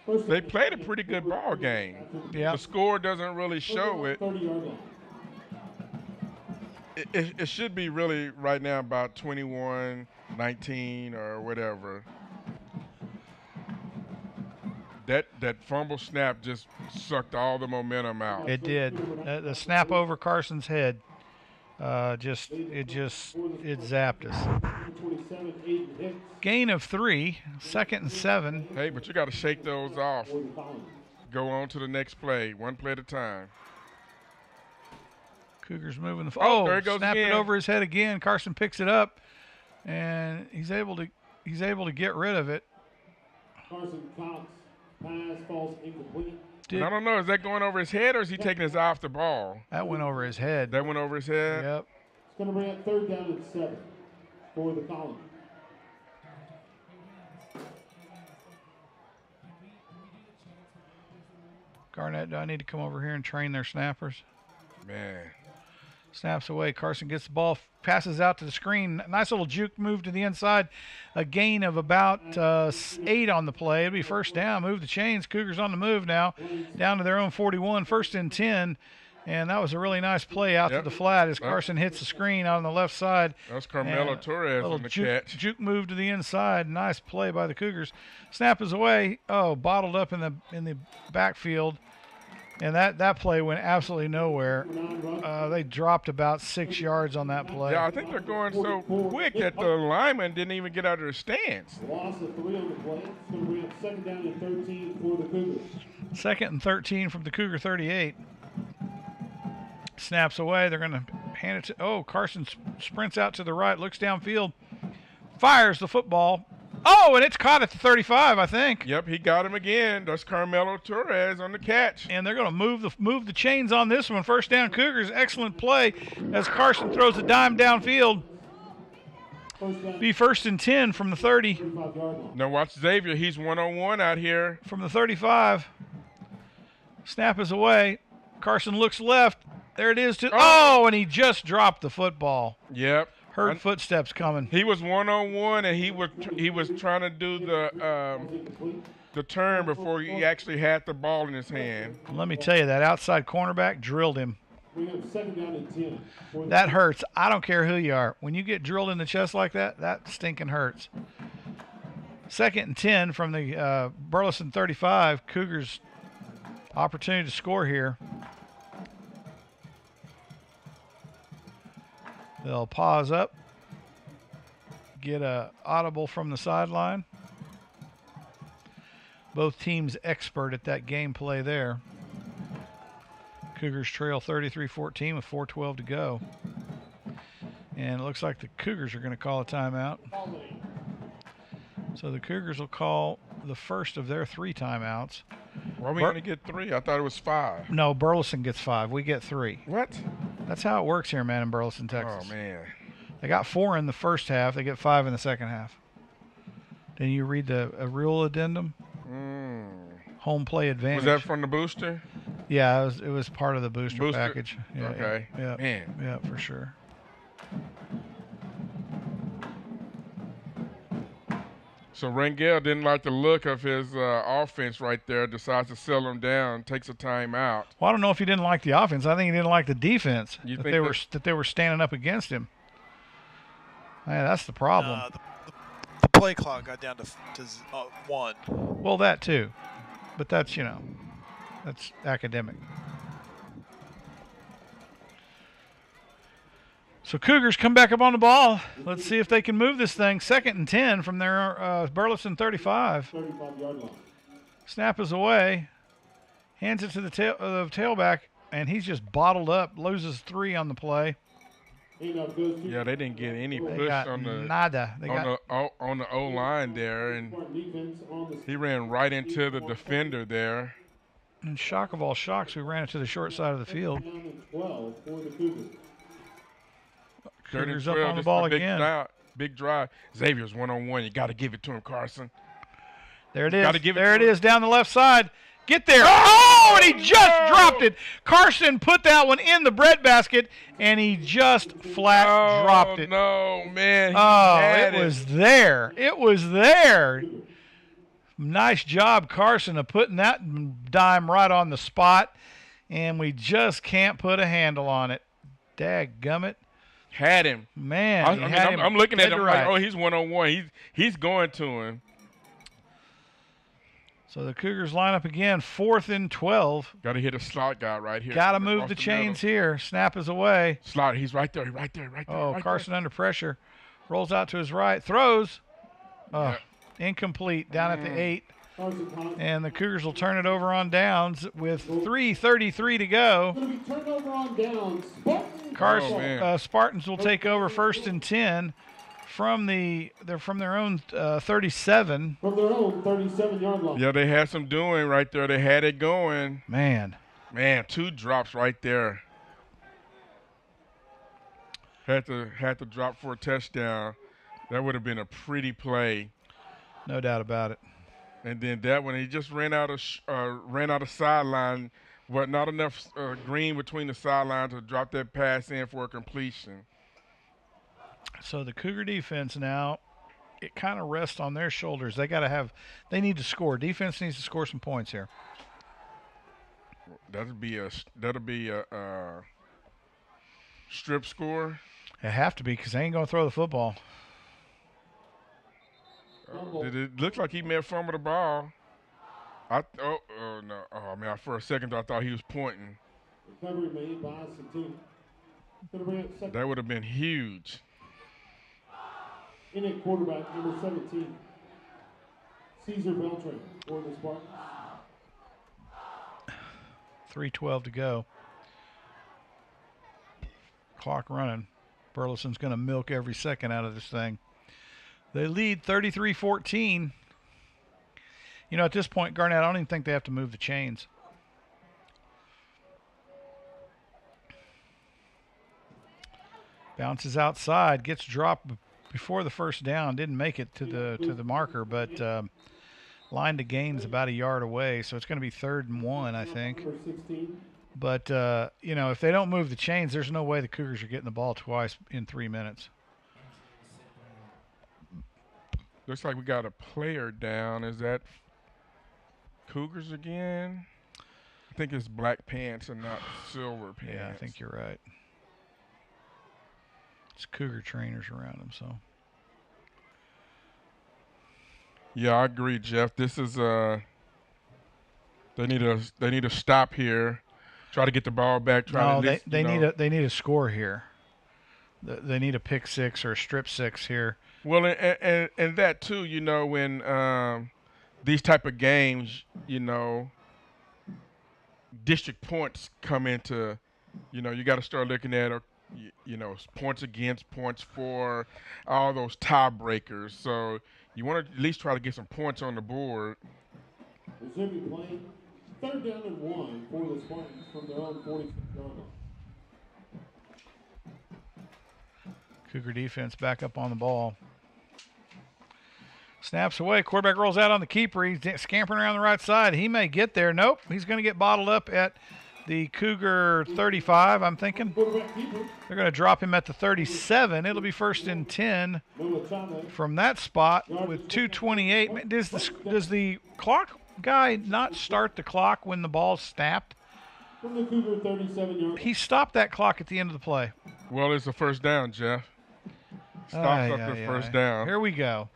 They played a pretty good ball game. Yeah. The score doesn't really show it. It should be really right now about 21-19 or whatever. That fumble snap just sucked all the momentum out. It did. The snap over Carson's head, it zapped us. 27, Aiden Hicks Gain of 3, 2nd and 7. Hey, but you got to shake those off. for the Colony. Go on to the next play, one play at a time. Cougars moving the. Oh, there it goes snapped again. it over his head again. Carson picks it up, and he's able to get rid of it. Carson Cox, pass falls incomplete. And I don't know, is that going over his head or is he taking his eye off the ball? That went over his head. That went over his head? Yep. It's going to bring up 3rd down and 7 for the Colony. Garnett, do I need to come over here and train their snappers? Man. Snaps away. Carson gets the ball, passes out to the screen. Nice little juke move to the inside. A gain of about 8 on the play. It'll be 1st down. Move the chains. Cougars on the move now. Down to their own 41. 1st and 10. And that was a really nice play out to the flat as Carson hits the screen out on the left side. That's Carmelo Torres on the catch. Juke move to the inside. Nice play by the Cougars. Snap is away. Oh, bottled up in the backfield. And that play went absolutely nowhere. They dropped about 6 yards on that play. Yeah, I think they're going so quick that the lineman didn't even get out of their stance. Loss of 3 on the play. It's going to bring up 2nd down and 13 for the Cougars. 2nd and 13 from the Cougar 38. Snaps away. They're going to hand it to. Oh, Carson sprints out to the right, looks downfield, fires the football. Oh, and it's caught at the 35, I think. Yep, he got him again. That's Carmelo Torres on the catch. And they're going to move the chains on this one. 1st down Cougars. Excellent play as Carson throws a dime downfield. Be 1st and 10 from the 30. 35-yard line. Now watch Xavier. He's one-on-one out here. From the 35. Snap is away. Carson looks left. There it is. And he just dropped the football. Yep. Heard footsteps coming. He was one-on-one, and he was trying to do the turn before he actually had the ball in his hand. Let me tell you, that outside cornerback drilled him. Bring up 2nd down and 10. for the That hurts. I don't care who you are. When you get drilled in the chest like that, that stinking hurts. 2nd and 10 from the Burleson 35. Cougars opportunity to score here. They'll pause up, get a audible from the sideline. Both teams expert at that gameplay there. Cougars trail 33-14 with 4:12 to go. And it looks like the Cougars are going to call a timeout. Colony. So the Cougars will call the first of their 3 timeouts. Why are we going to get 3? I thought it was 5. No, Burleson gets 5. We get 3. What? That's how it works here, man, in Burleson, Texas. Oh, man. They got 4 in the first half. They get 5 in the second half. Then you read a rule addendum. Home play advantage. Was that from the booster? Yeah, it was part of the booster package. Yeah, Okay. Yeah, Man. yeah, for sure. So Rangel didn't like the look of his offense right there, decides to settle him down, takes a timeout. Well, I don't know if he didn't like the offense. I think he didn't like the defense You that think they were standing up against him. Man, that's the problem. The play clock got down to 1. Well, that too, but that's that's academic. So Cougars come back up on the ball. Let's see if they can move this thing. 2nd and 10 from their Burleson 35. 35-yard line. Snap is away. Hands it to the tailback, and he's just bottled up. Loses 3 on the play. Handoff goes to Yeah, they didn't get any They push got on the nada. They got on the O line there, and Spartan defense on the he ran right into the defender there. in shock of all shocks. We ran it to the short side of the field. down and 12 for the Cougars. Cougars 30-12, up on the just ball a big again. Big drive. Xavier's one-on-one. You got to give it to him, Carson. There it is. Gotta give it There to it him. is down the left side. Get there. Oh, and he just dropped it. Carson put that one in the breadbasket, and he just flat dropped it. No, man. He Oh, had it was there. It was there. Nice job, Carson, of putting that dime right on the spot, and we just can't put a handle on it. Dadgummit. Had him. Man, I'm looking at him like, right. oh, he's one-on-one. He's going to him. So the Cougars line up again, 4th and 12. Got to hit a slot guy right here. Got to move the chains here. Snap is away. Slot, he's right there, right there. Oh, right Carson there. under pressure. Rolls out to his right. Throws. Oh, incomplete down at the 8. And the Cougars will turn it over on downs with 3:33 to go. Going to be turned over on downs. Spartans will take over 1st and 10 from their own 37. From their own 37-yard line. Yeah, they had some doing right there. They had it going. Man, 2 drops right there. Had to drop for a touchdown. That would have been a pretty play. No doubt about it. And then that one, he just ran out of sideline. But not enough green between the sidelines to drop that pass in for a completion. So the Cougar defense now, it kind of rests on their shoulders. They need to score. Defense needs to score some points here. That'll be a strip score. It have to be because they ain't gonna throw the football. It looked like he may have fumbled the ball. No. Oh man! For a second, I thought he was pointing. Recovery made by Centennial. That would have been huge. In at quarterback, number 17, Caesar Beltran for the Spartans. 3:12 to go. Clock running. Burleson's going to milk every second out of this thing. They lead 33-14. You know, at this point, Garnett, I don't even think they have to move the chains. Bounces outside, gets dropped before the first down. Didn't make it to the marker, but line to gain's about a yard away, so it's going to be 3rd and 1, I think. But if they don't move the chains, there's no way the Cougars are getting the ball twice in 3 minutes. Looks like we got a player down. Is that Cougars again? I think it's black pants and not silver pants. Yeah, I think you're right. It's Cougar trainers around him, so. Yeah, I agree, Jeff. This is they need a stop here. Try to get the ball back. They need a score here. They need a pick 6 or a strip 6 here. Well, and that too, when these type of games, district points come into, you got to start looking at, points against, points for, all those tiebreakers. So you want to at least try to get some points on the board. They should be playing 3rd down and 1 for the Spartans from their own 46-yard line. Cougar defense back up on the ball. Snaps away. Quarterback rolls out on the keeper. He's scampering around the right side. He may get there. Nope. He's going to get bottled up at the Cougar 35, I'm thinking. They're going to drop him at the 37. It'll be 1st and 10 from that spot with 2:28. Does the clock guy not start the clock when the ball's snapped? From the Cougar 37-yard. He stopped that clock at the end of the play. Well, it's a first down, Jeff. Stops up the first down. Here we go.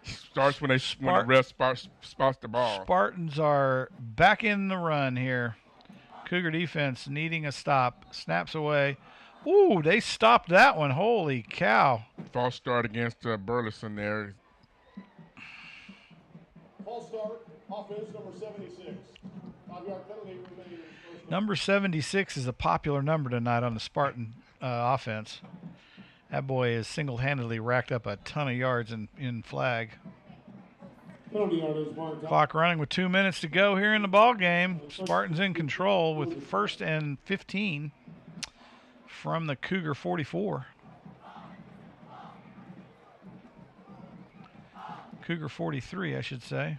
Starts when the ref spots the ball. Spartans are back in the run here. Cougar defense needing a stop. Snaps away. Ooh, they stopped that one. Holy cow. False start against Burleson there. False start, offense number 76. 5-yard penalty remaining. Number 76 is a popular number tonight on the Spartan offense. That boy has single-handedly racked up a ton of yards in flag. Clock running with 2 minutes to go here in the ball game. Spartans in control with 1st and 15 from the Cougar 44. Cougar 43, I should say.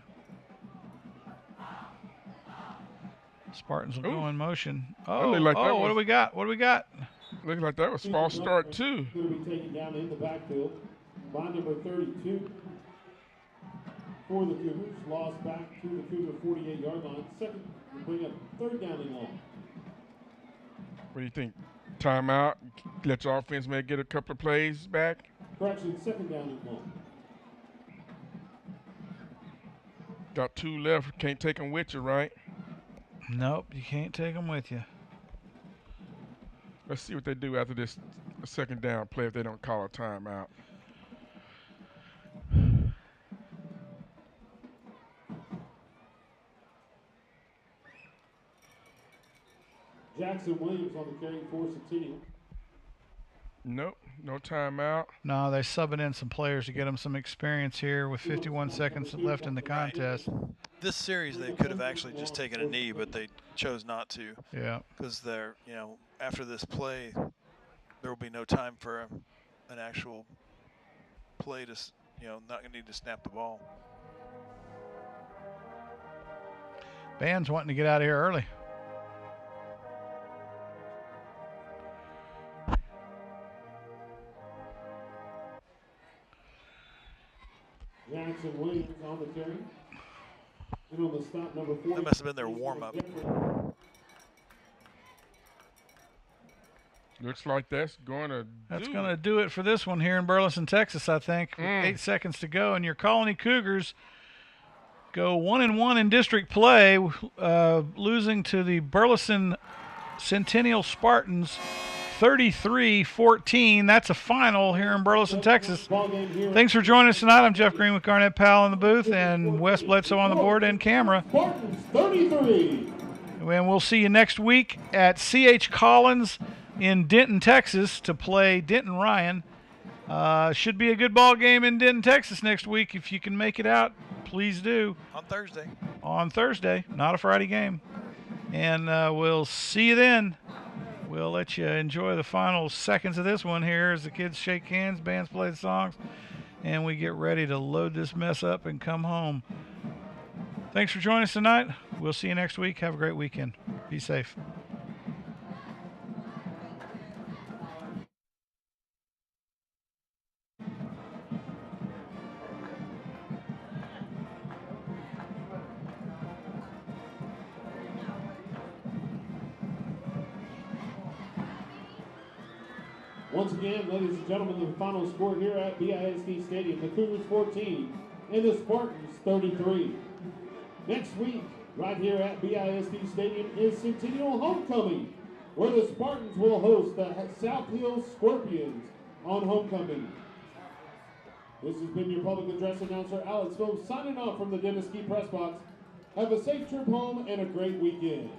Spartans will go in motion. What do we got? What do we got? Looks like that was false start too. Going to be taken down in the backfield by number 32 for the Cougars. Lost back to the Cougar 48-yard line. Second, we bring up 3rd down and long. What do you think? Timeout? Let your offense maybe get a couple of plays back. Correction, 2nd down and 1. Got 2 left. Can't take them with you, right? Nope, you can't take them with you. Let's see what they do after this 2nd down play if they don't call a timeout. Jackson Williams on the carry for Centennial. Nope, no timeout. No, they're subbing in some players to get them some experience here with 51 seconds left in the contest. This series, they could have actually just taken a knee, but they chose not to. Yeah. Because they're, after this play, there will be no time for an actual play to, not going to need to snap the ball. Band's wanting to get out of here early. Jackson Williams on the carry. And on the stop, number 4. That must have been their warm-up. Looks like that's going to do it for this one here in Burleson, Texas, I think. With 8 seconds to go, and your Colony Cougars go 1-1 in district play, losing to the Burleson Centennial Spartans 33-14. That's a final here in Burleson, Texas. Thanks for joining us tonight. I'm Jeff Green with Garnett Powell in the booth and Wes Bledsoe on the board and camera. Spartans 33. And we'll see you next week at C.H. Collins in Denton, Texas to play Denton Ryan. Should be a good ball game in Denton, Texas next week. If you can make it out, please do. On Thursday. On Thursday, not a Friday game. And we'll see you then. We'll let you enjoy the final seconds of this one here as the kids shake hands, bands play the songs, and we get ready to load this mess up and come home. Thanks for joining us tonight. We'll see you next week. Have a great weekend. Be safe. Once again, ladies and gentlemen, the final score here at BISD Stadium, the Cougars 14 and the Spartans 33. Next week, right here at BISD Stadium, is Centennial Homecoming, where the Spartans will host the South Hills Scorpions on homecoming. This has been your public address announcer, Alex Phillips, signing off from the Dennis Key Press Box. Have a safe trip home and a great weekend.